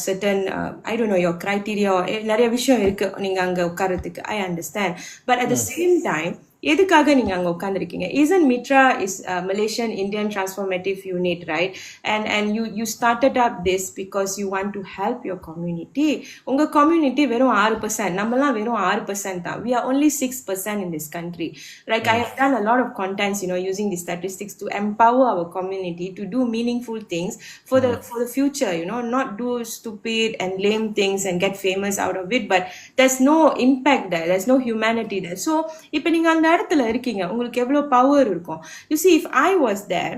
certain, I don't know, your criteria or நிறைய விஷயம் இருக்கு நீங்க அங்க உட்கார்றதுக்கு. I understand. But at the same time, எதுக்காக நீங்க அங்க உட்கார்ந்திருக்கீங்க? Isn't MITRA is Malaysian Indian Transformative Unit, right? And you started up this because you want to help your community. உங்க community வெறும் 6%, நம்மலாம் வெறும் 6% தான். We are only 6% in this country. Like I have done a lot of contents, using the statistics to empower our community to do meaningful things for the future, not do stupid and lame things and get famous out of it, but there's no impact there. There's no humanity there. So இப்ப நீங்க அந்த இடத்துல இருக்கீங்க, உங்களுக்கு எவ்வளவு power இருக்கும். You see, if I was there,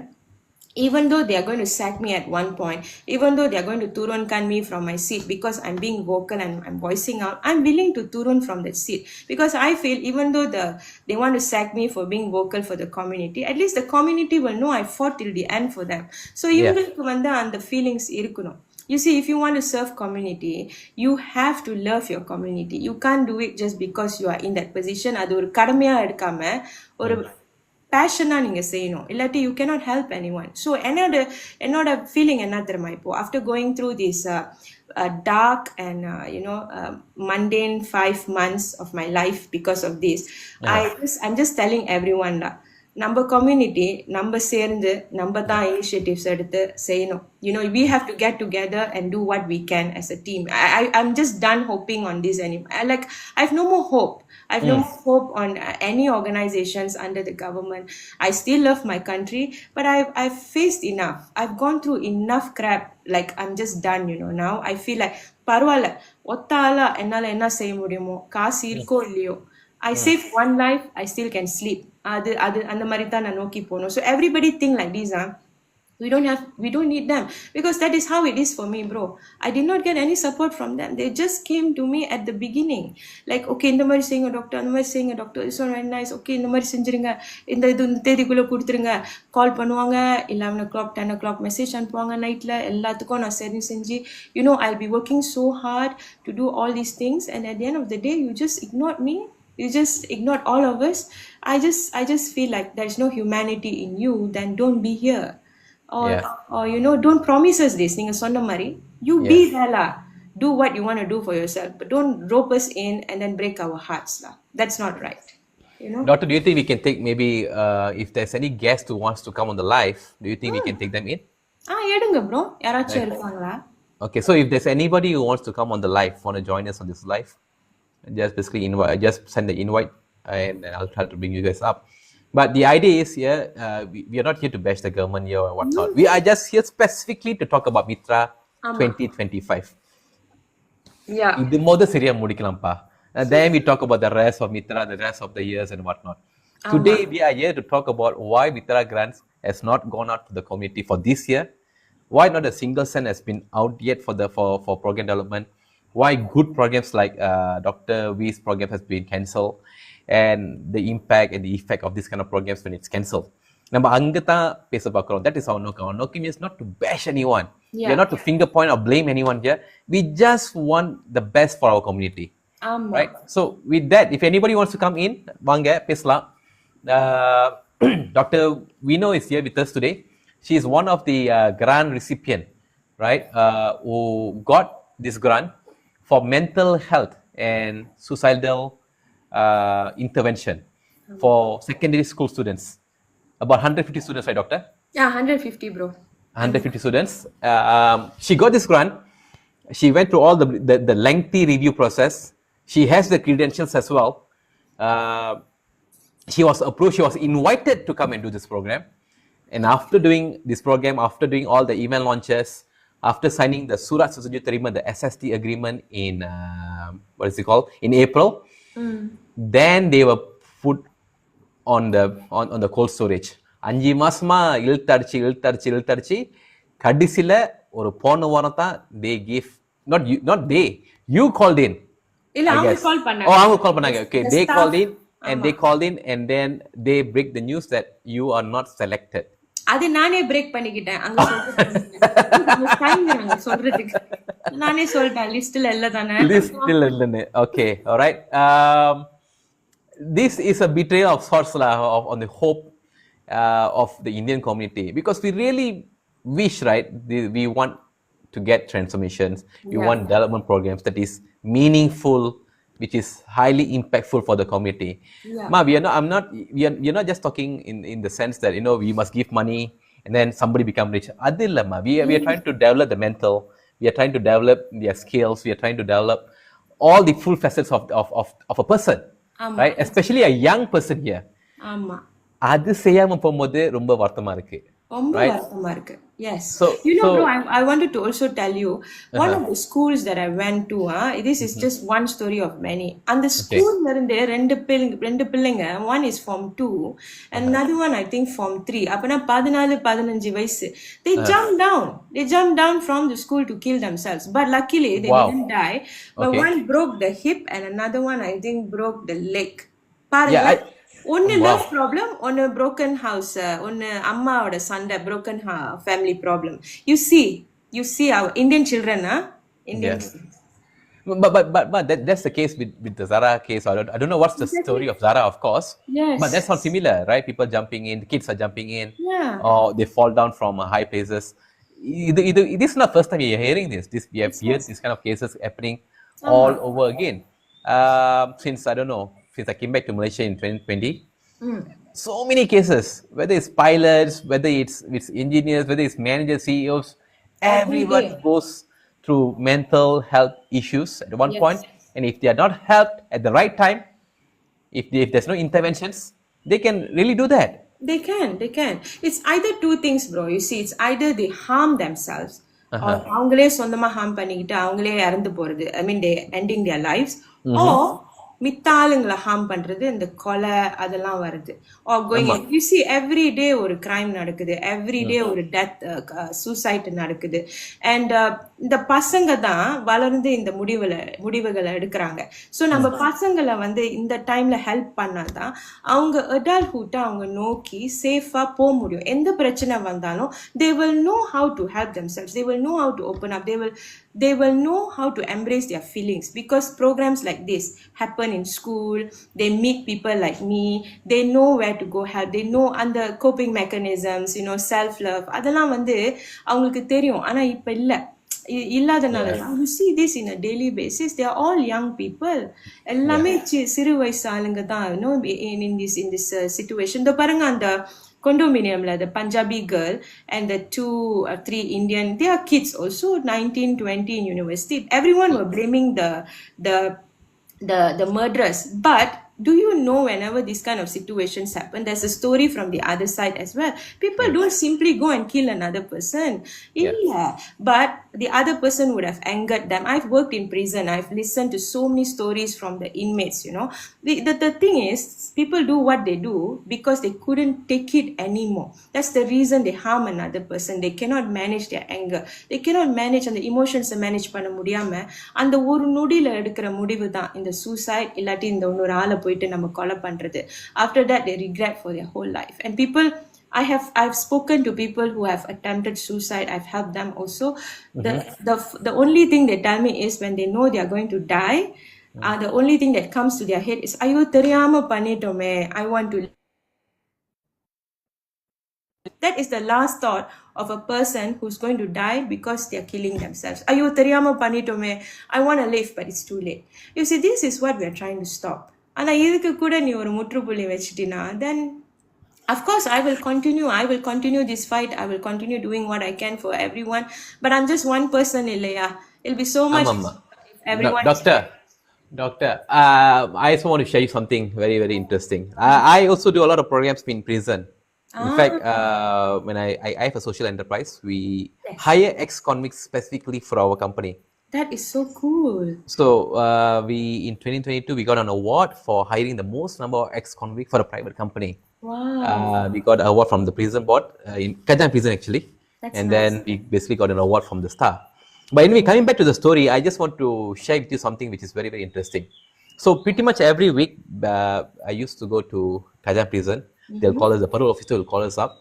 even though they are going to sack me at one point, even though they are going to turunkan me from my seat because I'm being vocal and I'm voicing out, I'm willing to turun from that seat because I feel even though they want to sack me for being vocal for the community, at least the community will know I fought till the end for them. So இவங்களுக்கு வந்து அந்த feelings இருக்கணும். You see, if you want to serve community, you have to love your community. You can't do it just because you are in that position. அது ஒரு கடமையா எடுக்காம ஒரு பேஷனா நீங்க செய்யணும். இல்லாட்டி you cannot help anyone. So என்னோட feeling என்ன தெரியுமா இப்போ after going through this dark and mundane 5 months of my life because of this, I'm just telling everyone that நம்ம community நம்ம சேர்ந்து நம்ம தான் initiatives எடுத்து செய்யணும். We have to get together and do what we can as a team. I'm just done hoping on this anymore. I have no more hope. I have no more hope on any organizations under the government. I still love my country, but I've faced enough. I've gone through enough crap. Like I'm just done, now. I feel like பரவாயில்ல ஒத்தால என்னால என்ன செய்ய முடியுமோ காசு இருக்கோ இல்லையோ I save one life, I still can sleep. அது அந்த மாதிரி தான் நான் நோக்கி போகணும். So everybody think like this, we don't need them because that is how it is for me, bro. I did not get any support from them. They just came to me at the beginning, like, okay, இந்த மாதிரி செய்யுங்க doctor, அந்த மாதிரி செய்யுங்க doctor, it's very nice, okay இந்த மாதிரி செஞ்சிருங்க, இந்த தேதிக்குள்ள கொடுத்துருங்க, கால் பண்ணுவாங்க, 11 o'clock 10 o'clock மெசேஜ் அனுப்புவாங்க நைட்ல, எல்லாத்துக்கும் நான் செஞ்சு I'll be working so hard to do all these things, and at the end of the day you just ignored me. You just ignored all of us. I just feel like there's no humanity in you. Then don't be here, or don't promise us this. Ninga sonna mari, you be there lah. Do what you want to do for yourself, but don't rope us in and then break our hearts lah. That's not right. Doctor, do you think we can take maybe if there's any guest who wants to come on the live, do you think we can take them in? எடுங்க bro. யாராச்சும் இருக்காங்களா? Okay, so if there's anybody who wants to come on the live, want to join us on this live, just basically invite, just send the invite and I'll try to bring you guys up. But the idea is here, we are not here to bash the government here or whatnot. We are just here specifically to talk about MITRA 2025. Yeah. இது மொத சரியா முடிக்கலாம்ப்பா. And then we talk about the rest of MITRA, the rest of the years and whatnot. Today we are here to talk about why MITRA grants has not gone out to the community for this year. Why not a single cent has been out yet for program development. Why good programs like Dr. V's program has been cancelled, and the impact and the effect of this kind of programs when it's cancelled. நம்ம அங்க தான் பேச பார்க்கிறோம். That is our நோக்கம். Our நோக்கம் is not to bash anyone. We are not to finger point or blame anyone here. We just want the best for our community. Right? So with that, if anybody wants to come in, வாங்க பேசலாம். Dr. Vino is here with us today. She is one of the grant recipient, right? Who got this grant for mental health and suicidal intervention for secondary school students. About 150 students, right, doctor? Yeah, 150, bro. 150 students. She got this grant. She went through all the lengthy review process. She has the credentials as well. She was approved. She was invited to come and do this program. And after doing this program, after doing all the email launches, after signing the Surat Setuju Terima, the SST agreement in what is it called, in April, then they were put on the cold storage. 5 மாசமா இழுத்தடிச்சு கடைசில ஒரு போன வாரம் தான் they gave, not they, you called in. இல்ல, I அவங்க guess. கால் பண்ணாங்க. Oh, அவங்க call பண்ணாங்க. Okay, The they staff. called in and they called in and then they break the news that you are not selected. அது நானே break பண்ணிக்கிட்டேன். அங்க சொல்றாங்க சொல்றதுக்கு. நானே சொல்லிட்டேன் லிஸ்ட்ல இல்ல தானே. Still இல்லன்னு. Okay, all right. This is a betrayal of sorts on the hope of the Indian community, because we really wish, right? We want to get transformations. We Yeah. want development programs that is meaningful, which is highly impactful for the community. Yeah. Ma, we are not just talking in the sense that, you know, we must give money and then somebody become rich. Adilla, ma. We are trying to develop the mental. We are trying to develop their skills. We are trying to develop all the full facets of a person, right? Especially a young person here. ஆமா, அது செய்யாம போகும்போது ரொம்ப வருத்தமா இருக்கு. ரொம்ப Right. வருத்தமா இருக்கு. Yes. So- you know, so- bro, I wanted to also tell you one of the schools that I went to. This is just one story of many. And the school இருந்தே ரெண்டு பிள்ளைங்க, one is form 2 and another one I think form 3. அப்பனா 14-15 வயசு. They jumped down. They jumped down from the school to kill themselves. But luckily they Wow. didn't die. But Okay. one broke the hip and another one I think broke the leg. பாருங்க. Yeah, ஒன்னு Wow. Love problem, ஒன்னு broken house, ஒன்னு அம்மாவோட சண்டை, broken family problem. You see our Indian children, Indian Yes. children. But that's the case with the Zara case. I don't know what's the story of Zara, of course. Yes. But that's not similar, right? People jumping in, kids are jumping in, Yeah. or they fall down from high places. This is not the first time we are hearing this. We have heard these kind of cases happening all over again. Since I don't know, since I came back to Malaysia in 2020, so many cases. Whether it's pilots, whether it's engineers, whether it's managers, CEOs, everyone day. goes through mental health issues at one Yes. point. And if they are not helped at the right time, if there's no interventions, they can really do that. They can. It's either two things, bro. You see, it's either they harm themselves or அவங்களே சொந்தமா harm பண்ணிக்கிட்டு அவங்களே இறந்து போறது. I mean, they ending their lives. Or மித்த ஆளுங்களை harm பண்றது, இந்த கொலை அதெல்லாம் வருது. Or going, you see every day ஒரு crime நடக்குது, every day ஒரு death, suicide நடக்குது. And இந்த பசங்க தான் வளர்ந்து இந்த முடிவுகளை எடுக்கிறாங்க. ஸோ நம்ம பசங்களை இந்த டைம்ல ஹெல்ப் பண்ணாதான் அவங்க அடல்ட்ஹுட்டை அவங்க நோக்கி சேஃபா போக முடியும். எந்த பிரச்சனை வந்தாலும் they will know how to help themselves, they will know how to open up, they will know how to embrace their feelings, because programs like this happen in school. They meet people like me, they know where to go help, they know under coping mechanisms, you know, self love, அதெல்லாம் அவங்களுக்கு தெரியும். ஆனா இப்ப இல்லாதனால you see this in a daily basis. They are all young people. எல்லாமே சிறு வயசு ஆளுங்க தான், you know, in this situation. இந்த பாருங்க, அந்த condominium, the Punjabi girl and the 2 or 3 Indian, they are kids also, 19-20 in university. Everyone were blaming the murderers. But do you know, whenever these kind of situations happen, there's a story from the other side as well. People don't simply go and kill another person. Yeah. But the other person would have angered them. I've worked in prison. I've listened to so many stories from the inmates, you know. The thing is, people do what they do because they couldn't take it anymore. That's the reason they harm another person. They cannot manage their anger. They cannot manage and the emotions manage பண்ண முடியாம அந்த ஒரு நொடியில எடுக்கிற முடிவு தான் இந்த suicide, இல்லாட்டி இந்த இன்னொரு ஆளை போயிட்டு நம்ம கொலை பண்றது. After that they regret for their whole life. And people, I've spoken to people who have attempted suicide. I've helped them also. The only thing they tell me is when they know they are going to die, the only thing that comes to their head is, ஐயோ தெரியாம பண்ணிட்டோமே, I want to That is the last thought of a person who's going to die because they're killing themselves. Ayyo, theriyama pannitome. I want to live, but it's too late. You see, this is what we are trying to stop. ஆனா இதுக்கு கூட நீ ஒரு முற்றுப்புள்ளி வச்சிட்டினா, then of course I will continue this fight. I will continue doing what I can for everyone. But I'm just one person, இல்லையா? It'll be so much ஆமாம்மா. if everyone Doctor, I also want to share you something very, very interesting. I also do a lot of programs in prison. In fact, when I have a social enterprise, we hire ex-convicts specifically for our company. That is so cool. So we in 2022 we got an award for hiring the most number of ex-convicts for a private company. Wow. We got an award from the prison board in Kajang prison actually, That's and nice. then we basically got an award from the star. But anyway, coming back to the story, I just want to share with you something which is very, very interesting. So pretty much every week, I used to go to Kajang prison. They'll call us, the parole officer will call us up.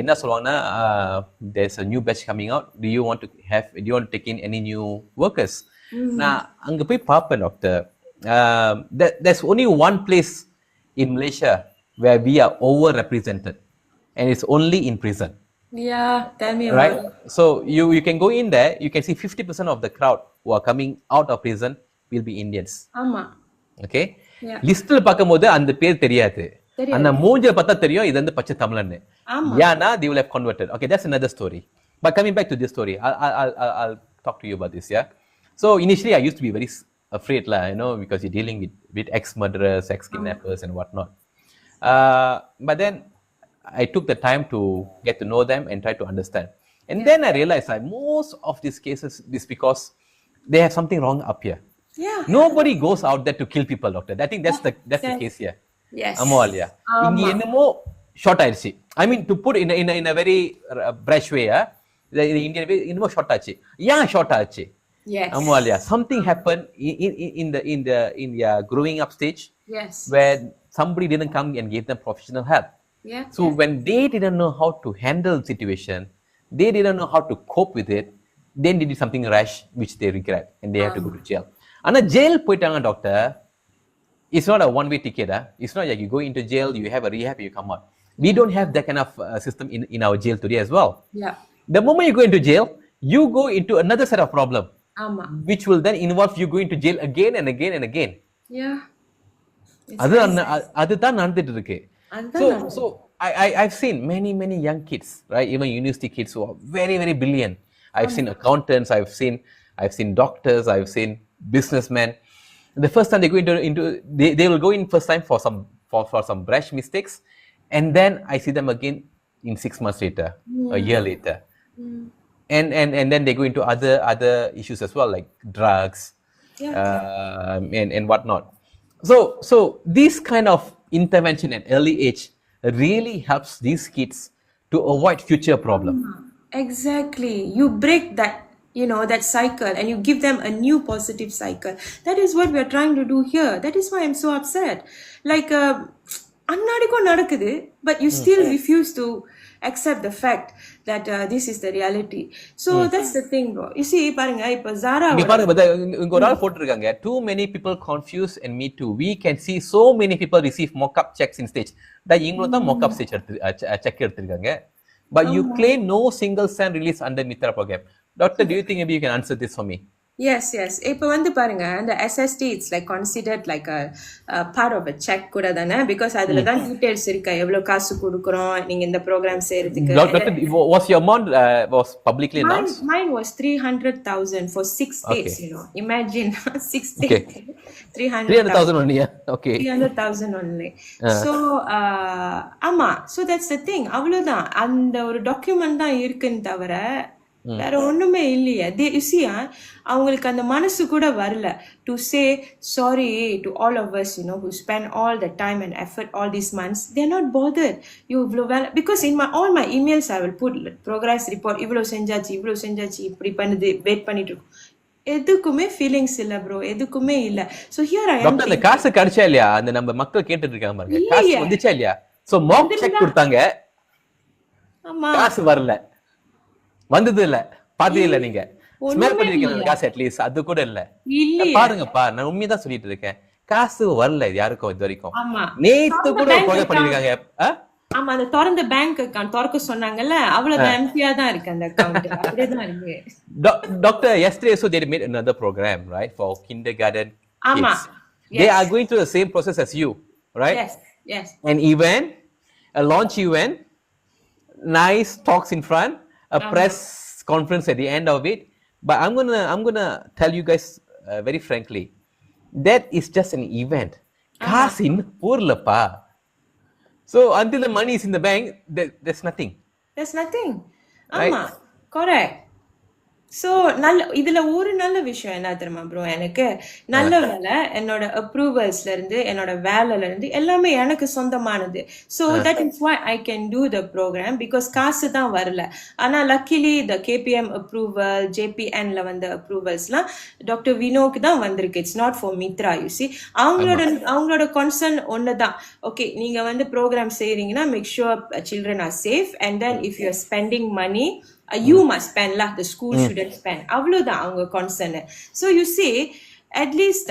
என்ன சொல்லுவாங்கன்னா, there's a new batch coming out. Do you want to take in any new workers? நான் அங்க போய் பார்ப்பேன் doctor. There's only one place in Malaysia where we are overrepresented, and it's only in prison. Yeah, tell me about Right? it. So you can go in there, you can see 50% of the crowd who are coming out of prison will be Indians. ஆமா. Okay? Yeah. லிஸ்ட்ல பார்க்கும்போது அந்த பேர் தெரியாது. தெரியாது. அந்த மூஞ்சில பார்த்தா தெரியும் இது வந்து பச்சை தமிழன்னு. ஆமா. ஏன்னா they will have converted. Okay, that's another story. But coming back to this story, I'll talk to you about this, yeah? So initially I used to be very afraid lah, because you're dealing with ex-murderers, ex-kidnappers and whatnot. But then I took the time to get to know them and try to understand. And then I realized that most of these cases is because they have something wrong up here. Yeah. Nobody goes out there to kill people, doctor. I think that's the case here. Yes. Amalia. இங்க என்னமோ short ஆயிடுச்சு. I mean to put in a very brash way, the Indian way என்னமோ short ஆச்சு. ஏன் short ஆச்சு? Yes. Amalia, something happened in their growing up stage. Yes. Where somebody didn't come and give them professional help. Yeah. So when they didn't know how to handle the situation, they didn't know how to cope with it, then they did something rash which they regret and they have to go to jail. ஆனா jail போயிட்டாங்க doctor, it's not a one-way ticket. It's not like you go into jail, you have a rehab, you come out. We don't have that kind of system in our jail today as well. Yeah. The moment you go into jail, you go into another set of problem, ஆமா. which will then involve you going to jail again and again and again. Yeah. அதுதான் நடந்துட்டு இருக்கு. So I've seen many young kids, right? Even university kids who are very, very brilliant. I've seen accountants, I've seen doctors, I've seen businessmen. The first time they go into they will go in first time for some brash mistakes, and then I see them again in 6 months later, a year later. And then they go into other issues as well, like drugs, and whatnot. So this kind of intervention at early age really helps these kids to avoid future problem. Exactly. You break that, that cycle, and you give them a new positive cycle. That is what we are trying to do here. That is why I'm so upset. Like, annadikku nadakudhu, but you still refuse to accept the fact that this is the reality. So that's the thing, bro. You see, பாருங்க இப்ப Zara இங்க பாருங்க இங்க ஒரு ஆள் போட்டுருக்காங்க, too many people confuse and me too. We can see so many people receive mock-up checks in stage. இவங்களும் தான் mock-up stage check எடுத்திருக்காங்க. But you claim no single cent release under MITRA program. Doctor, do you think maybe you can answer this for me? Yes. இப்போ வந்து பாருங்க, the SST it's like considered like a part of a check கூட தானே, because அதுல தான் details இருக்கு, எவ்வளவு காசு கொடுக்குறோம் நீங்க இந்த program செய்யறதுக்கு. Doctor, was your amount was publicly announced? Mine was 300,000 for 6 days. Imagine 6 days. Okay. 300,000 only. Okay. 300,000 only. So ஆமா, so that's the thing. அவ்வளவுதான், அந்த ஒரு டாக்குமெண்ட் தான் இருக்குன்னு தவிர வேற ஒண்ணுமே இல்லையே. You see, அவங்களுக்கு அந்த மனசு கூட வரல to say sorry to all of us, who spend all the time and effort all these months. They're not bothered. Because in all my emails I will put progress report, இவ்வளவு செஞ்சாச்சு இப்படி பண்ணுது, wait பண்ணிட்டு இருக்கோம். எதுக்குமே feelings இல்ல bro, எதுக்குமே இல்ல. So here I am. Doctor, அந்த காசு கிடைச்சா இல்லையா? அந்த நம்ம மக்கள் கேட்டுட்டு இருக்காங்க பாருங்க, காசு வந்துச்சா இல்லையா? சோ மாக் செக் கொடுத்தாங்க, ஆமா, காசு வரல, வந்தது இல்ல, பாத்தீங்க இல்ல, நீங்க ஸ்மெல் பண்ணிருக்கீங்க காசு, அட்லீஸ்ட் அது கூட இல்ல. பாருங்கப்பா, நான் உண்மையதான் சொல்லிட்டு இருக்கேன், காசு வரல யாருக்கும் இது வரைக்கும். நேத்து கூட ப்ராஜெக்ட் பண்ணிருக்காங்க. ஆமா அந்த திறந்த பேங்க் அக்கவுண்ட் திறக்க சொன்னாங்கல்ல அவ்வளவு எம்டியா தான் இருக்கு அந்த அக்கவுண்ட் அப்படியே தான் இருக்கு. Doctor, yesterday also they made another program, right, for kindergarten ஆமா. kids. They are going through the same process as you, right? Yes. An event, a launch event, nice talks in front, a press conference at the end of it. But I'm gonna tell you guys very frankly, that is just an event. Kasin purlapa. So until the money is in the bank, there's nothing. There's nothing. Right. ஆமா correct. So இதுல ஒரு நல்ல விஷயம் என்ன தெரியுமா bro, எனக்கு நல்ல வேலை என்னோட அப்ரூவல்ஸ்ல இருந்து என்னோட வேலைல இருந்து எல்லாமே எனக்கு சொந்தமானது. So that is why I can do the programme because காசு தான் வரல. ஆனா லக்கிலி த கேபிஎம் அப்ரூவல் ஜேபிஎன்ல வந்த அப்ரூவல்ஸ்லாம் டாக்டர் வினோக்கு தான் வந்திருக்கு. It's not for Mitra. You see அவங்களோட கன்சர்ன் ஒண்ணுதான். ஓகே நீங்க வந்து ப்ரோக்ராம் செய்றீங்கன்னா make sure children are safe and then if you are spending money you must spend lah, the school shouldn't spend. அவ்வளவுதான் அவங்க concern. So you see at least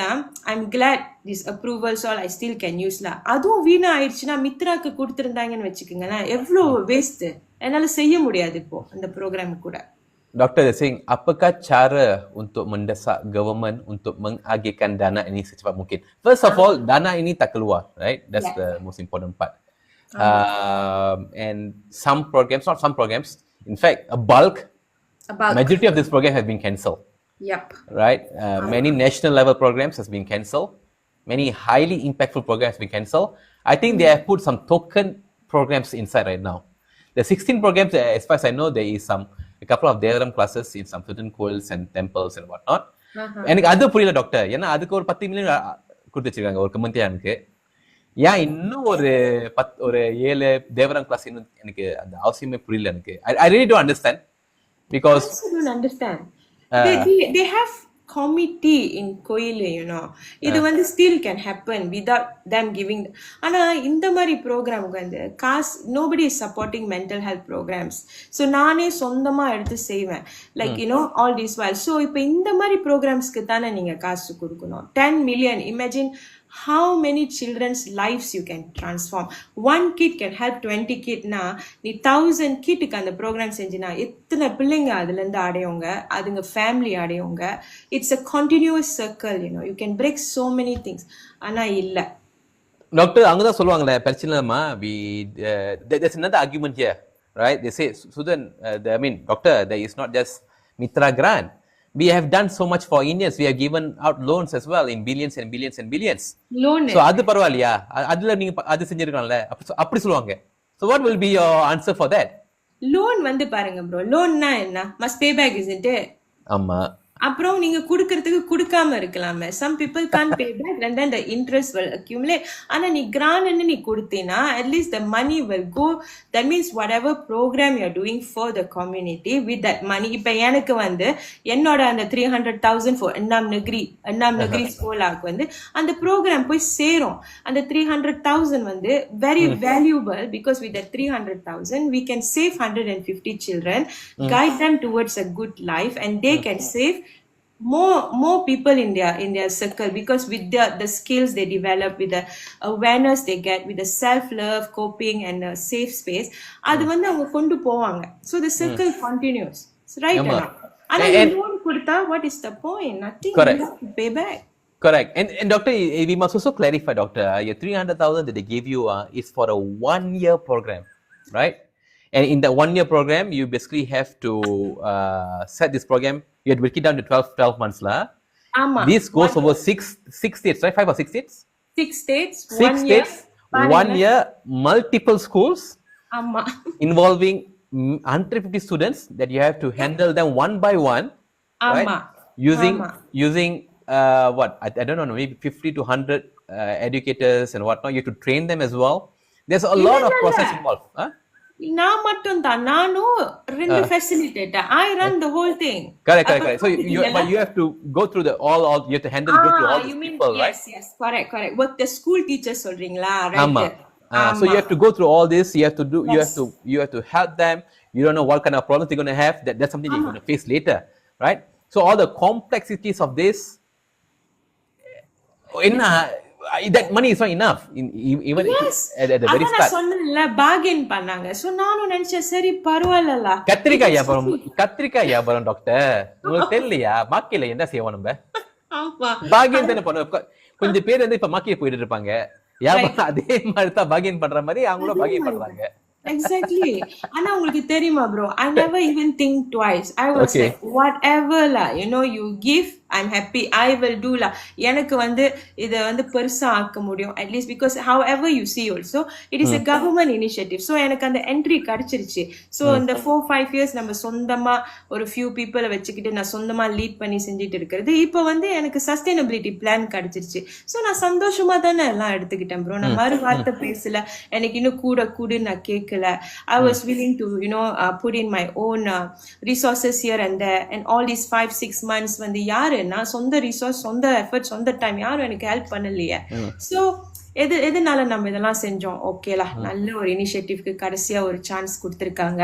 I'm glad these approvals all I still can use lah. அதுவும் வீணா ஆயிடுச்சுன்னா மித்ராக்கு கொடுத்திருந்தாங்கன்னு வெச்சுக்கங்களேன் எவ்வளவு waste, என்னால செய்ய முடியாது இப்போ அந்த ப்ரோக்ராம் கூட. Doctor is saying, apakah cara untuk mendesak government untuk mengagihkan dana ini secepat mungkin? First of all, dana ini tak keluar, right? That's the most important part. And some programs, not some programs, in fact, a bulk, majority of this program has been cancelled. Yep. Right? Many national level programs has been cancelled. Many highly impactful programs have been cancelled. I think they have put some token programs inside right now. The 16 programs, as far as I know, there is a couple of Devaram classes in some certain schools and temples and whatnot. எனக்கு அது புரியல doctor, ஏன்னா அதுக்கு ஒரு 10 million கொடுத்து வச்சிருக்காங்க ஒரு கமெண்டியானுக்கு. ஏன் இன்னும் ஒரு 7 தேவரம் கிளாஸ் இன்னும் எனக்கு அந்த அவசியமே புரியல எனக்கு. I really don't understand because I don't understand. They have committee in Koil, you know. இது வந்து still can happen without them giving. ஆனா இந்த மாதிரி ப்ரோக்ராமுக்கு வந்து காசு nobody is supporting mental health programs. So நானே சொந்தமா எடுத்து செய்வேன். Like you know all this while. So இப்போ இந்த மாதிரி ப்ரோக்ராம்ஸ்க்கு தானே நீங்க காசு கொடுக்கணும். 10 million, imagine how many children's lives you can transform. One kid can help 20 kid na நீ 1000 kidக்கு அந்த ப்ரோக்ராம் செஞ்சினா எத்தனை பிள்ளைங்க அதுல இருந்து அடையுங்க, அதுங்க family அடையுங்க. It's a continuous circle, you know. You can break so many things. ஆனா இல்ல டாக்டர் அங்கதான் சொல்லுவாங்களே பிரச்சனைமா, there's another argument here, right? They say Sudan, I mean doctor, there is not just MITRA grant. We have done so much for Indians. We have given out loans as well in billions and billions and billions. Loan. So அது பரவாயில்லையா, அதுல நீங்க அது செஞ்சிருக்கலாம்ல, அப்படி சொல்லுவாங்க. So what will be your answer for that? Loan வந்து பாருங்க bro, loanனா என்ன, must pay back, isn't it? ஆமா. அப்புறம் நீங்க குடுக்கறதுக்கு குடுக்காம இருக்கலாமே. Some people can't pay back and then the interest will accumulate. ஆனா நீ grant நீ கொடுத்தீனா at least the money will go. That means whatever program you're doing for the community with that money. இப்ப எனக்கு வந்து என்னோட அந்த 300,000 for அண்ணாம் நகரி ஸ்கூலாக்கு வந்து அந்த program போய் சேரும். அந்த 300,000 வந்து very valuable because with that 300,000 we can save 150 children, guide them towards a good life and they can save more people in their circle because with the skills they develop, with the awareness they get, with the self love, coping and a safe space, அது வந்து அவங்க கொண்டு போவாங்க. So the circle continues. So right now ஆனா you don't கொடுத்தா what is the point? Nothing. Correct. You have to pay back. Correct. And doctor, we must also clarify, doctor, your 300,000 that they give you is for a 1-year program, right? And in the 1-year program, you basically have to set this program. You have to break it down to 12 months lah. This goes over six states, right? 5 or 6 states? 6 states. 6 states. 1 year, multiple schools. Involving 150 students that you have to handle them one by one. Right? Using what? I don't know, maybe 50 to 100 educators and whatnot. You have to train them as well. There's a lot of process involved. Huh? நான் மட்டும் தான், நானும் 2 facilitator. I run the whole thing. Correct. So but you have to go through all you have to handle go through all these people, right? Yes, correct. What the school teachers சொல்றீங்களா, right? So you have to go through all this. You have to do. You have to help them. You don't know what kind of problems they're going to have. That's something they're going to face later, right? So all the complexities of this. that money is not enough. Even Yes. at the very அதான் நான் start. சொன்னேன்ல bargain பண்ணாங்க. So நானும் நினைச்சேன் சரி பரவாயில்லல. கத்திரிக்காய் வியாபாரம் doctor உங்களுக்கு தெரியலையா மார்க்கெட்ல என்ன செய்வோம் நம்ம ஆமா. பாகியம் தானே பண்ணுவோம் கொஞ்சம் பேர் வந்து இப்ப மார்க்கெட் போயிட்டு இருப்பாங்க வியாபாரம் அதே மாதிரி தான் பாகியம் பண்ற மாதிரி அவங்களும் பாகியம் பண்றாங்க Exactly. ஆனா உங்களுக்கு தெரியுமா bro, I never even think twice. I was Okay. like whatever lah, you give, I'm happy, I will do lah. எனக்கு வந்து இத வந்து பெருசா ஆக்க முடியும் at least because however you see also it is a government initiative. So எனக்கு அந்த entry கிடைச்சிருச்சு. So இந்த 4-5 years நம்ம சொந்தமா ஒரு few people வச்சுக்கிட்டு நான் சொந்தமா லீட் பண்ணி செஞ்சிட்டு இருக்கிறது இப்போ வந்து எனக்கு sustainability plan கிடைச்சிருச்சு. So நான் சந்தோஷமா தானே எல்லாம் எடுத்துக்கிட்டேன் bro. நான் மறு வார்த்தை பேசல, எனக்கு இன்னும் கூட நான் கேட்கல. I was willing to put in my own resources here and there, and all these 5-6 months வந்து யாரு நான் சொந்த ரிசோர்ஸ் சொந்த எஃபர்ட் சொந்த டைம் யாரும் எனக்கு ஹெல்ப் பண்ணலையே. ஸோ எதனால நம்ம இதெல்லாம் செஞ்சோம். ஓகேலா, நல்ல ஒரு இனிஷியேட்டிவ்க்கு கடைசியா ஒரு சான்ஸ் கொடுத்துருக்காங்க.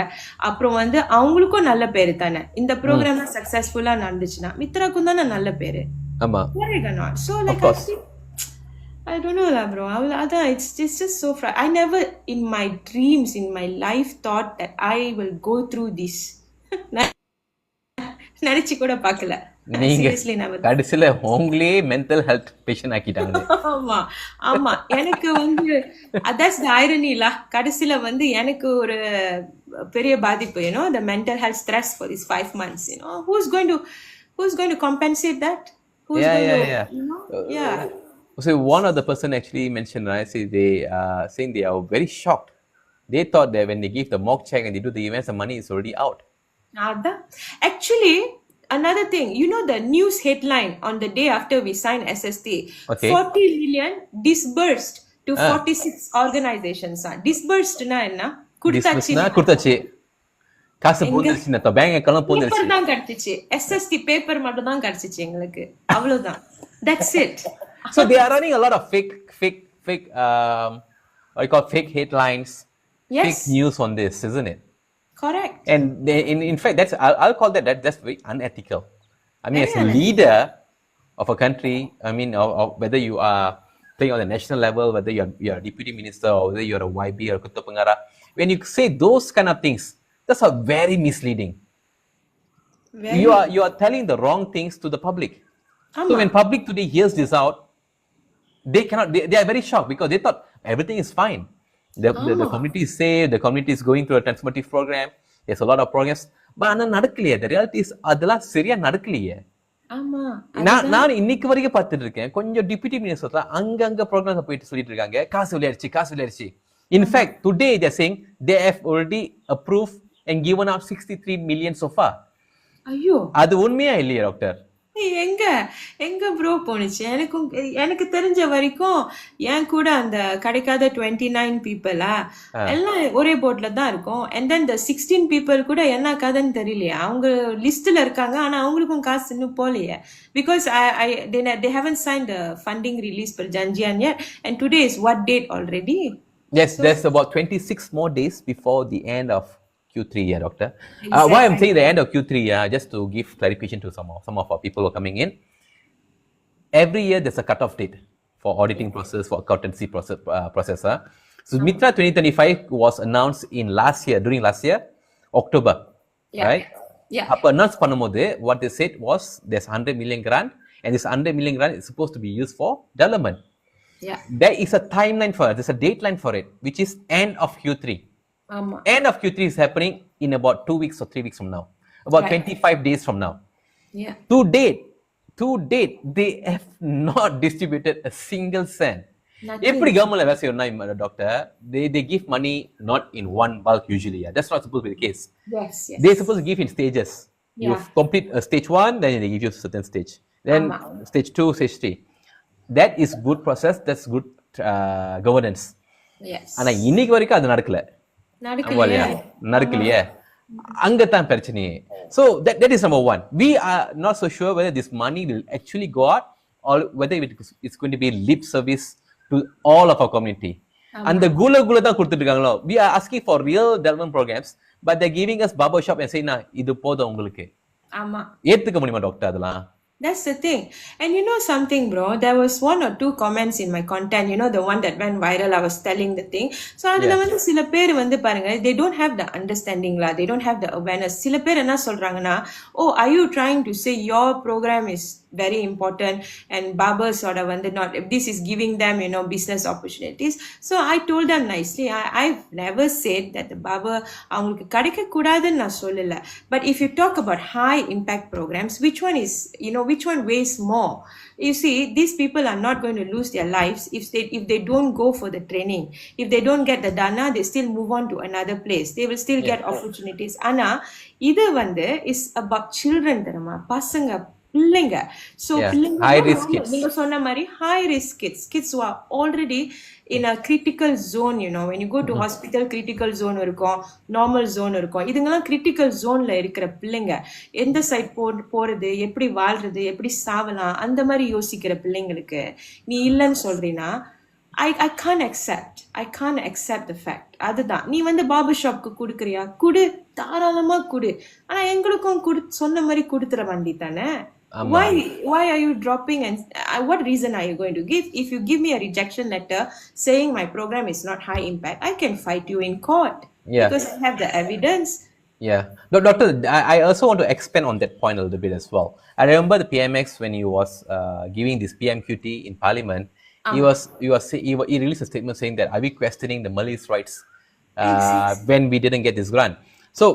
அப்புறம் வந்து அவங்களுக்கும் நல்ல பேரு தானே, இந்த ப்ரோக்ராம் சக்சஸ்ஃபுல்லா நடந்துச்சுன்னா மித்ராக்கும் தானே நல்ல பேரு. ஆமா. So like I don't know lah bro. It's just so I never in my dreams in my life thought that I will go through this. நினைச்சு கூட பார்க்கல. நீங்க கடைசில உங்களே மென்டல் ஹெல்த் பேஷண்ட் ஆக்கிட்டாங்க. ஆமா எனக்கு வந்து that's the irony la. கடைசில வந்து எனக்கு ஒரு பெரிய பாதிப்பு, the mental health stress for these 5 months, who's going to compensate that? So one of the person actually mentioned, right? See, they saying they are very shocked. They thought that when they give the mock check and they do the events, the money is already out. Actually, another thing, the news headline on the day after we signed SST, okay. 40 million disbursed to 46 organizations. Disbursed na enna? Kudutachi. காசு போந்துருச்சு, நான் bank account போந்துருச்சு. Paper தான் கிடைச்சிச்சு, SST paper மட்டும் தான் கிடைச்சிச்சு எங்களுக்கு, அவ்வளவுதான். That's it. So they are running a lot of fake what you call fake headlines, yes. Fake news on this, isn't it? Correct. And they, in fact, I'll call that's very unethical. I mean, as a leader of a country, I mean, of whether you are playing on the national level, whether you're a deputy minister or whether you're a YB or Kutub Pengara, when you say those kind of things, that's a very misleading. You are telling the wrong things to the public. So when public today hears this out, they are very shocked because they thought everything is fine. The community is safe, the community is going through a transformative program, there's a lot of progress. But ana nadakliye, the reality is adala seriya nadakliye. நான் இன்னைக்கு வரைக்கும் பார்த்துட்டு இருக்கேன், கொஞ்சம் deputy minister அங்கங்க program போயிட்டு சொல்லிட்டு இருக்காங்க காசு விளையாடுச்சு. In fact, today they are saying they have already approved and given out 63 million so far. ஐயோ, அது உண்மையா இல்லையா டாக்டர்? எங்க ப்ரோ போனுச்சு? எனக்கு தெரிஞ்ச வரைக்கும் என் கூட அந்த கிடைக்காத 29 பீப்புளா எல்லாம் ஒரே போட்ல தான் இருக்கும். And then the 16 people கூட என்ன கதைன்னு தெரியலையா, அவங்க லிஸ்ட்ல இருக்காங்க, ஆனா அவங்களுக்கும் காசு இன்னும் போலையே. Because they haven't signed the funding release per Janjian yet, and today is what date already? Yes, so, there's about 26 more days before the end of Q3, doctor. Why I'm saying the end of Q3, just to give clarification to some of our people who are coming in. Every year there's a cutoff date for auditing process, for accountancy process. So MITRA 2025 was announced during last year, October, right? Yeah. Appo announce பண்ணும்போது what they said was there's 100 million grant, and this 100 million grant is supposed to be used for development. Yeah. There is a timeline for it. There's a dateline for it, which is end of Q3. End of Q3 is happening in about 2 weeks or 3 weeks from now. About 25 days from now. Yeah. To date, they have not distributed a single cent. எப்படி கவர்மெண்ட்ல வேலை செய்யணும்னா doctor, they give money not in one bulk usually. That's not supposed to be the case. Yes. They're supposed to give in stages. You complete stage 1, then they give you a certain stage. Then stage 2, stage 3. That is good process. That's good governance. Yes. ஆனா இன்னைக்கு வரைக்கும் அது நடக்கலையே. அங்கதான் பிரச்சனையே. So that is number one. We are not so sure whether this money will actually go out or whether it's going to be lip service to all of our community. அந்த குல தான் கொடுத்துட்டு இருக்காங்களோ. We are asking for real development programs, but they're giving us barber shop and saying இது போதும் உங்களுக்கு. ஆமா. ஏத்துக்க முடியுமா டாக்டர் அதெல்லாம்? That's the thing. And you know something, bro? There was one or two comments in my content, you know, the one that went viral. I was telling the thing. So அதுல Yeah. வந்து சில பேர் வந்து பாருங்க, they don't have the understanding lah. They don't have the awareness. சில பேர் என்ன சொல்றாங்கன்னா, oh, are you trying to say your program is very important and barbers sort of வந்து not, this is giving them, you know, business opportunities. So I told them nicely, I've never said that the barber அவங்களுக்கு கிடைக்க கூடாதுன்னு நான் சொல்லல. But if you talk about high impact programs, which one is, you know, which one weighs more? You see, these people are not going to lose their lives if they don't go for the training. If they don't get the dana, they still move on to another place. They will still get opportunities. ஆனா இது வந்து is about children தெரியுமா, பசங்க, பிள்ளைங்க. So Yeah. பிள்ளைங்க High risk kids. நீங்க சொன்ன மாதிரி high risk kids who are already in a critical zone, you know, when you go to hospital, critical zone இருக்கும், normal zone இருக்கும். இதுங்கெல்லாம் critical zoneல இருக்கிற பிள்ளைங்க. எந்த சைட் போறது, எப்படி வாழ்றது, எப்படி சாவலாம், அந்த மாதிரி யோசிக்கிற பிள்ளைங்களுக்கு நீ இல்லைன்னு சொல்றீன்னா, I can't accept the fact. அதுதான் நீ வந்து பார்பர் ஷாப்க்கு கொடுக்குறியா, குடு, தாராளமா குடு. ஆனா எங்களுக்கும் சொன்ன மாதிரி கொடுத்துற வண்டி தானே. Why are you dropping, and what reason are you going to give? If you give me a rejection letter saying my program is not high impact, I can fight you in court. Yeah. Because I have the evidence. Yeah. Doctor, I also want to expand on that point a little bit as well. I remember the PMX when he was giving this PMQT in Parliament. He released a statement saying that, are we questioning the Malays' rights when we didn't get this grant? So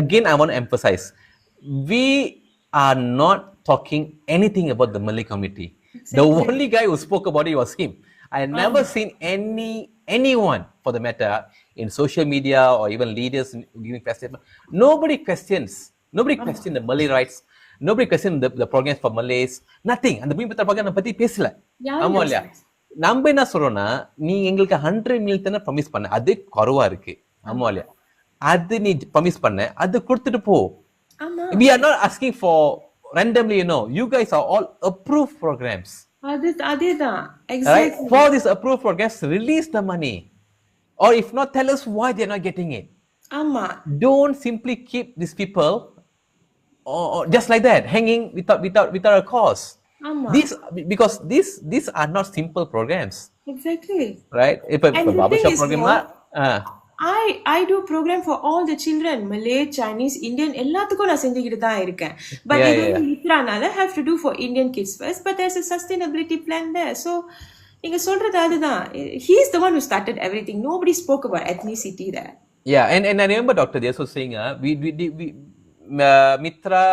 again, I want to emphasize, we are not talking anything about the Malay community. Exactly. The only guy who spoke about it was him. I had never seen anyone, for the matter, in social media or even leaders giving press statement. Nobody questions the Malay rights. Nobody questions the programs for Malays. Nothing. And the MITRA program பத்தி பேசல. ஆமா இல்லையா? நம்ம என்ன சொல்றோம்னா, நீ எங்களுக்கு 100 million தான ப்ராமிஸ் பண்ண, அது குறவா இருக்கு. ஆமா இல்லையா? அது நீ ப்ராமிஸ் பண்ண, அது கொடுத்துட்டு போ. We are not asking for randomly, you know. You guys are all approved programs. அதேதான். Exactly. Right? For these approved programs, release the money. Or if not, tell us why they're not getting it. ஆமா. Don't simply keep these people or just like that, hanging without a cause. Because these are not simple programs. Exactly. Right? If a barbershop program, I do program for all the children, Malay, Chinese, Indian, எல்லாத்துக்கும் நான் செஞ்சுக்கிட்டு தான் இருக்கேன். But இது MITRAனால have to do for Indian kids first, but there's a sustainability plan there. So நீங்க சொல்றது அதுதான். He is the one who started everything. Nobody spoke about ethnicity there. Yeah, and I remember Doctor, they also saying we MITRA,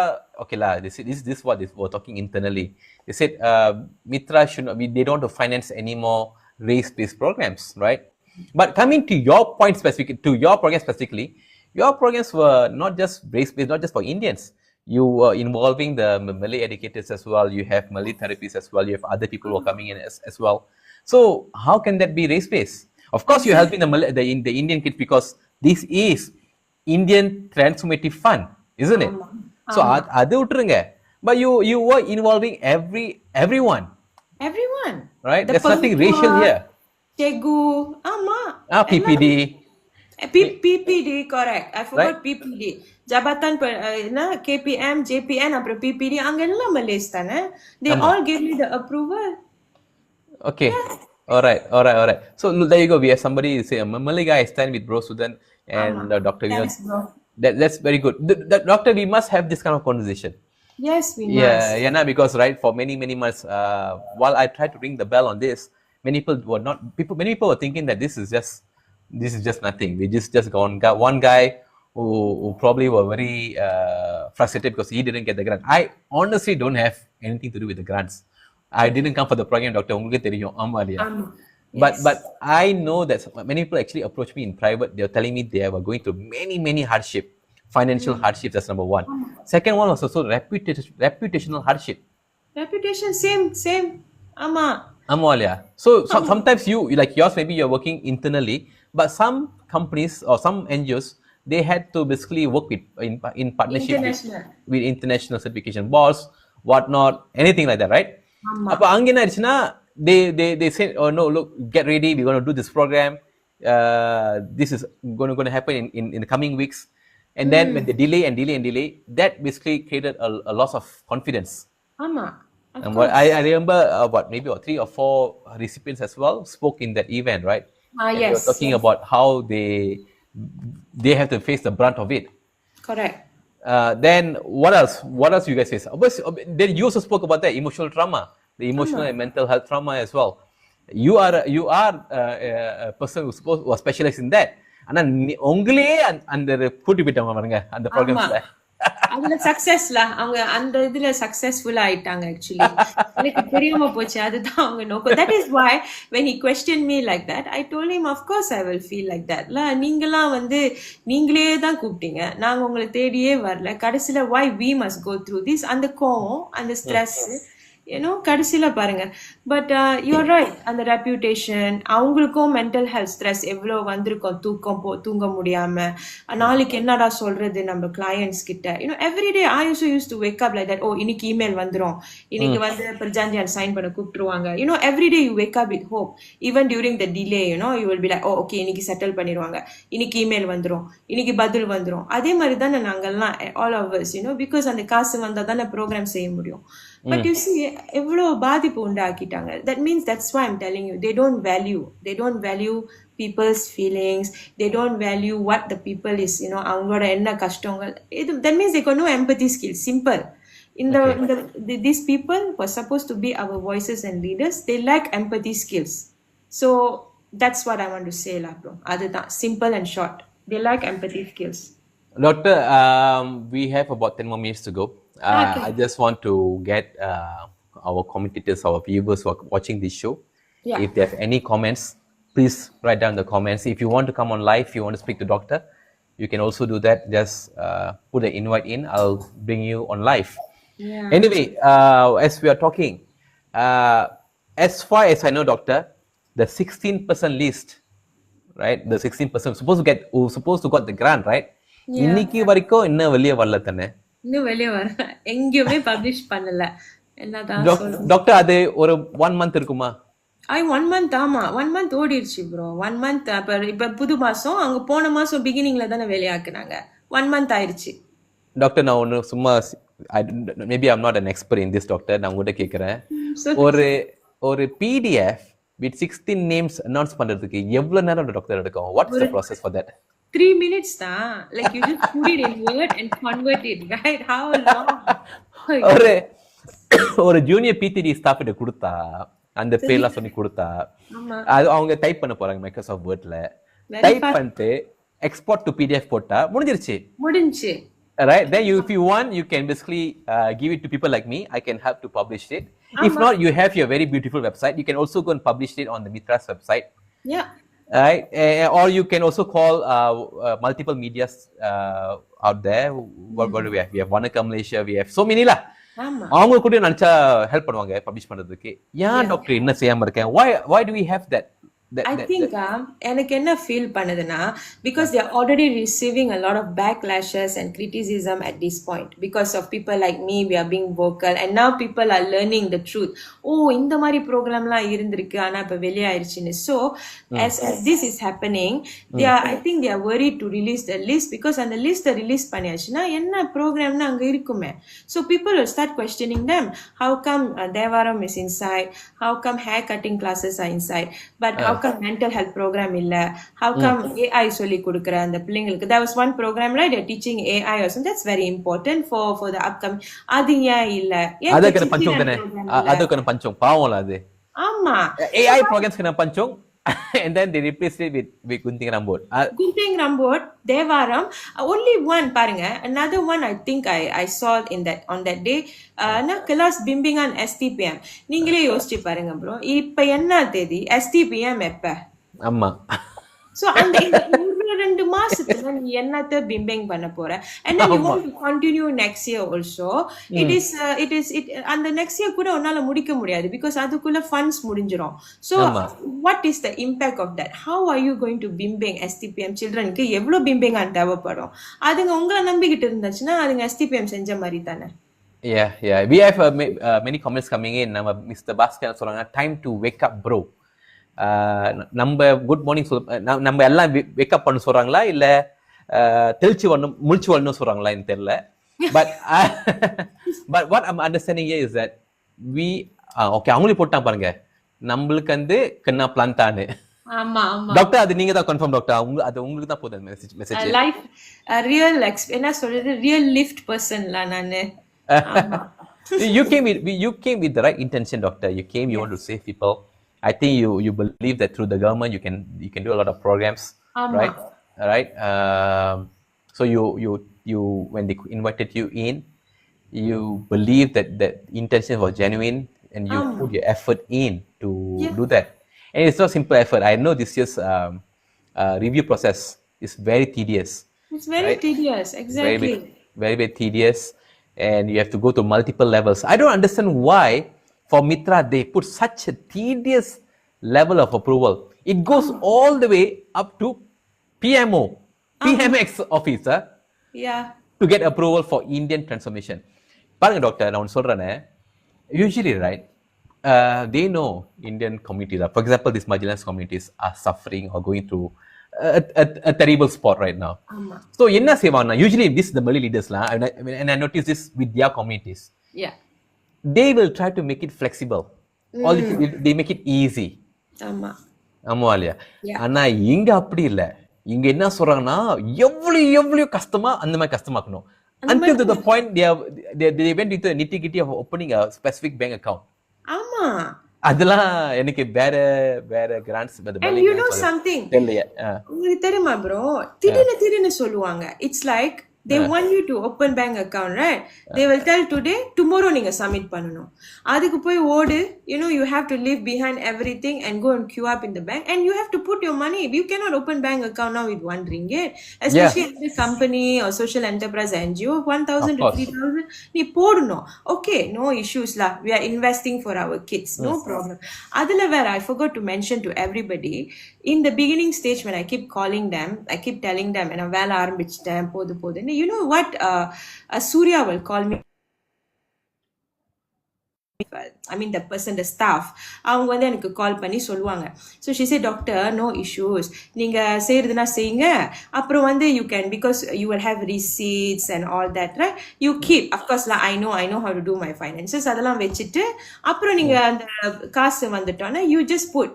okay lah, this is what they were talking internally. They said MITRA should not be, they don't want to finance any more race-based programs, right? But coming to your point specifically, to your program specifically, your programs were not just race-based, not just for Indians. You were involving the Malay educators as well. You have Malay therapists as well. You have other people who are coming in as well. So how can that be race-based? Of course, you're helping the Indian kids because this is Indian Transformative Fund, isn't it? So adu uttrunga. But you were involving everyone. Everyone. Right? There's nothing racial here. Cegu, PPD. PPD, correct. I forgot PPD. Jabatan KPM, JPN, அப்புறம் PPD, அங்க எல்லாம் Malays தானே. They all gave me the approval. Okay. Yeah. All right. So there you go. We have somebody say, a Malay guy stand with Bro Sudan and Dr. Vino. That's very good. Doctor, we must have this kind of conversation. Yes, we must. Yeah, because right, for many months, while I tried to ring the bell on this, many people were thinking that this is just nothing. We just got one guy who probably were very frustrated because he didn't get the grant. I honestly don't have anything to do with the grants. I didn't come for the program, Doctor. உங்களுக்கு தெரியும். ஆமா இல்லையா? But I know that many people actually approached me in private. They were telling me they were going through many hardship, financial hardships. That's number one. Second one was also reputational hardship. Reputation, same. Amalia. So sometimes you, like yours, maybe you're working internally, but some companies or some NGOs, they had to basically work in partnership with international certification boards, whatnot, anything like that, right? அப்ப அங்க என்ன ஆயிடுச்சுன்னா they say, oh no, look, get ready, we're going to do this program, this is going to happen in the coming weeks, and then when they delay, that basically created a loss of confidence. ஆமா, of And course. I remember maybe 3 or 4 recipients as well spoke in that event, right? And they were Yes, talking yes, about how they have to face the brunt of it. correct. Then what else? What else you guys face? Then you also spoke about the emotional trauma, the emotional ஆமா, and mental health trauma as well. You are a person who was specialized in that. ஆனா உங்களே அந்த கூட்டி போயிட்டாங்க பாருங்க அந்த ஆமா. ப்ரோக்ராம்ஸ்ல. அதுல சக்சஸ்ல அவங்க அந்த இதுல சக்சஸ்ஃபுல்லா ஆயிட்டாங்க ஆக்சுவலி. எனக்கு தெரியாம போச்சு அதுதான் அவங்க நோக்கம். That is why when he questioned me like that, I told him of course I will feel like that. நீங்களாம் நீங்களே தான் கூப்பிட்டீங்க. நாங்க உங்களை தேடியே வரல. கடைசியில why we must go through this அந்த கோவம் அந்த ஸ்ட்ரெஸ் கடைசியில பாருங்க. பட் யூஆர் ரைட், அந்த ரெப்யூட்டேஷன் அவங்களுக்கும் மென்டல் ஹெல்த் ஸ்ட்ரெஸ் எவ்வளோ வந்திருக்கும், தூங்க முடியாம நாளைக்கு என்னடா சொல்றது நம்ம கிளையண்ட்ஸ் கிட்ட. Everyday I also use to wake up like that. இன்னைக்கு இமெயில் வந்துரும், இன்னைக்கு பிரஜாந்தியான் சைன் பண்ண கூப்பிட்டுருவாங்க. Everyday you wake up with hope. Even during the delay you will be like okay இன்னைக்கு செட்டில் பண்ணிடுவாங்க, இன்னைக்கு இமெயில் வந்துரும், இன்னைக்கு பதில் வந்துரும். அதே மாதிரி தானே நாங்கெல்லாம் ஆல் ஆஃப் அஸ் பிகாஸ் அந்த காசு வந்தா தானே ப்ரோக்ராம் செய்ய முடியும். But you see, எவ்வளோ பாதிப்பு உண்டாக்கிட்டாங்க. That means that's why I'm telling you, they don't value people's feelings. They don't value what the people is, அவங்களோட என்ன கஷ்டங்கள். That means they got no empathy skills. Simple. These people were supposed to be our voices and leaders. They lack empathy skills. So that's what I want to say, bro. அதுதான் simple and short. They lack empathy skills. Doctor, we have about 10 more minutes to go. Okay. I just want to get our commentators, our viewers who are watching this show. Yeah. If they have any comments, please write down the comments. If you want to come on live, you want to speak to doctor, you can also do that. Just put the invite in. I'll bring you on live. Yeah. Anyway, as we are talking, as far as I know, doctor, the 16% list, right? The 16% supposed to got the grant, right? Yeah. இன்னைக்கு வரைக்கும் இன்னும் வெளியே வரல தானே? இன்னும் வெளியே வர எங்கேயுமே பப்ளிஷ் பண்ணல. என்னதான் டாக்டர் அது ஒரு 1 month இருக்குமா? 1 month. ஆமா 1 month ஓடிடுச்சு ப்ரோ. 1 month இப்ப புது மாசம், அங்க போன மாசம் பிகினிங்ல தானே வெளியாக்குனாங்க. 1 month ஆயிடுச்சு. டாக்டர் நான் ஒன்று சும்மா maybe I'm not an expert in this doctor, நான் உங்கள்கிட்ட கேட்குறேன். ஒரு PDF with 16 names அனௌன்ஸ் பண்றதுக்கு எவ்வளவு நேரம் டாக்டர் எடுக்கும்? What's the process for that? 3 minutes தான். Like you just put it in Word and convert it, right? How long? ஒரு ஜூனியர் PTD ஸ்டாஃப் கிட்ட கொடுத்தா அந்த பேர்லாம் சொல்லி கொடுத்தா அது அவங்க டைப் பண்ண போறாங்க மைக்ரோசாஃப்ட் வேர்ட்ல. டைப் பண்ணிட்டு எக்ஸ்போர்ட் டு PDF போட்டா முடிஞ்சிருச்சு. Right? Then if you want, you can basically give it to people like me. I can help to publish it. If not, you have your very beautiful website. You can also go and publish it on the MITRA's website. Yeah. Right? Or you can also call multiple medias out there. What do we have? We have Vanakam Malaysia. We have so many lah. அவங்க கூட நினைச்சா help பண்ணுவாங்க publish பண்றதுக்கு. ஏன் doctor என்ன செய்யாம இருக்கேன்? Why do we have that? I think எனக்கு என்ன ஃபீல் பண்ணுதுன்னா, because they are already receiving a lot of backlashes and criticism at this point because of people like me. We are being vocal and now people are learning the truth. இந்த மாதிரி ப்ரோக்ராம்லாம் இருந்திருக்கு, ஆனா இப்ப வெளியாயிருச்சுன்னு. So as this is happening, I think they are worried to release the list because அந்த லிஸ்ட்டை release பண்ணியாச்சுன்னா என்ன ப்ரோக்ராம்னு அங்க இருக்குமே. So people will start questioning them. How come Devaram is inside? How come hair cutting classes are inside? But how come mental health program இல்ல? How come AI சொல்லி கொடுக்குற அந்த பிள்ளைங்களுக்கு? There was one program, right? They're teaching AI or something. That's very important for the upcoming. அது ஏன் இல்ல? அதுக்கு பஞ்சம் தானே. அதுக்கு பஞ்சம் பாவம்ல அது. ஆமா. AI programs க்கு பஞ்சம். And then they replaced it with Gunting Rambut. Gunting Rambut, Devaram, only one பாருங்க. Another one I think I saw on that day. Class பிம்பிங்கான் STPM. நீங்களே யோசிச்சு பாருங்க ப்ரோ. இப்ப என்ன தேதி? STPM எப்ப? ஆமா. So அந்த 2 மாசத்துல நீ என்னத்த பிம்பிங் பண்ண போற? And then you want to continue next year also. It is அந்த next year கூட உன்னால முடிக்க முடியாது because அதுக்குள்ள funds முடிஞ்சிரும். So what is the impact of that? How are you going to bimbing STPM childrenக்கு எவ்வளவு பிம்பிங் தேவைப்படும்? அதுங்க உங்களை நம்பிக்கிட்டு இருந்துச்சுன்னா அதுங்க STPM செஞ்ச மாதிரி தானே. Yeah. We have many comments coming in. Mr. Bhaskar சொல்றாங்க time to wake up bro. நம்ம குட் மார்னிங் நம்ம எல்லாம் வேக்கப் பண்ண சொல்றாங்களா இல்ல தெளிச்சு வரணும் முழிச்சு வரணும் சொல்றாங்களா எனக்கு தெரியல. But but what I'm understanding here is that we okay அவங்களே போட்டாங்க பாருங்க நம்மளுக்கு வந்து கண்ணா பிளான்டானு ஆமா ஆமா டாக்டர் அது நீங்க தான் கன்ஃபார்ம் டாக்டர் அது உங்களுக்கு தான் போகுது மெசேஜ் லைஃப் ரியல் என்ன சொல்றது ரியல் லிஃப்ட் பர்சன்ல நானு ஆமா you came with the right intention, doctor. You came, you want to save people. I think you believe that through the government you can do a lot of programs, ஆமா right? Right. So you when they invited you in, you believe that that intention was genuine, and you put your effort in to do that. And it's not simple effort. I know this year's review process is very tedious. it's very Right. tedious, exactly. Very tedious, and you have to go to multiple levels. I don't understand why for MITRA they put such a tedious level of approval. It goes all the way up to PMO, PMX officer Yeah. to get approval for Indian transformation. பாருங்க doctor நான் ஒன்று சொல்றேனே usually right they know Indian communities are, for example, these marginalized communities are suffering or going through a terrible spot right now. ஆமா So என்ன செய்வாங்கன்னா usually this the Malay leaders lah, and I notice this with their communities, yeah they will try to make it flexible or they make it easy. ஆமா ஆமா இல்லையா Yeah. ஆனா இங்க அப்படி இல்ல இங்க என்ன சொல்றாங்கன்னா எவ்வளவு கஷ்டமா அந்த மாதிரி கஷ்டமாக்கணும் until to the point they went into the nitty gritty of opening a specific bank account. ஆமா அதெல்லாம் எனக்கு வேற grants and you know something தெரியலையே உங்களுக்கு தெரியுமா ப்ரோ திடீர்னு சொல்லுவாங்க it's like they want you to open bank account, right? They will tell today, tomorrow நீங்க submit பண்ணனும் அதுக்கு போய் ஓடு you have to leave behind everything and go and queue up in the bank, and you have to put your money. You cannot open bank account now with 1 ringgit, especially in the company or social enterprise NGO. 1,000 to 3,000 நீ போடணும். Okay, no issues lah, we are investing for our kids, no problem. அதுல வேற I forgot to mention to everybody, in the beginning stage when I keep calling them, I keep telling them and வேலை ஆரம்பிச்சிட்டேன் போதுன்னு, you know what Surya will call me, I mean the person, the staff, அவங்க வந்து எனக்கு கால் பண்ணி சொல்லுவாங்க. So she said, doctor, no issues, நீங்க செய்யறதுனா செய்யுங்க, அப்புறம் வந்து you can, because you will have receipts and all that, right? You keep, of course lah, I know how to do my finances, அதெல்லாம் வச்சிட்டு அப்புறம் நீங்க அந்த காசு வந்துட்டோன்னா you just put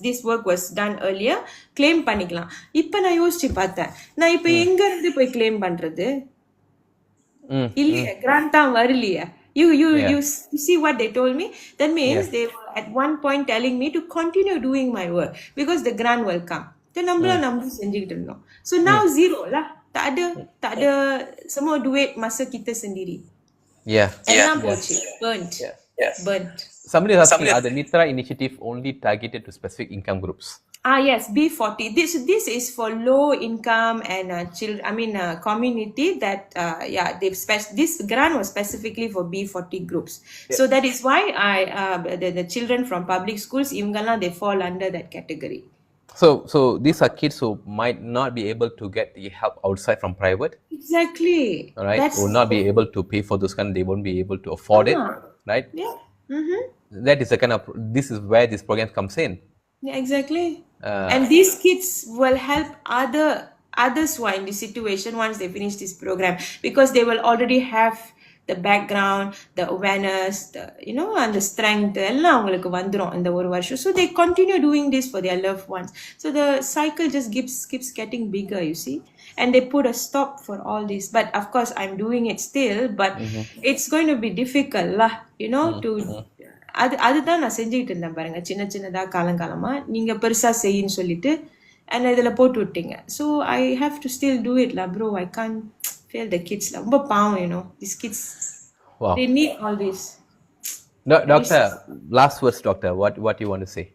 this work was done earlier, claim பண்ணிக்கலாம். இப்போ நான் யோசிச்சு பார்த்தேன், நான் இப்போ எங்க இருந்து போய் claim பண்றது? இல்லையே, grant தான் வரலையே. You see what they told me? That means they were at one point telling me to continue doing my work because the grant will come. Then நம்மளும் செஞ்சுக்கிட்டு இருந்தோம். So now zero lah. Tak ada semua duit masa kita sendiri. எல்லாம் போச்சு. Burnt. Burnt. Somebody is asking, are the MITRA initiative only targeted to specific income groups? Yes, B40. This is for low income and community that this grant was specifically for B40 groups. So that is why the children from public schools, ivangala, they fall under that category. So these are kids who might not be able to get the help outside from private. Exactly. All right. Will not be able to pay for those kind. They won't be able to afford it. Right. Yeah. That is the kind of, this is where this program comes in. Yeah, exactly. And these kids will help others who are in this situation once they finish this program, because they will already have the background, the awareness, and the strength. எல்லாம் அவங்களுக்கு வந்துரும் இந்த ஒரு வருஷம். So they continue doing this for their loved ones. So the cycle just keeps getting bigger, you see. And they put a stop for all this. But of course, I'm doing it still. But it's going to be difficult lah, to அதுதான் நான் செஞ்சுக்கிட்டு இருந்தேன் பாருங்க, சின்னதா காலங்காலமா. நீங்க பெருசா செய்யின்னு சொல்லிட்டு and இதுல போட்டு விட்டீங்க. So I have to still do it lah, bro. I can't fail the kids lah. ரொம்ப பாவம், these kids. Wow. They need all this. Doctor, last words, doctor. What you want to say?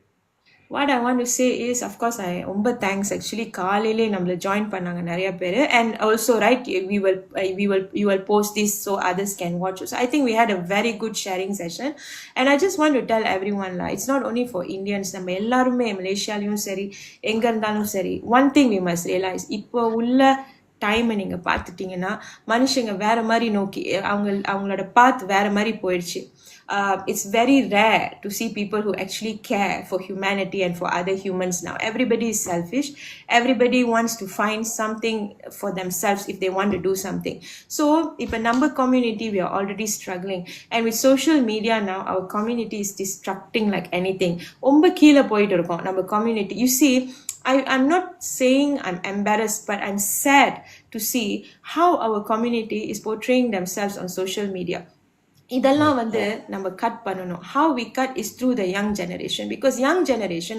What I want to say is, of course, ரொம்ப thanks actually. காலையிலே நம்மள join பண்ணாங்க நிறைய பேரு, and also right, you will post this so others can watch. So I think we had a very good sharing session, and I just want to tell everyone lah, it's not only for Indians. நம்ம எல்லாருமே மலேசியாலயும் சரி எங்க இருந்தாலும் சரி, one thing we must realize, இப்போ உள்ள டைமை நீங்க பார்த்துட்டீங்கன்னா மனுஷங்க வேற மாதிரி நோக்கி அவங்களோட பாத் வேற மாதிரி போயிடுச்சு. it's very rare to see people who actually care for humanity and for other humans now. Everybody is selfish. Everybody wants to find something for themselves if they want to do something. So if a number community, we are already struggling. And with social media now, our community is destructing like anything. Omba கீழ போயிட்டு இருக்கோம் நம்ம community. You see, I'm not saying I'm embarrassed, but I'm sad to see how our community is portraying themselves on social media. இதெல்லாம் வந்து நம்ம cut பண்ணணும். How we cut is through the young generation, because young generation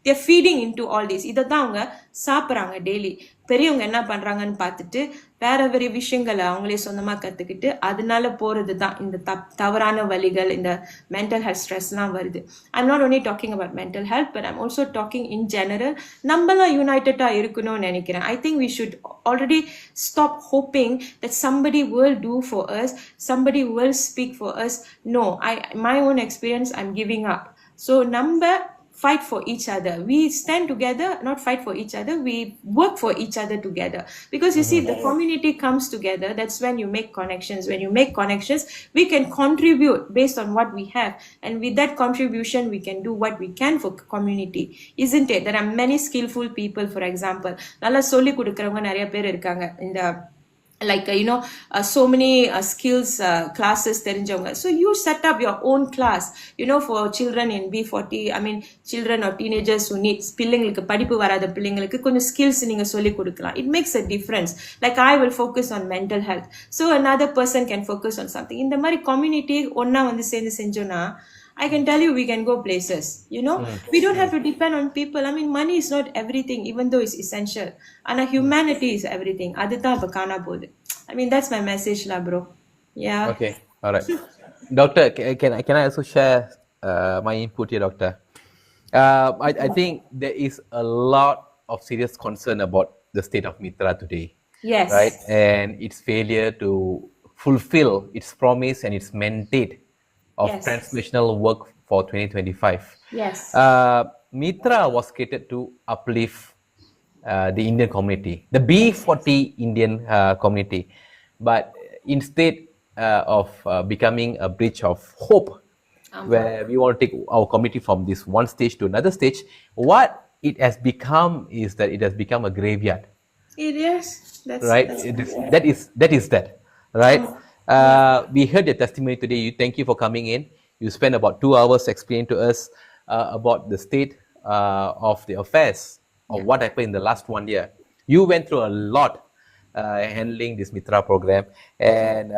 they're feeding into all this. இதை தான் அவங்க சாப்பிட்றாங்க daily. பெரியவங்க என்ன பண்றாங்கன்னு பார்த்துட்டு வேற வேற விஷயங்களை அவங்களே சொந்தமா கத்துக்கிட்டு அதனால போறது தான் இந்த தவறான வழிகள், இந்த மென்டல் ஹெல்த் ஸ்ட்ரெஸ்லாம் வருது. I'm not only talking about mental health, but I'm also talking in general. நம்மளாம் யுனைட்டடா இருக்கணும்னு நினைக்கிறேன். I think we should already stop hoping that somebody will do for us, somebody will speak for us. No, my own experience, I'm giving up. So number fight for each other. We stand together, not fight for each other. We work for each other together. Because you see, the community comes together. That's when you make connections. When you make connections, we can contribute based on what we have. And with that contribution, we can do what we can for community. Isn't it? There are many skillful people, for example. Nalla solli kudukkravanga nariya per irukanga in the like so many skills classes தெரிஞ்சவங்க. So you set up your own class, for children in B40, I mean children or teenagers who need பிள்ளைங்களுக்கு படிப்பு வராத பிள்ளைங்களுக்கு கொஞ்சம் skills நீங்க சொல்லி கொடுக்கலாம். It makes a difference. Like I will focus on mental health, so another person can focus on something. இந்த மாதிரி community ஒண்ணா வந்து சேர்ந்து செஞ்சோம்னா I can tell you we can go places, we don't have to depend on people. I mean, money is not everything, even though it's essential. And humanity is everything. Aditha bakana bode. I mean, that's my message lah, bro. Yeah. Okay. All right. Doctor, can I also share my input here, doctor? I think there is a lot of serious concern about the state of MITRA today. Yes. Right? And its failure to fulfill its promise and its mandate of transformational work for 2025. Yes. MITRA was created to uplift the Indian community, the B40 Indian community. But instead of becoming a bridge of hope, where we want to take our community from this one stage to another stage, what it has become is that it has become a graveyard. It is. Right? That is that. Right? We heard your testimony today. Thank you for coming in. You spent about 2 hours explaining to us about the state of the affairs of what happened in the last 1 year. You went through a lot handling this MITRA program, and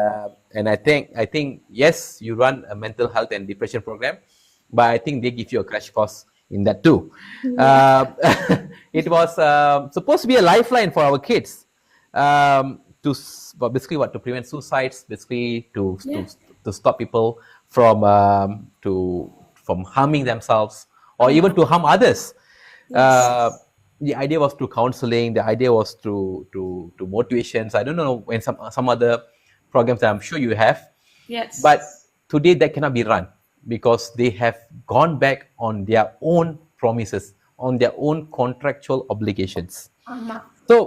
I think yes, you run a mental health and depression program, but I think they give you a crash course in that too. It was supposed to be a lifeline for our kids. Basically to prevent suicides, basically to stop people from harming themselves or even to harm others. The idea was through counseling, the idea was through motivations. I don't know when some other programs that I'm sure you have. Yes. But today that cannot be run because they have gone back on their own promises, on their own contractual obligations. So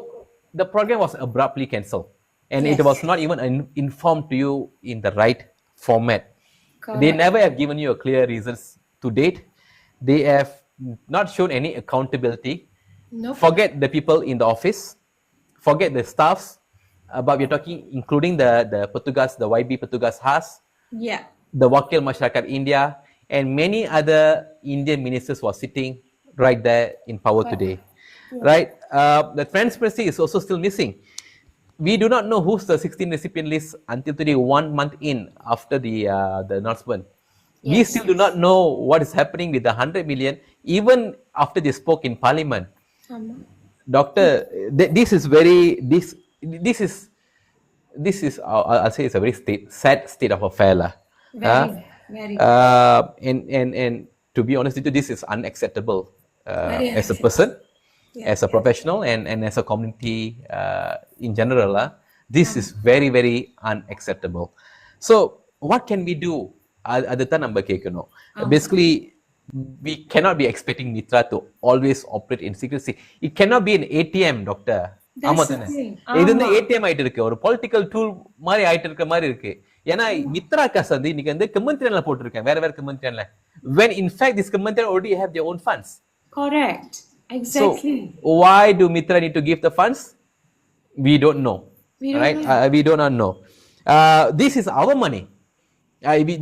the program was abruptly cancelled, and it was not even informed to you in the right format. Correct. They never have given you a clear reasons to date. They have not shown any accountability. Nope. Forget the people in the office, forget the staffs, but we're talking including the Petugas, the YB Petugas Khas, the Wakil Masyarakat India, and many other Indian ministers who are sitting right there in power today. Right? The transparency is also still missing. We do not know who's the 16 recipient list until today, 1 month in after the announcement. We still do not know what is happening with the 100 million, even after they spoke in Parliament. Doctor, this is I'll say it's a very sad state of affair lah. Very. And to be honest with you, this is unacceptable as a person. As a professional and as a community in general, this is very, very unacceptable. So what can we do? Basically, we cannot be expecting MITRA to always operate in secrecy. It cannot be an ATM, doctor. That's the thing. இது ATM ஆயிட்டு இருக்கு, ஒரு political tool மாதிரி ஆயிட்டு இருக்க மாதிரி இருக்கு. ஏன்னா மித்ரா காசு வந்து இன்னைக்கு வந்து கமெண்ட்ரியில போட்டிருக்கேன், வேற கமெண்ட்ரியில. When in fact this commentary already have their own funds. Correct. So Exactly. why do Mitra need to give the funds? We don't know. We don't Right? know. We do not know. This is our money.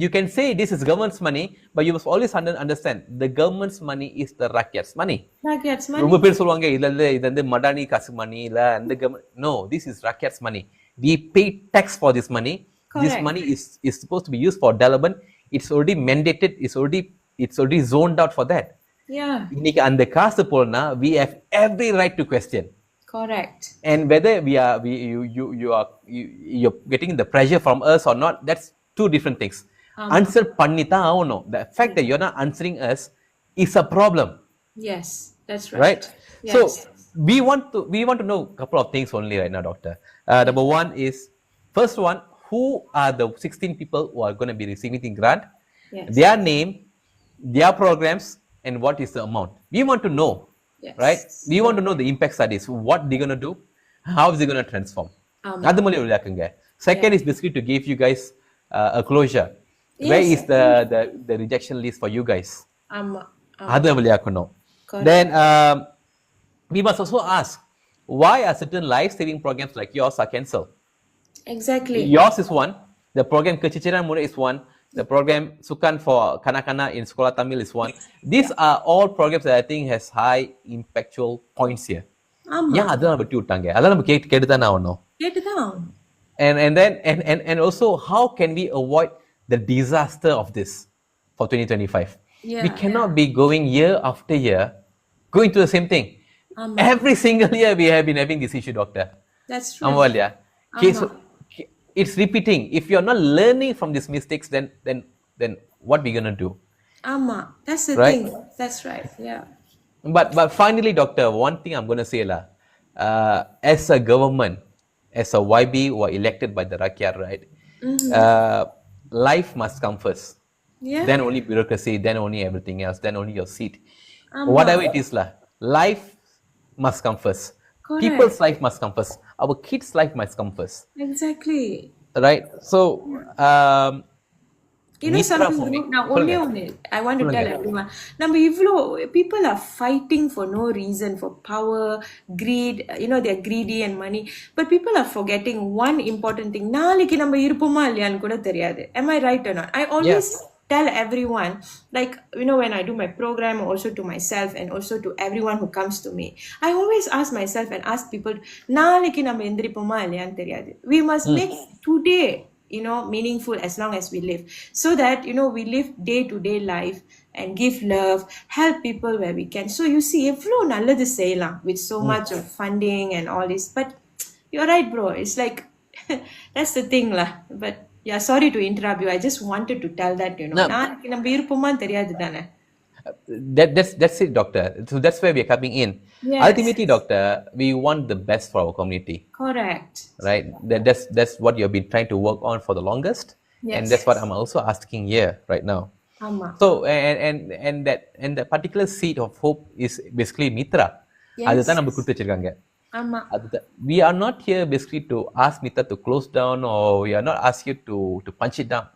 You can say this is government's money, but you must always understand the government's money is the rakyat's money. Rakyat's ரொம்ப money. பேர் சொல்லுவாங்க இது வந்து மடானி காசு மணி இல்ல அந்த no, this is rakyat's money. We pay tax for this money. This Correct. money is supposed to be used for development. It's already mandated, it's already zoned out for that. Yeah. இன்னைக்கு அந்த காசு போலனா we have every right to question. Correct. And whether you're getting the pressure from us or not, that's two different things. Answer பண்ணி தான் ஆகணும். The fact that you're not answering us is a problem. Yes, that's Right? right. Yes. So we want to know a couple of things only right now, doctor. Number one is, first one, who are the 16 people who are going to be receiving the grant? Yes. Their name, their programs, and what is the amount? We want to know, Yes. right? We want to know the impact studies, what they're going to do, how is it going to transform. அது மூலியம் விளையாக்குங்க. Second is basically to give you guys a closure. Where Yes. is the rejection list for you guys? Amma. அது விளையாக்கணும். Correct. Then we must also ask, why are certain life-saving programs like yours are cancelled? Exactly. Yours is one. The program Keciciran Muda is one. The program Sukan for Kanak-kanak in Sekolah Tamil is one. These are all programs that I think has high impactual points here. ஆமா. Yeah, அதெல்லாம் விட்டு விட்டாங்க. அதெல்லாம் நம்ம கேட்டு தானே ஆகணும். கேட்டுதான். And then also, how can we avoid the disaster of this for 2025? Yeah, We cannot be going year after year going to the same thing. Every single year we have been having this issue, doctor. That's true. Amalia. Okay, so it's repeating. If you're not learning from these mistakes, then what we gonna do? Amma. That's the Right? thing. That's right. Yeah. But finally, doctor, one thing I'm gonna say lah, as a government, as a YB who are elected by the Rakyat, right? Life must come first. Yeah. Then only bureaucracy, then only everything else, then only your seat. Amma. Whatever it is lah, life must come first. Correct. People's life must come first. Our kids' life must come first. Exactly. Right? So, You know MITRA something, for me. now only I want to tell everyone. Number people are fighting for no reason, for power, greed, they're greedy and money. But people are forgetting one important thing. நாளைக்கு நம்ம இருப்போமா இல்லையான்னு கூட தெரியாது. Am I right or not? I always tell everyone, like, when I do my program, also to myself and also to everyone who comes to me, I always ask myself and ask people, நாளைக்கு நம்ம எந்திரிப்போமா இல்லையான்னு தெரியாது. We must make today meaningful as long as we live, so that we live day to day life and give love, help people where we can. So you see, evlo நல்லது செய்யலாம் with so much of funding and all this. But you're right, bro, it's like that's the thing lah. But yeah, sorry to interrupt you, I just wanted to tell that நாளைக்கு நம்ம இருப்போமான்னு தெரியாது தானே. that's it, doctor. So that's where we are coming in. Yes. Ultimately, doctor, we want the best for our community. Correct. Right? That's what you have been trying to work on for the longest. Yes. And that's what I'm also asking here right now. Amma. So and that particular seed of hope is basically MITRA. Yes. அதுதான் நம்ம கொடுத்து வச்சிருக்காங்க. Amma. We are not here basically to ask MITRA to close down, or we are not asked you to punch it down.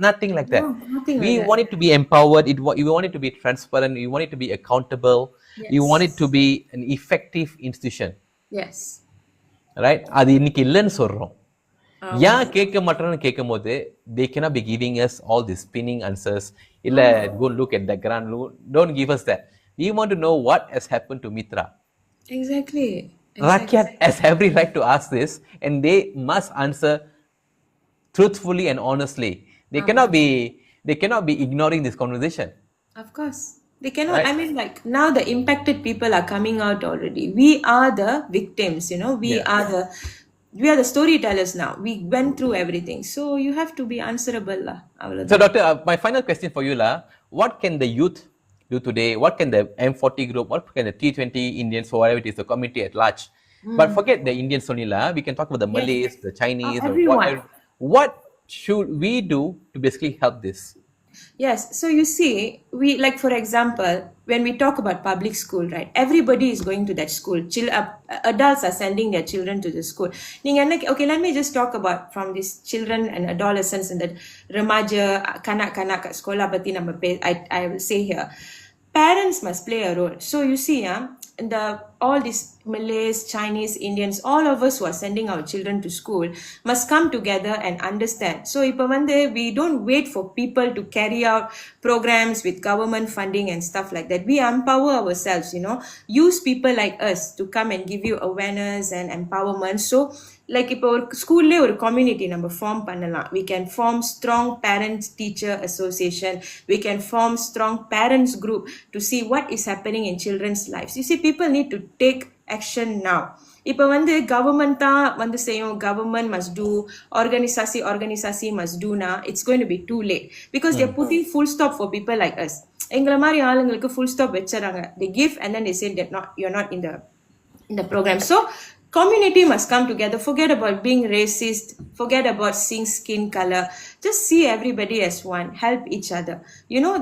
Nothing like that. No, nothing We like that. want it to be empowered. We want it to be transparent. We want it to be accountable. Yes. We want it to be an effective institution. Yes. Right? அது இன்னைக்கு இல்லைன்னு சொல்றோம். ஏன் கேட்க மாட்டோம்னு கேட்கும் போது they cannot be giving us all these spinning answers. இல்ல go look at the ground. Don't give us that. We want to know what has happened to MITRA. Exactly. Rakyat has every right to ask this, and they must answer truthfully and honestly. They cannot be ignoring this conversation. Of course. They cannot, Right. I mean, like, now the impacted people are coming out already. We are the victims, we are the storytellers now. We went through everything. So you have to be answerable lah. So, doctor, my final question for you, what can the youth do today? What can the M40 group, what can the T20 Indians, or whatever it is, the community at large? But forget the Indians only, we can talk about the Malays, the Chinese, everyone. what should we do to basically help this? Yes, so you see, we like for example, when we talk about public school, right? Everybody is going to that school. Adults are sending their children to the school. Okay, let me just talk about from these children and adolescents and the remaja kanak-kanak kat sekolah pati nama I will say here. Parents must play a role. So you see, all these Malays, Chinese, Indians, all of us who are sending our children to school must come together and understand. So we don't wait for people to carry out programs with government funding and stuff like that. We empower ourselves, use people like us to come and give you awareness and empowerment. So like இப்போ ஒரு ஸ்கூல்லே ஒரு community நம்ம form பண்ணலாம். We can form strong parent teacher association. We can form strong parents group to see what is happening in children's lives. You see, people need to take action now. இப்போ government தான் செய்யும், government must do, organisasi must do now. It's going to be too late because they're putting full stop for people like us. எங்களை மாதிரி ஆளுங்களுக்கு full stop வச்சறாங்க. They give and then they say that you're not in the program. So community must come together. Forget about being racist. Forget about seeing skin color. Just see everybody as one. Help each other.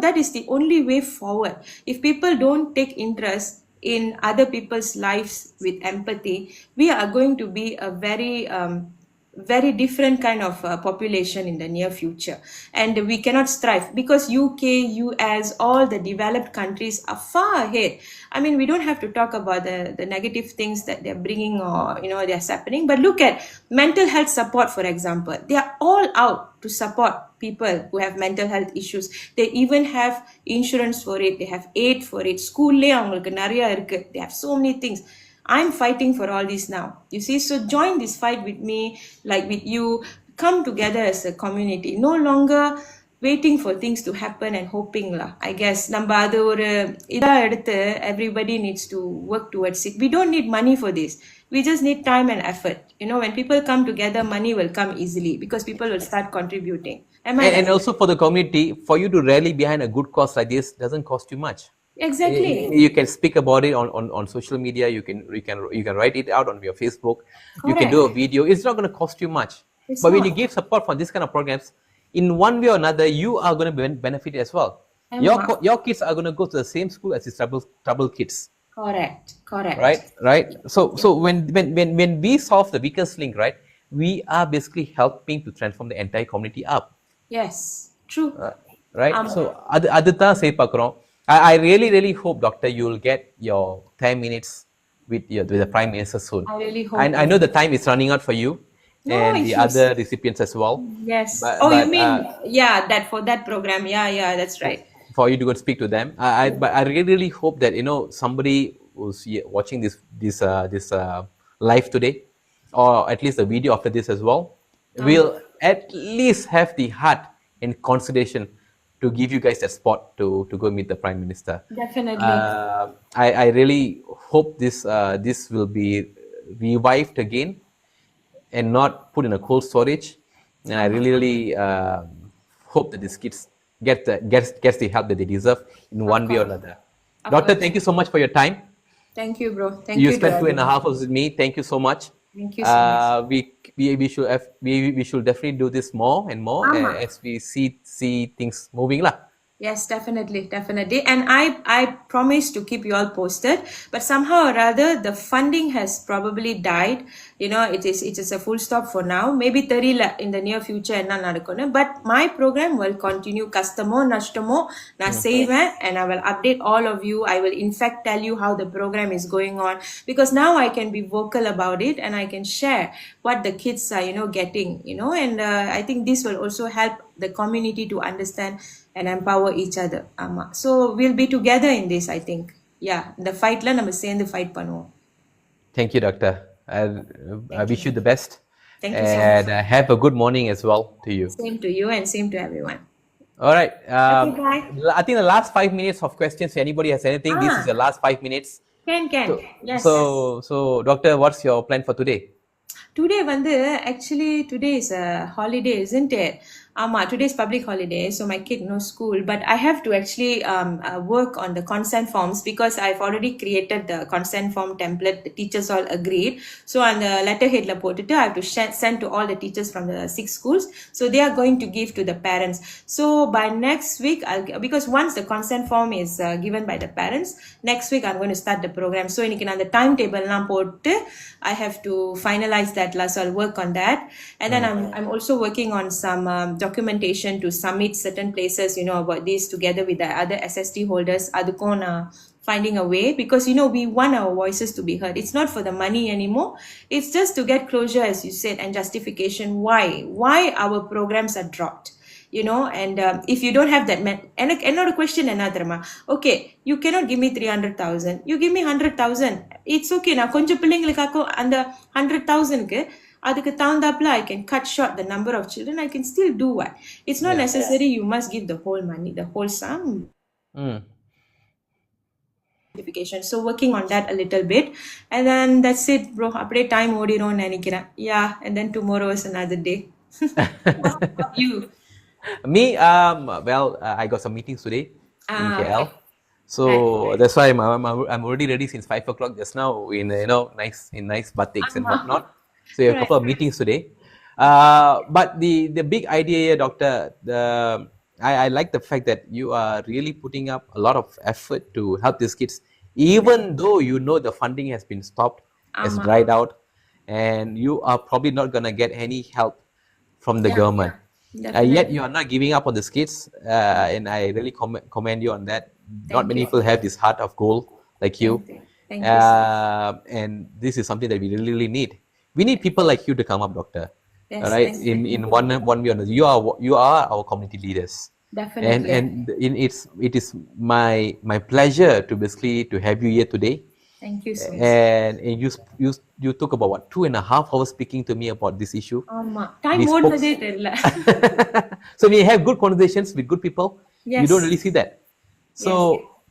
That is the only way forward. If people don't take interest in other people's lives with empathy, we are going to be a very different kind of population in the near future, and we cannot strive because UK, US, all the developed countries are far ahead. I mean, we don't have to talk about the negative things that they're bringing or they're happening, but look at mental health support, for example. They are all out to support people who have mental health issues. They even have insurance for it, they have aid for it. School le avangalukku nariya irukku, they have so many things. I'm fighting for all this now, you see. So join this fight with me, like with you. Come together as a community. No longer waiting for things to happen and hoping lah. I guess namba adu oru idha eduthu everybody needs to work towards it. We don't need money for this. We just need time and effort. When people come together, money will come easily because people will start contributing. And also for the community, for you to rally behind a good cause like this doesn't cost you much. Exactly. You can speak about it on social media. You can write it out on your Facebook. Correct. You can do a video. It's not going to cost you much. But when you give support for this kind of programs, in one way or another, you are going to benefit as well. Your kids are going to go to the same school as these trouble kids. Correct. Right. So when we solve the weakest link, right, we are basically helping to transform the entire community up. Yes, true. Right. So adutha say pakrom. I really hope, Doctor, you will get your 10 minutes with the Prime Minister soon. I really hope. And I know the time is running out for you and the other recipients as well. Yes. But, you mean that for that program? Yeah, that's right. For you to go and speak to them, but I really hope that somebody who's watching this live today, or at least the video after this as well, will at least have the heart and consideration to give you guys that spot to go meet the Prime Minister. Definitely. I really hope this will be revived again and not put in a cold storage. And I really hope that these kids gets the help that they deserve in one way or another. Doctor, thank you so much for your time. Thank you, bro. Thank you. You spent 2.5 hours with me. Thank you so much. Thank you so much. We should definitely do this more and more as we see things moving lah. Yes, definitely. And I promise to keep you all posted. But somehow or other, the funding has probably died. It is a full stop for now. Maybe therila in the near future enna nadakonu. But my program will continue. Kastamo, nashtamo, na seiven, and I will update all of you. I will in fact tell you how the program is going on, because now I can be vocal about it and I can share what the kids are getting. And I think this will also help the community to understand and empower each other. So we'll be together in this, I think. Yeah, the fight la நம்ம சேர்ந்து fight பண்ணுவோம். Thank you, Doctor. I wish you the best. Thank you so much. And have a good morning as well to you. Same to you and same to everyone. All right. Bye. I think the last 5 minutes of questions, if anybody has anything, this is the last 5 minutes. Can. Yes. So Doctor, what's your plan for today? Today is a holiday, isn't it? Today's public holiday, so my kid no school, but I have to actually work on the consent forms because I've already created the consent form template. The teachers all agreed. So on the letterhead la போட்டுட்டு I have to send to all the teachers from the 6 schools. So they are going to give to the parents. So by next week, because once the consent form is given by the parents, next week I'm going to start the program. So இன்னைக்கு நான் the timetable எல்லாம் போட்டு I have to finalize that lah. So I'll work on that. And then I'm also working on some documentation to submit certain places, about this together with the other SST holders. அதுக்கும் நான் finding a way because we want our voices to be heard. It's not for the money anymore. It's just to get closure, as you said, and justification why our programs are dropped. And if you don't have that, another question, okay, you cannot give me 300,000. You give me 100,000. It's okay. Na konja பிள்ளைங்களுக்காக அந்த 100,000க்கு அதுக்கு தகுந்தாப்புல I can cut short the number of children. I can still do what. It's not necessary you must give the whole money, the whole sum. So working on that a little bit, and then that's it, bro. அப்படியே time ஓடிரும் நினைக்கிறேன். Yeah, and then tomorrow is another day. What about you? Me, I got some meetings today in KL. Okay. So that's why I'm already ready since 5 o'clock just now in nice batiks and whatnot. So we have a couple of meetings today. But the big idea here, doctor, I like the fact that you are really putting up a lot of effort to help these kids, even though the funding has been stopped, has dried out, and you are probably not gonna get any help from the government. Yet you are not giving up on the kids, and I really commend you on that. Not many people have this heart of gold like you. Thank you. And this is something that we really need. We need people like you to come up, doctor. Yes, all right, in one way or another. You are our community leaders. Definitely. And it is my pleasure to basically to have you here today. Thank you so much. And you took about 2.5 hours speaking to me about this issue. Time We spoke- ஓடுனதே தெரியல. So we have good conversations with good people. Yes. You don't really see that. So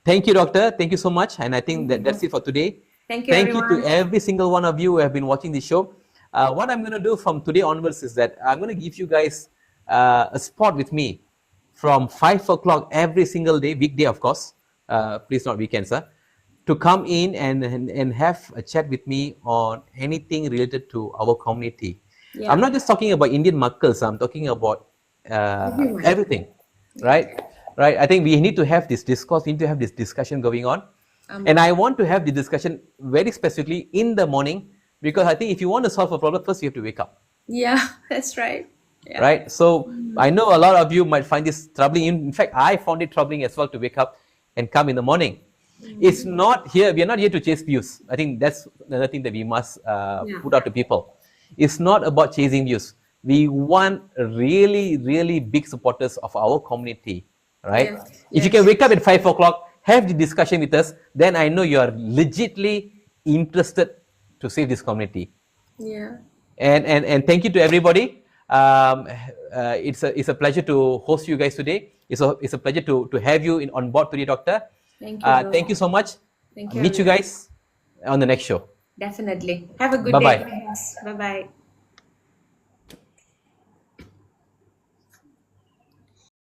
thank you, doctor. Thank you so much. And I think that's it for today. Thank you, Thank you everyone. to every single one of you who have been watching this show. What I'm going to do from today onwards is that I'm going to give you guys a spot with me from 5 o'clock every single day, weekday of course, please not weekends, to come in and have a chat with me on anything related to our community. Yeah. I'm not just talking about Indian muckles, I'm talking about everything, right? Right. I think we need to have this discourse, we need to have this discussion going on. And I want to have the discussion very specifically in the morning, because I think if you want to solve a problem, first you have to wake up. Yeah, that's right. Yeah. Right. So I know a lot of you might find this troubling. In fact, I found it troubling as well to wake up and come in the morning. It's not here. We are not here to chase views. I think that's another thing that we must put out to people. It's not about chasing views. We want really, really big supporters of our community. Right. Yes. If you can wake up at 5 o'clock, have the discussion with us, then I know you are legitly interested to save this community. Yeah. And thank you to everybody. It's a pleasure to host you guys today. It's a pleasure to have you on board today, doctor. Thank you. Thank you so much. Thank you. Meet you guys on the next show. Definitely. Have a good Bye-bye. day. Bye bye.